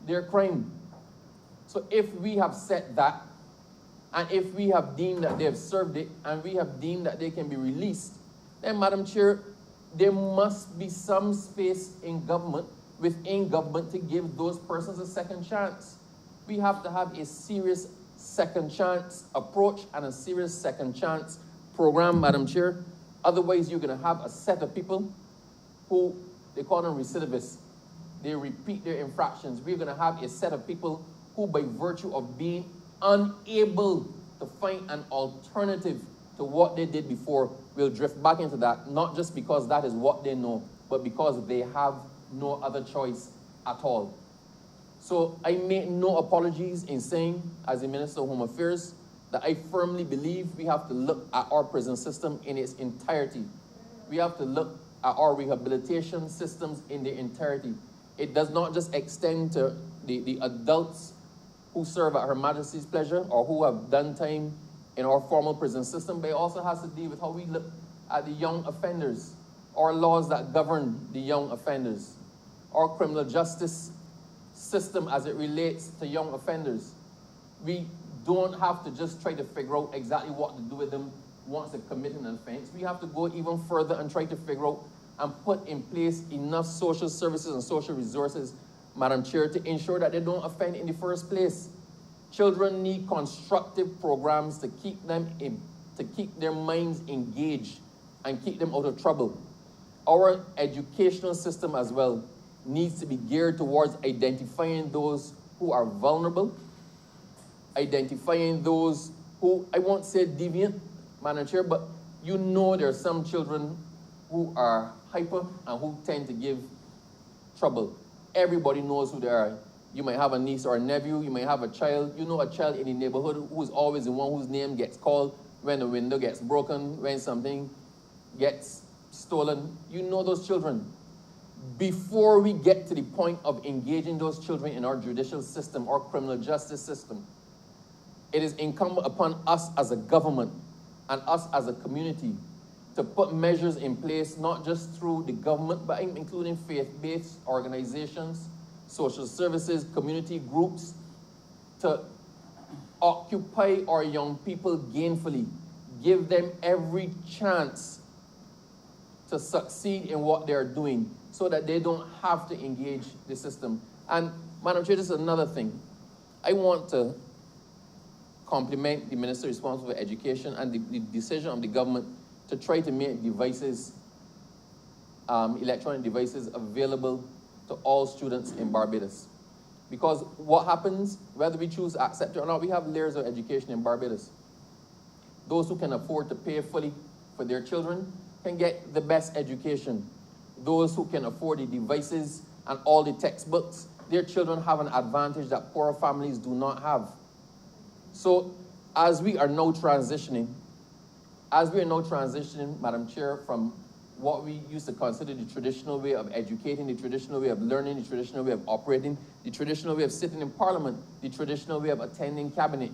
their crime. So if we have set that, and if we have deemed that they have served it, and we have deemed that they can be released, then, Madam Chair, there must be some space in government, within government, to give those persons a second chance. We have to have a serious second chance approach and a serious second chance program, Madam Chair. Otherwise, you're going to have a set of people who, they call them recidivists. They repeat their infractions. We're going to have a set of people who, by virtue of being unable to find an alternative to what they did before, will drift back into that, not just because that is what they know, but because they have no other choice at all. So I make no apologies in saying, as the Minister of Home Affairs, that I firmly believe we have to look at our prison system in its entirety. We have to look at our rehabilitation systems in their entirety. It does not just extend to the adults who serve at Her Majesty's pleasure or who have done time in our formal prison system, but it also has to deal with how we look at the young offenders, our laws that govern the young offenders, our criminal justice system as it relates to young offenders. We don't have to just try to figure out exactly what to do with them once they've committed an offense. We have to go even further and try to figure out and put in place enough social services and social resources, Madam Chair, to ensure that they don't offend in the first place. Children need constructive programs to keep them to keep their minds engaged and keep them out of trouble. Our educational system as well needs to be geared towards identifying those who are vulnerable, identifying those who, I won't say deviant, Madam Chair, but you know there are some children who are hyper and who tend to give trouble. Everybody knows who they are. You might have a niece or a nephew, you might have a child, you know a child in the neighborhood who's always the one whose name gets called when the window gets broken, when something gets stolen. You know those children. Before we get to the point of engaging those children in our judicial system, our criminal justice system, it is incumbent upon us as a government and us as a community to put measures in place, not just through the government, but including faith-based organizations, social services, community groups, to occupy our young people gainfully, give them every chance to succeed in what they're doing so that they don't have to engage the system. And Madam Chair, this is another thing. I want to compliment the Minister responsible for education and the decision of the government to try to make devices, electronic devices, available to all students in Barbados. Because what happens, whether we choose to accept it or not, we have layers of education in Barbados. Those who can afford to pay fully for their children can get the best education. Those who can afford the devices and all the textbooks, their children have an advantage that poorer families do not have. So as we are now transitioning, Madam Chair, from what we used to consider the traditional way of educating, the traditional way of learning, the traditional way of operating, the traditional way of sitting in Parliament, the traditional way of attending cabinet,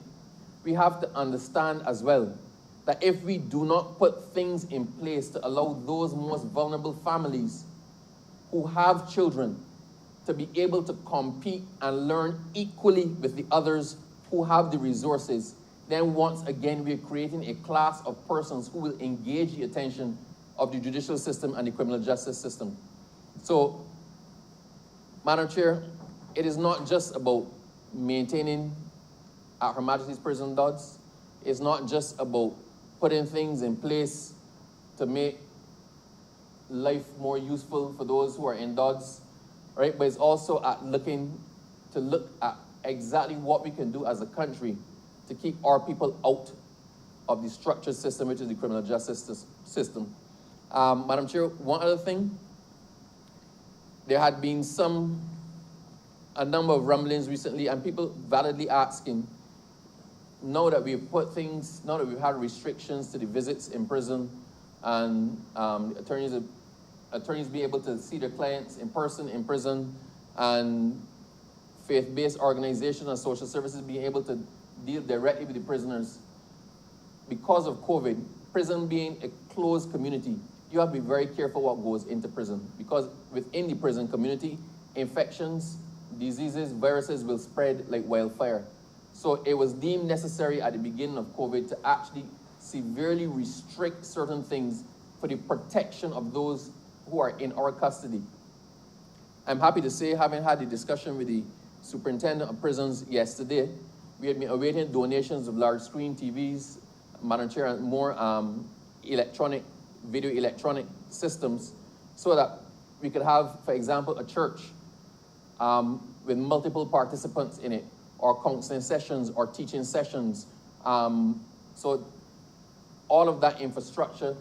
we have to understand as well that if we do not put things in place to allow those most vulnerable families who have children to be able to compete and learn equally with the others who have the resources, then once again we're creating a class of persons who will engage the attention of the judicial system and the criminal justice system. So, Madam Chair, it is not just about maintaining at Her Majesty's Prison Dodds. It's not just about putting things in place to make life more useful for those who are in Dodds, right? But it's also at look at exactly what we can do as a country to keep our people out of the structured system, which is the criminal justice system. Madam Chair, one other thing, there had been a number of rumblings recently, and people validly asking, now that we've had restrictions to the visits in prison, and attorneys be able to see their clients in person in prison, and faith-based organizations and social services being able to deal directly with the prisoners. Because of COVID, prison being a closed community, you have to be very careful what goes into prison, because within the prison community, infections, diseases, viruses will spread like wildfire. So it was deemed necessary at the beginning of COVID to actually severely restrict certain things for the protection of those who are in our custody. I'm happy to say, having had the discussion with the superintendent of prisons yesterday, we had been awaiting donations of large screen TVs, Madam Chair, and more video electronic systems, so that we could have, for example, a church with multiple participants in it, or counseling sessions, or teaching sessions. So all of that infrastructure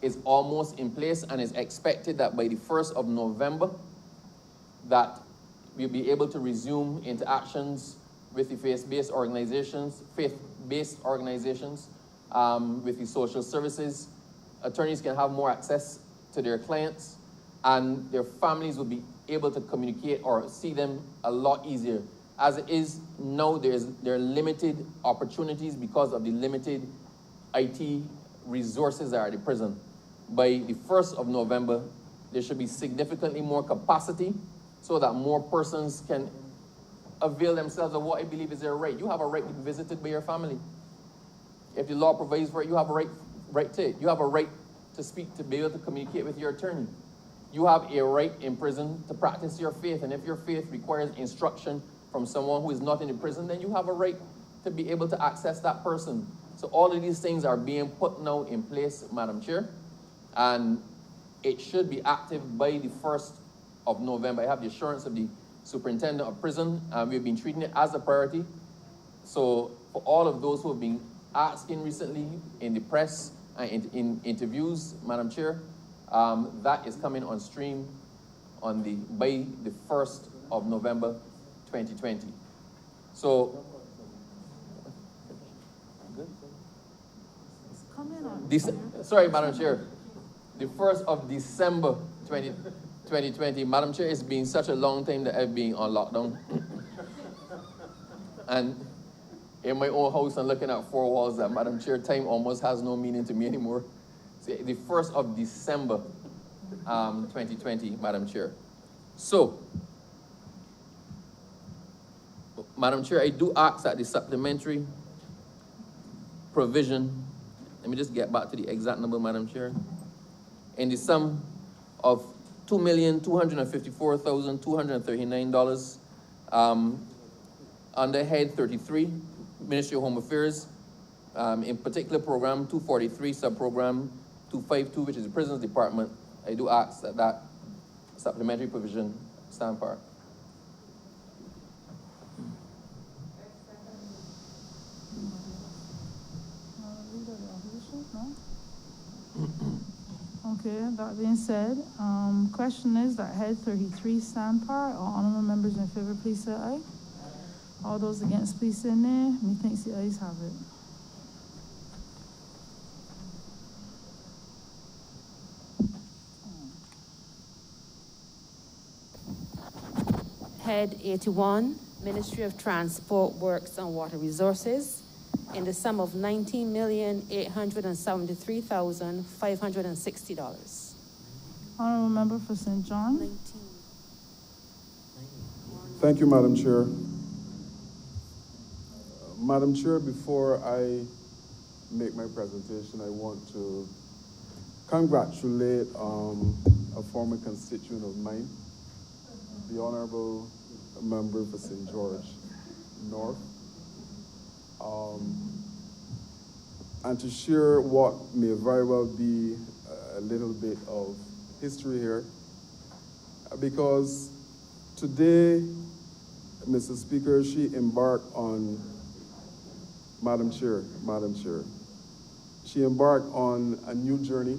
is almost in place, and is expected that by the 1st of November, that we'll be able to resume interactions with the faith-based organizations, with the social services. Attorneys can have more access to their clients, and their families will be able to communicate or see them a lot easier. As it is now, there are limited opportunities because of the limited IT resources that are at the prison. By the 1st of November, there should be significantly more capacity so that more persons can avail themselves of what I believe is their right. You have a right to be visited by your family. If the law provides for it, you have a right to it. You have a right to speak, to be able to communicate with your attorney. You have a right in prison to practice your faith, and if your faith requires instruction from someone who is not in the prison, then you have a right to be able to access that person. So all of these things are being put now in place, Madam Chair, and it should be active by the 1st of November. I have the assurance of the superintendent of prison, and we've been treating it as a priority. So for all of those who have been asking recently in the press and in interviews, Madam Chair, that is coming on stream by the 1st of November 2020. So, sorry, Madam Chair, the 1st of December 2020. Madam Chair, it's been such a long time that I've been on lockdown. And in my own house and looking at four walls, that, Madam Chair, time almost has no meaning to me anymore. So the 1st of December 2020, Madam Chair. So, Madam Chair, I do ask that the supplementary provision, let me just get back to the exact number, Madam Chair, in the sum of $2,254,239 under Head 33, Ministry of Home Affairs, in particular Program 243, Subprogram 252, which is the Prisons Department. I do ask that that supplementary provision stand for. Okay, that being said, question is that Head 33 stand par. All honorable members in favor, please say aye. All those against, please say nay. Methinks the ayes have it. Head 81, Ministry of Transport, Works and Water Resources, in the sum of $19,873,560. Honorable member for St. John. Thank you, Madam Chair. Madam Chair, before I make my presentation, I want to congratulate a former constituent of mine, the Honorable Member for St. George, North, and to share what may very well be a little bit of history here, because today, Mr. Speaker, she embarked on, Madam Chair, she embarked on a new journey,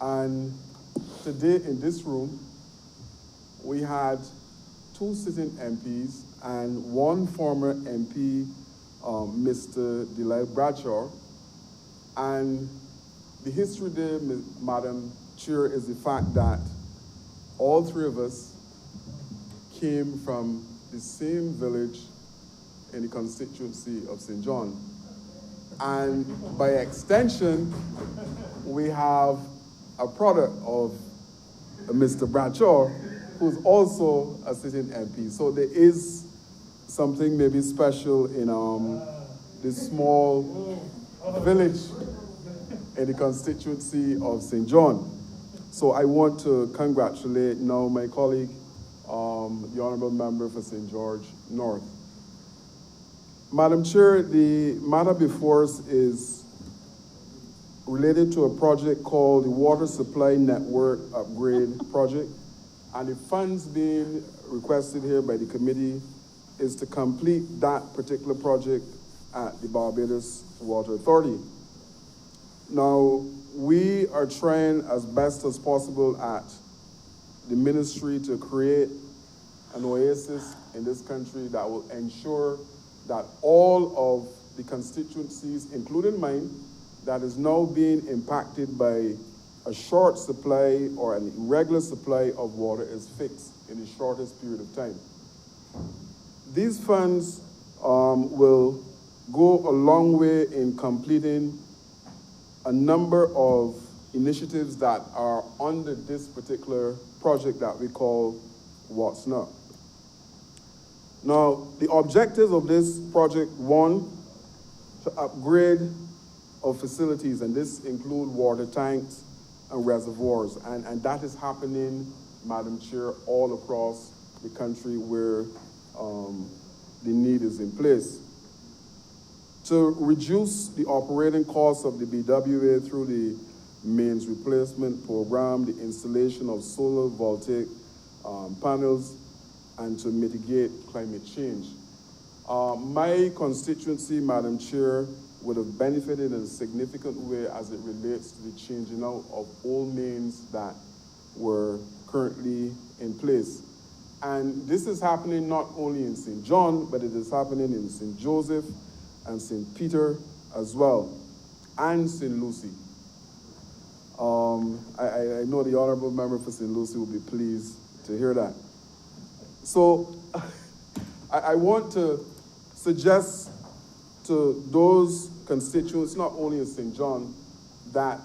and today in this room, we had 2 sitting MPs and 1 former MP, Mr. Delight Bradshaw. And the history there, Madam Chair, is the fact that all 3 of us came from the same village in the constituency of St. John. And by extension, we have a product of Mr. Bradshaw, who's also a sitting MP. So there is something maybe special in this small village in the constituency of St. John. So I want to congratulate now my colleague, the Honorable Member for St. George North. Madam Chair, the matter before us is related to a project called the Water Supply Network Upgrade Project. And the funds being requested here by the committee is to complete that particular project at the Barbados Water Authority. Now, we are trying as best as possible at the ministry to create an oasis in this country that will ensure that all of the constituencies, including mine, that is now being impacted by a short supply or an irregular supply of water is fixed in the shortest period of time. These funds will go a long way in completing a number of initiatives that are under this particular project that we call What's Not. Now, the objectives of this project, 1, to upgrade of facilities, and this include water tanks and reservoirs, and that is happening, Madam Chair, all across the country where the need is in place. To reduce the operating costs of the BWA through the mains replacement program, the installation of solar voltaic panels, and to mitigate climate change. My constituency, Madam Chair, would have benefited in a significant way as it relates to the changing out of old mains that were currently in place. And this is happening not only in St. John, but it is happening in St. Joseph and St. Peter as well, and St. Lucie. I know the Honorable Member for St. Lucie will be pleased to hear that. So I want to suggest to those constituents, not only in St. John, that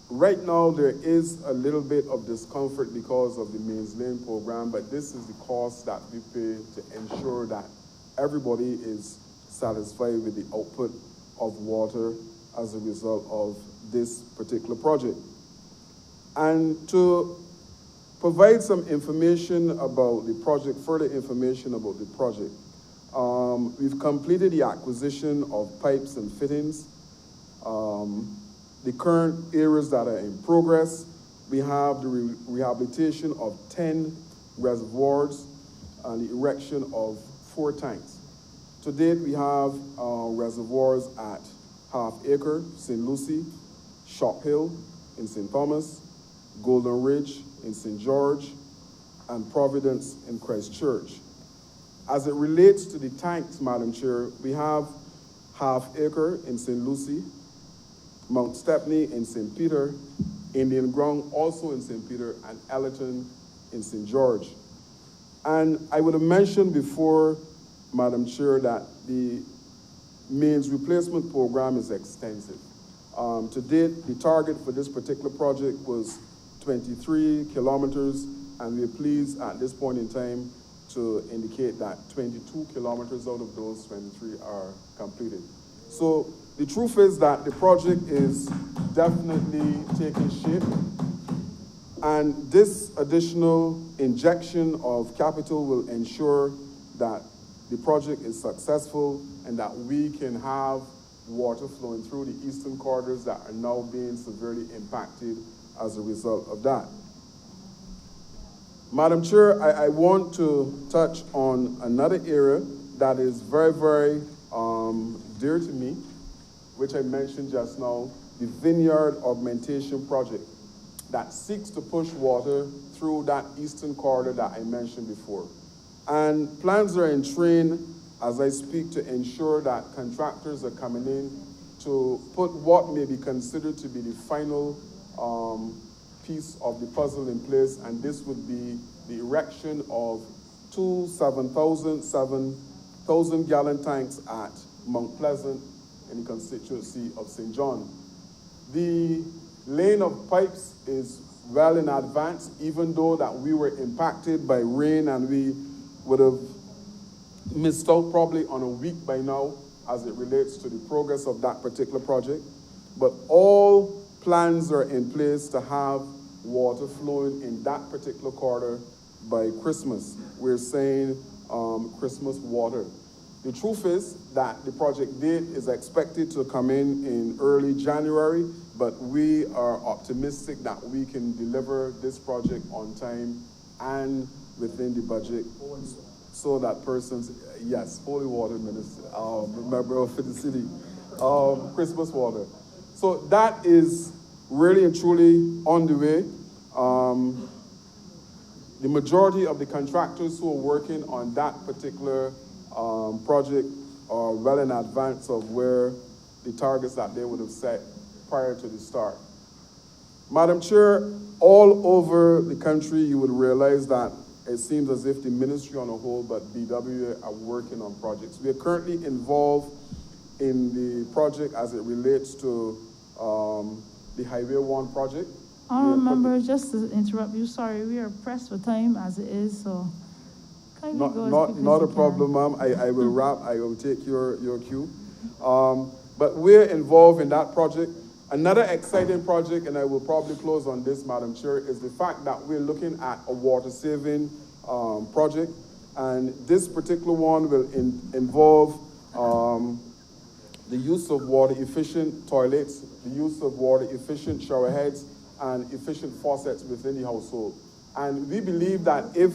right now there is a little bit of discomfort because of the mains lane program, but this is the cost that we pay to ensure that everybody is satisfied with the output of water as a result of this particular project. And to provide some information about the project, further information about the project, we've completed the acquisition of pipes and fittings. The current areas that are in progress, we have the rehabilitation of 10 reservoirs and the erection of 4 tanks. To date, we have reservoirs at Half Acre, St. Lucie, Shop Hill in St. Thomas, Golden Ridge in St. George, and Providence in Christchurch. As it relates to the tanks, Madam Chair, we have Half Acre in St. Lucie, Mount Stepney in St. Peter, Indian Ground also in St. Peter, and Ellerton in St. George. And I would have mentioned before, Madam Chair, that the mains replacement program is extensive. To date, the target for this particular project was 23 kilometers, and we're pleased at this point in time to indicate that 22 kilometers out of those 23 are completed. So the truth is that the project is definitely taking shape, and this additional injection of capital will ensure that the project is successful and that we can have water flowing through the eastern corridors that are now being severely impacted as a result of that. Madam Chair, I want to touch on another area that is very, very dear to me, which I mentioned just now, the Vineyard Augmentation Project that seeks to push water through that eastern corridor that I mentioned before. And plans are in train as I speak to ensure that contractors are coming in to put what may be considered to be the final piece of the puzzle in place, and this would be the erection of two 7,000 gallon tanks at Mount Pleasant in the constituency of St. John. The laying of pipes is well in advance, even though that we were impacted by rain and we would have missed out probably on a week by now as it relates to the progress of that particular project. But all plans are in place to have water flowing in that particular corridor by Christmas. We're saying Christmas water. The truth is that the project date is expected to come in early January, but we are optimistic that we can deliver this project on time and within the budget so that persons, yes, holy water minister, member of the city, Christmas water. So that is really and truly on the way. The majority of the contractors who are working on that particular project are well in advance of where the targets that they would have set prior to the start. Madam Chair, all over the country you would realize that it seems as if the ministry on a whole, but BWA are working on projects. We are currently involved in the project as it relates to the Highway 1 project. Honourable Member, just to interrupt you, sorry, we are pressed for time as it is, so kindly go as quickly as Not a you problem, ma'am. I will wrap. I will take your cue. But we're involved in that project. Another exciting project, and I will probably close on this, Madam Chair, is the fact that we're looking at a water-saving project. And this particular one will involve the use of water-efficient toilets, the use of water-efficient shower heads, and efficient faucets within the household. And we believe that if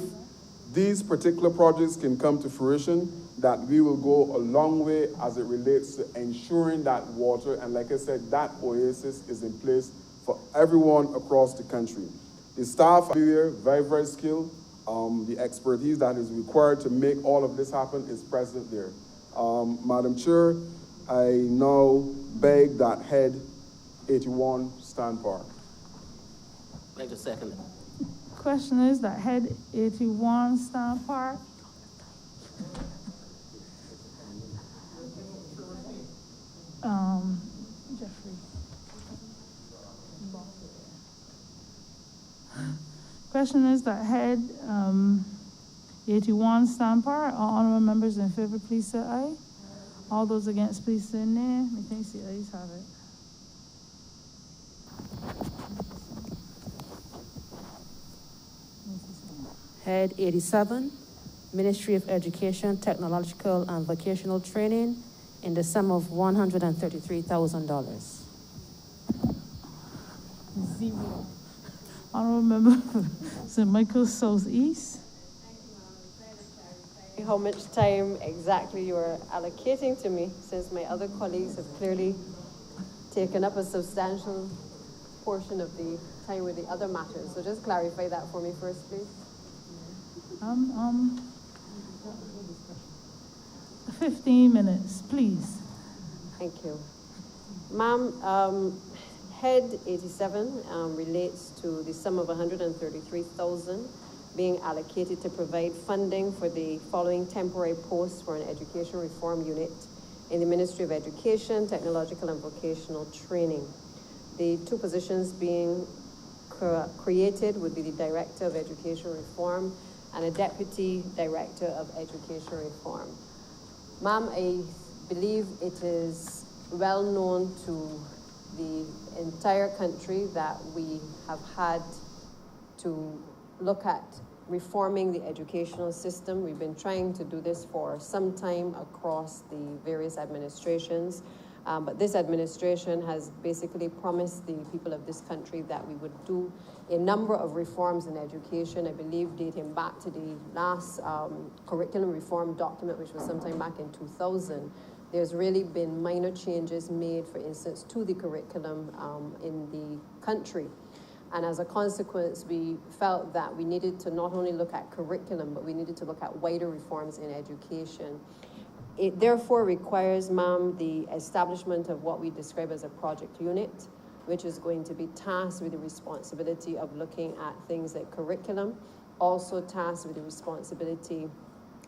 these particular projects can come to fruition, that we will go a long way as it relates to ensuring that water, and like I said, that oasis is in place for everyone across the country. The staff are here, very, very skilled. The expertise that is required to make all of this happen is present there. Madam Chair, I now beg that Head 81 stand par. I'd like to second it. Question is that Head 81 stand par. Jeffrey. Question is that Head 81 stand par. All honourable members in favor, please say aye. All those against, please say nay. Methinks the ayes have it. Head 87, Ministry of Education, Technological and Vocational Training, in the sum of $133,000. Zero. Honourable Member St. Michael Southeast. How much time exactly you are allocating to me, since my other colleagues have clearly taken up a substantial portion of the time with the other matters. So just clarify that for me first, please. 15 minutes, please. Thank you. Ma'am, Head 87 relates to the sum of $133,000 being allocated to provide funding for the following temporary posts for an education reform unit in the Ministry of Education, Technological and Vocational Training. The two positions being created would be the Director of Education Reform and a Deputy Director of Education Reform. Ma'am, I believe it is well known to the entire country that we have had to look at reforming the educational system. We've been trying to do this for some time across the various administrations. But this administration has basically promised the people of this country that we would do a number of reforms in education, I believe dating back to the last curriculum reform document, which was sometime back in 2000. There's really been minor changes made, for instance, to the curriculum in the country. And as a consequence, we felt that we needed to not only look at curriculum, but we needed to look at wider reforms in education. It therefore requires, ma'am, the establishment of what we describe as a project unit, which is going to be tasked with the responsibility of looking at things like curriculum, also tasked with the responsibility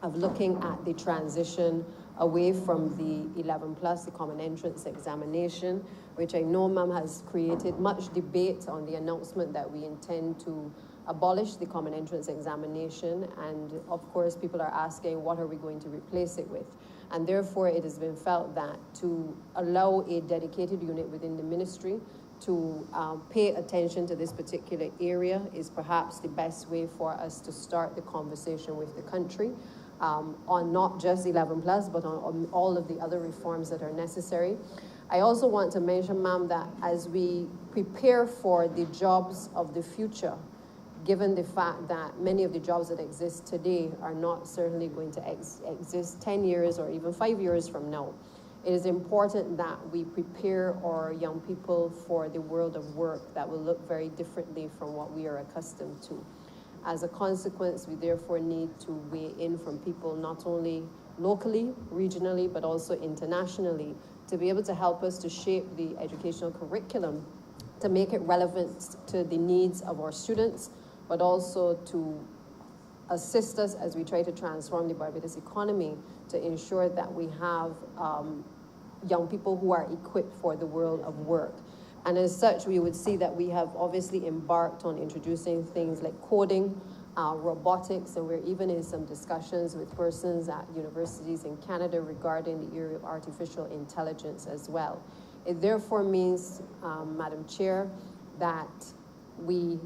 of looking at the transition away from the 11 plus, the common entrance examination, which I know, ma'am, has created much debate on the announcement that we intend to abolish the common entrance examination. And of course, people are asking, what are we going to replace it with? And therefore, it has been felt that to allow a dedicated unit within the ministry to pay attention to this particular area is perhaps the best way for us to start the conversation with the country on not just 11 plus, but on all of the other reforms that are necessary. I also want to mention, ma'am, that as we prepare for the jobs of the future, given the fact that many of the jobs that exist today are not certainly going to exist 10 years or even 5 years from now, it is important that we prepare our young people for the world of work that will look very differently from what we are accustomed to. As a consequence, we therefore need to weigh in from people not only locally, regionally, but also internationally to be able to help us to shape the educational curriculum to make it relevant to the needs of our students, but also to assist us as we try to transform the Barbados economy to ensure that we have young people who are equipped for the world of work. And as such, we would see that we have obviously embarked on introducing things like coding, robotics, and we're even in some discussions with persons at universities in Canada regarding the area of artificial intelligence as well. It therefore means, Madam Chair, that we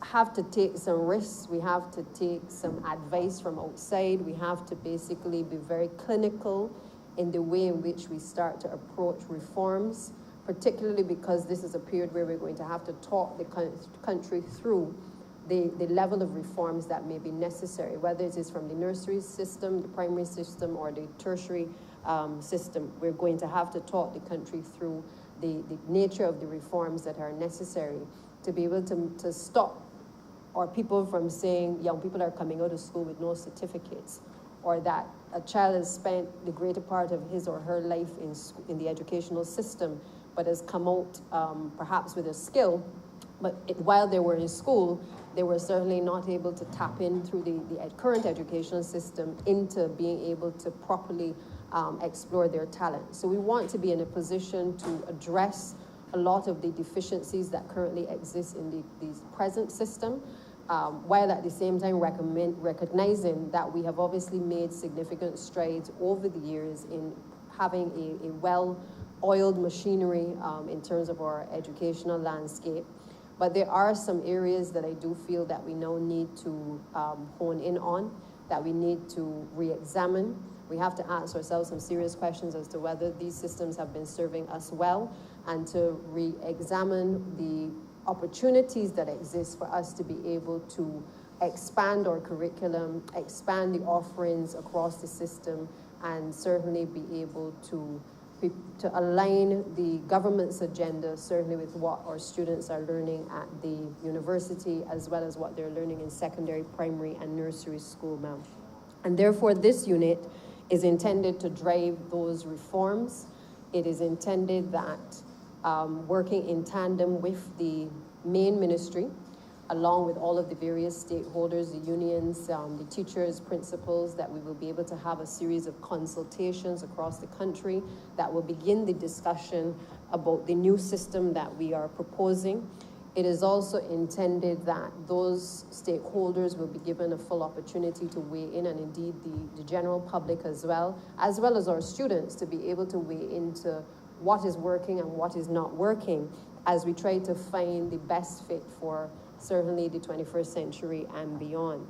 have to take some risks, we have to take some advice from outside, we have to basically be very clinical in the way in which we start to approach reforms, particularly because this is a period where we're going to have to talk the country through the level of reforms that may be necessary, whether it is from the nursery system, the primary system, or the tertiary system. We're going to have to talk the country through the nature of the reforms that are necessary to be able to stop our people from saying young people are coming out of school with no certificates, or that a child has spent the greater part of his or her life in the educational system, but has come out perhaps with a skill, but while they were in school, they were certainly not able to tap in through the current educational system into being able to properly explore their talent. So we want to be in a position to address a lot of the deficiencies that currently exist in the present system, while at the same time recognizing that we have obviously made significant strides over the years in having a well-oiled machinery in terms of our educational landscape. But there are some areas that I do feel that we now need to hone in on, that we need to re-examine. We have to ask ourselves some serious questions as to whether these systems have been serving us well, and to re-examine the opportunities that exist for us to be able to expand our curriculum, expand the offerings across the system, and certainly be able to align the government's agenda certainly with what our students are learning at the university, as well as what they're learning in secondary, primary, and nursery school, ma'am. And therefore, this unit is intended to drive those reforms. It is intended that working in tandem with the main ministry, along with all of the various stakeholders, the unions, the teachers, principals, that we will be able to have a series of consultations across the country that will begin the discussion about the new system that we are proposing. It is also intended that those stakeholders will be given a full opportunity to weigh in, and indeed the general public as well as our students, to be able to weigh into what is working and what is not working as we try to find the best fit for certainly the 21st century and beyond.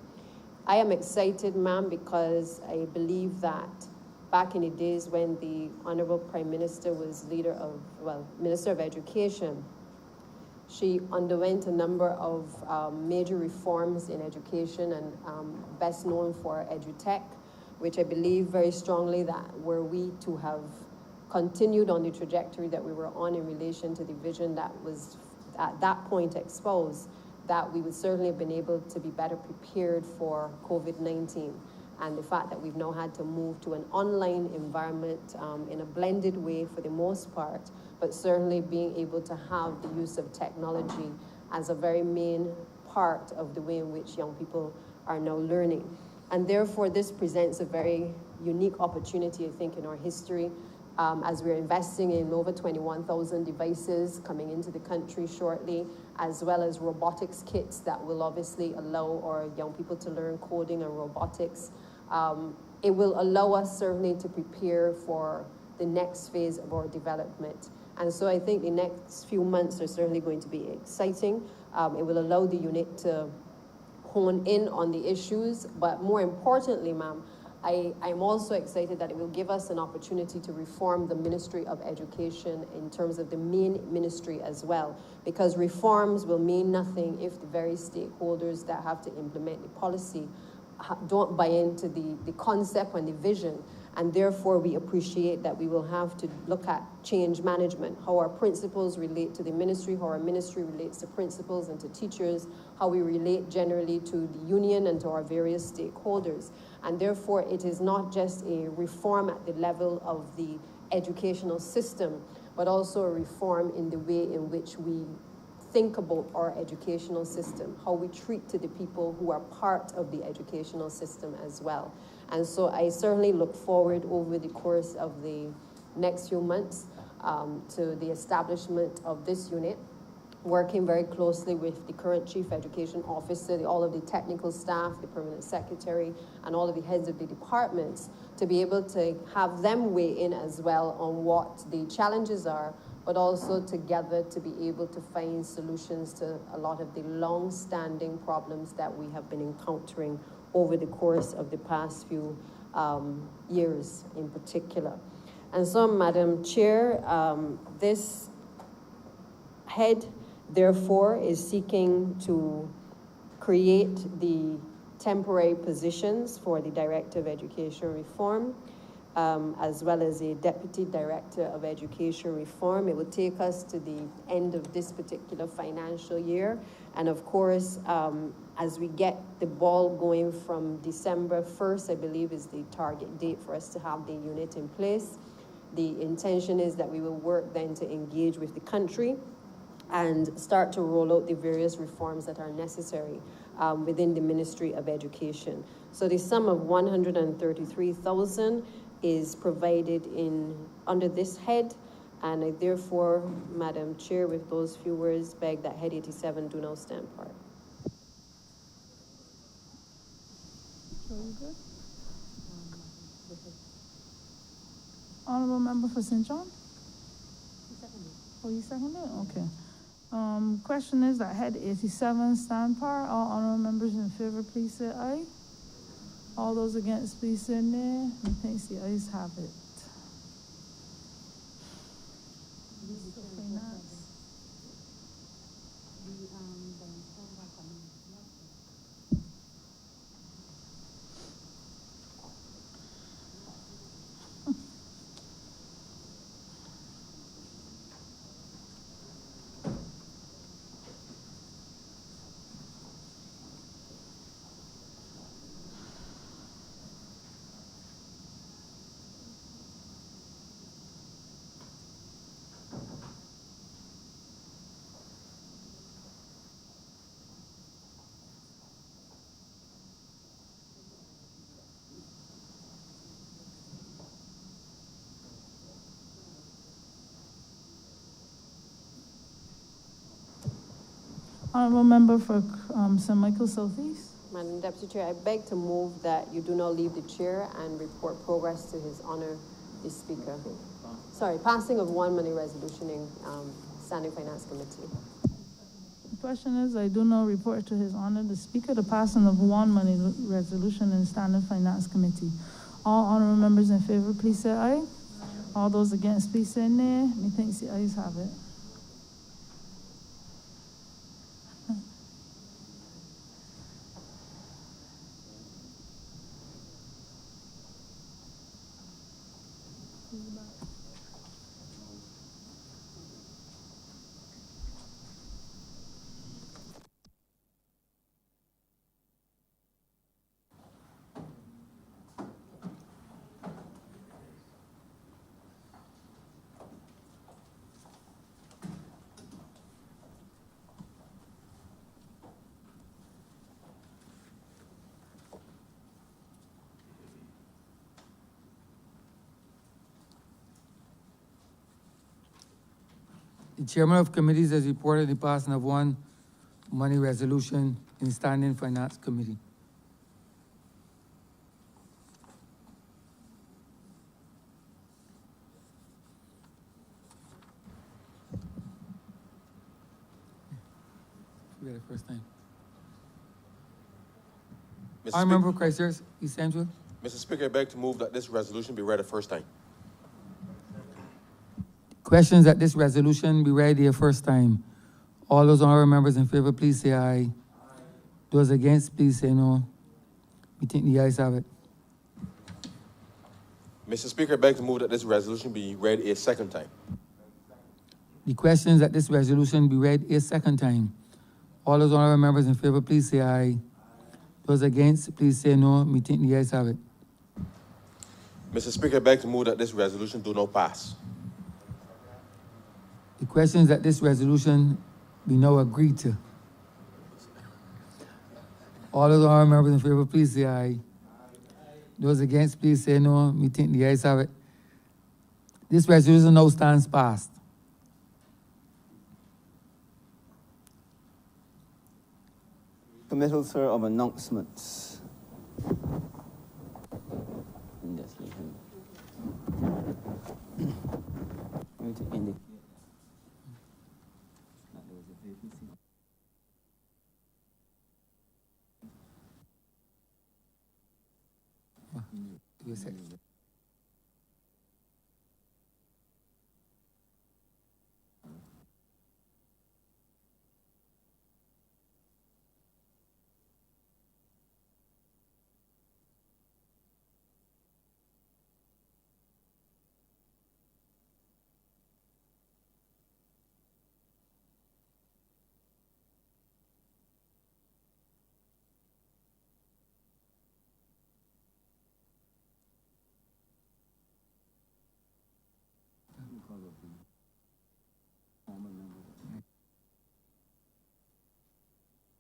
I am excited, ma'am, because I believe that back in the days when the Honorable Prime Minister was Minister of Education, she underwent a number of major reforms in education and best known for EduTech, which I believe very strongly that were we to have continued on the trajectory that we were on in relation to the vision that was at that point exposed, that we would certainly have been able to be better prepared for COVID-19. And the fact that we've now had to move to an online environment in a blended way for the most part, but certainly being able to have the use of technology as a very main part of the way in which young people are now learning. And therefore, this presents a very unique opportunity, I think, in our history, as we're investing in over 21,000 devices coming into the country shortly, as well as robotics kits that will obviously allow our young people to learn coding and robotics. It will allow us certainly to prepare for the next phase of our development. And so I think the next few months are certainly going to be exciting. It will allow the unit to hone in on the issues, but more importantly, ma'am, I'm also excited that it will give us an opportunity to reform the Ministry of Education in terms of the main ministry as well, because reforms will mean nothing if the very stakeholders that have to implement the policy don't buy into the concept and the vision. And therefore, we appreciate that we will have to look at change management, how our principals relate to the ministry, how our ministry relates to principals and to teachers, how we relate generally to the union and to our various stakeholders. And therefore, it is not just a reform at the level of the educational system, but also a reform in the way in which we think about our educational system, how we treat to the people who are part of the educational system as well. And so I certainly look forward over the course of the next few months to the establishment of this unit, working very closely with the current Chief Education Officer, all of the technical staff, the Permanent Secretary, and all of the heads of the departments, to be able to have them weigh in as well on what the challenges are, but also together to be able to find solutions to a lot of the long-standing problems that we have been encountering over the course of the past few years in particular. And so, Madam Chair, this head, therefore, is seeking to create the temporary positions for the Director of Education Reform, as well as a Deputy Director of Education Reform. It will take us to the end of this particular financial year. And of course, as we get the ball going from December 1st, I believe is the target date for us to have the unit in place. The intention is that we will work then to engage with the country and start to roll out the various reforms that are necessary within the Ministry of Education. So the sum of $133,000 is provided under this head, and I therefore, Madam Chair, with those few words, beg that Head 87 do now stand part. Very good. Honorable Member for St. John? Oh, you seconded? Okay. Question is that Head 87 stand par. All honorable members in favor, please say aye. All those against, please say nay. Thanks, the ayes have it. Honorable Member for St. Michael Southeast. Madam Deputy Chair, I beg to move that you do not leave the chair and report progress to His Honor, the Speaker. Sorry, passing of one money resolution in Standing Finance Committee. question is, I do now report to His Honor the Speaker the passing of one money resolution in Standing Finance Committee. All honorable members in favor, please say aye. All those against, please say nay. Methinks the ayes have it. The chairman of committees has reported the passing of one money resolution in Standing Finance Committee. We got it first time. I remember Christchurch, East Central. Mr. Speaker, I beg to move that this resolution be read a first time. Questions that this resolution be read here first time. All those honorable members in favor, please say aye. Those against, please say no. We think the ayes have it. Mr. Speaker, I beg to move that this resolution be read a second time. The questions that this resolution be read a second time. All those honorable members in favor, please say aye. Those against, please say no. We think the ayes have it. Mr. Speaker, I beg to move that this resolution do not pass. The questions that this resolution be now agreed to. All those honorable members in favor, please say aye. Those against, please say no. We think the ayes have it. This resolution now stands passed. Committal, sir, of announcements. Yes, we can. Going to indicate that there was a vacancy. Give a second.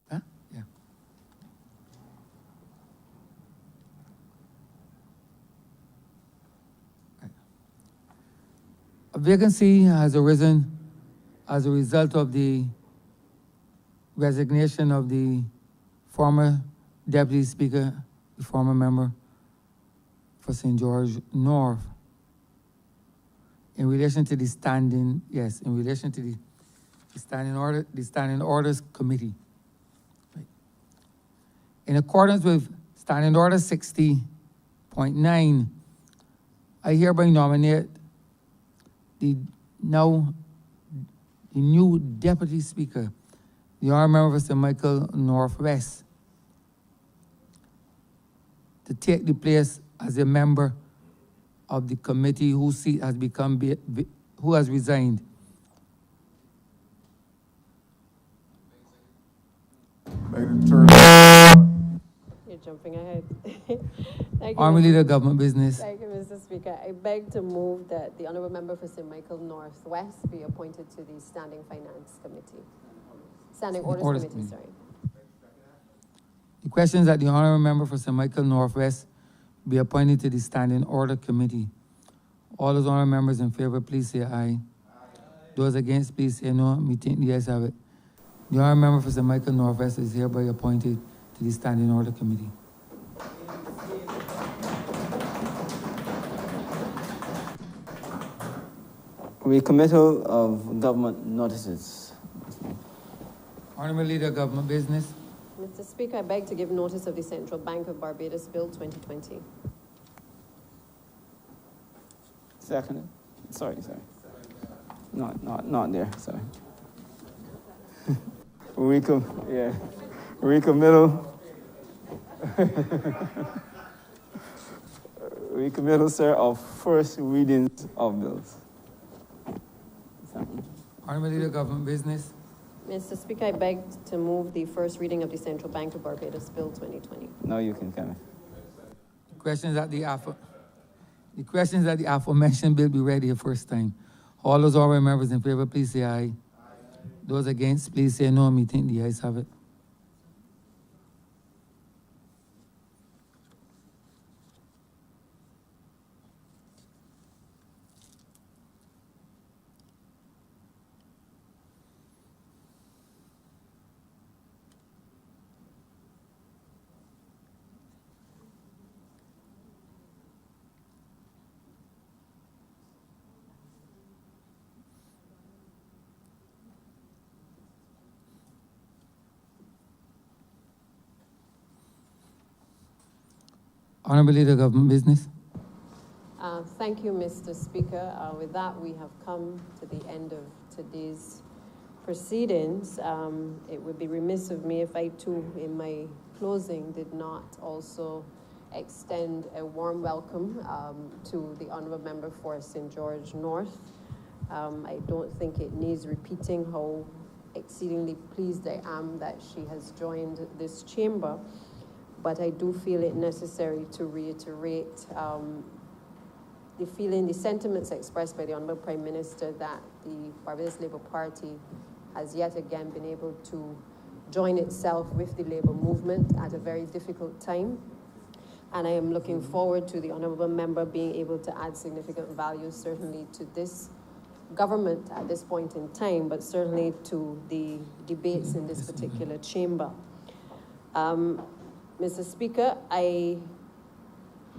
Huh? Yeah. Right. A vacancy has arisen as a result of the resignation of the former Deputy Speaker, the former member for St. George North. In relation to the standing, yes, in relation to the standing orders committee. Right. In accordance with Standing Order 60.9, I hereby nominate the new Deputy Speaker, the Honorable Member for St. Michael Northwest, to take the place as a member of the committee whose seat has become, who has resigned. You're jumping ahead. Thank you, Honorable Leader, Government Business. Thank you, Mr. Speaker. I beg to move that the Honourable Member for St. Michael Northwest be appointed to the Standing Finance Committee. Standing Orders Committee, sorry. The questions that the Honorable Member for St. Michael Northwest be appointed to the Standing Order Committee. All those honorable members in favor, please say aye. Those against, please say no. We think the ayes have it. The Honorable Member for St. Michael Northwest is hereby appointed to the Standing Order Committee. Recommittal of government notices. Honorable Leader, Government Business. Mr. Speaker, I beg to give notice of the Central Bank of Barbados Bill 2020. Second. Sorry. Not there, sorry. Eureka Middle. Eureka Middle, sir, of first readings of bills. Honorable Leader, Government Business. Mr. Speaker, I beg to move the first reading of the Central Bank of Barbados Bill 2020. Now you can come in. Questions at the aforementioned bill be read the first time. All those honorable members in favor, please say aye. Those against, please say no. Me think the ayes have it. Honorable Leader, Government Business. Thank you, Mr. Speaker. With that, we have come to the end of today's proceedings. It would be remiss of me if I too, in my closing, did not also extend a warm welcome to the Honourable Member for St. George North. I don't think it needs repeating how exceedingly pleased I am that she has joined this chamber, but I do feel it necessary to reiterate the sentiments expressed by the Honourable Prime Minister that the Barbados Labour Party has yet again been able to join itself with the Labour movement at a very difficult time. And I am looking forward to the Honourable Member being able to add significant value, certainly to this government at this point in time, but certainly to the debates in this particular chamber. Mr. Speaker, I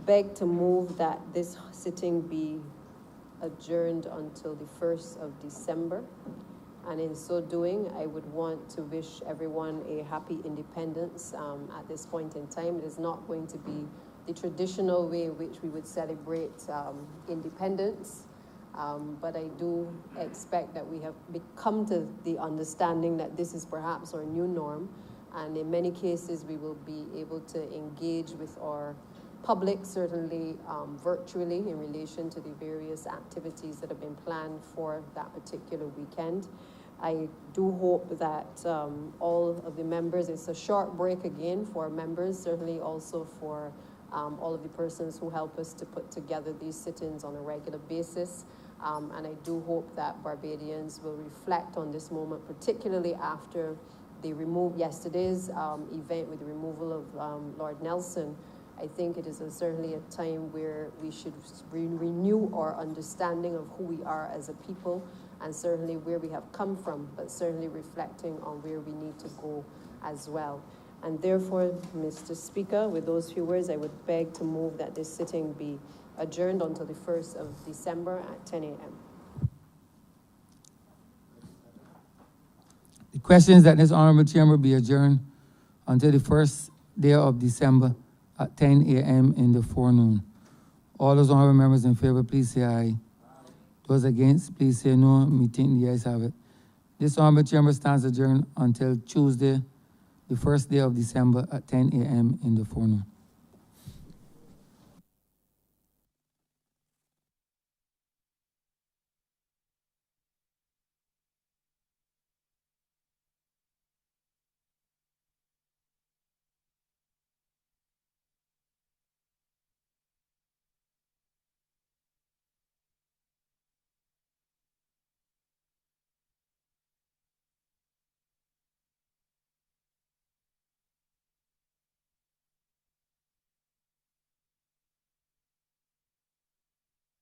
beg to move that this sitting be adjourned until the 1st of December. And in so doing, I would want to wish everyone a happy independence at this point in time. It is not going to be the traditional way in which we would celebrate independence, but I do expect that we have come to the understanding that this is perhaps our new norm, and in many cases we will be able to engage with our public, certainly virtually, in relation to the various activities that have been planned for that particular weekend. I do hope that all of the members, it's a short break again for members, certainly also for all of the persons who help us to put together these sit-ins on a regular basis. And I do hope that Barbadians will reflect on this moment, particularly after the yesterday's event with the removal of Lord Nelson. I think it is certainly a time where we should renew our understanding of who we are as a people, and certainly where we have come from, but certainly reflecting on where we need to go as well. And therefore, Mr. Speaker, with those few words, I would beg to move that this sitting be adjourned until the 1st of December at 10 a.m. The question is that this honorable chamber be adjourned until the 1st day of December at 10 a.m. in the forenoon. All those honorable members in favor, please say aye. Those against, please say no. Me think the ayes have it. This honorable chamber stands adjourned until Tuesday, the 1st day of December at 10 a.m. in the forenoon.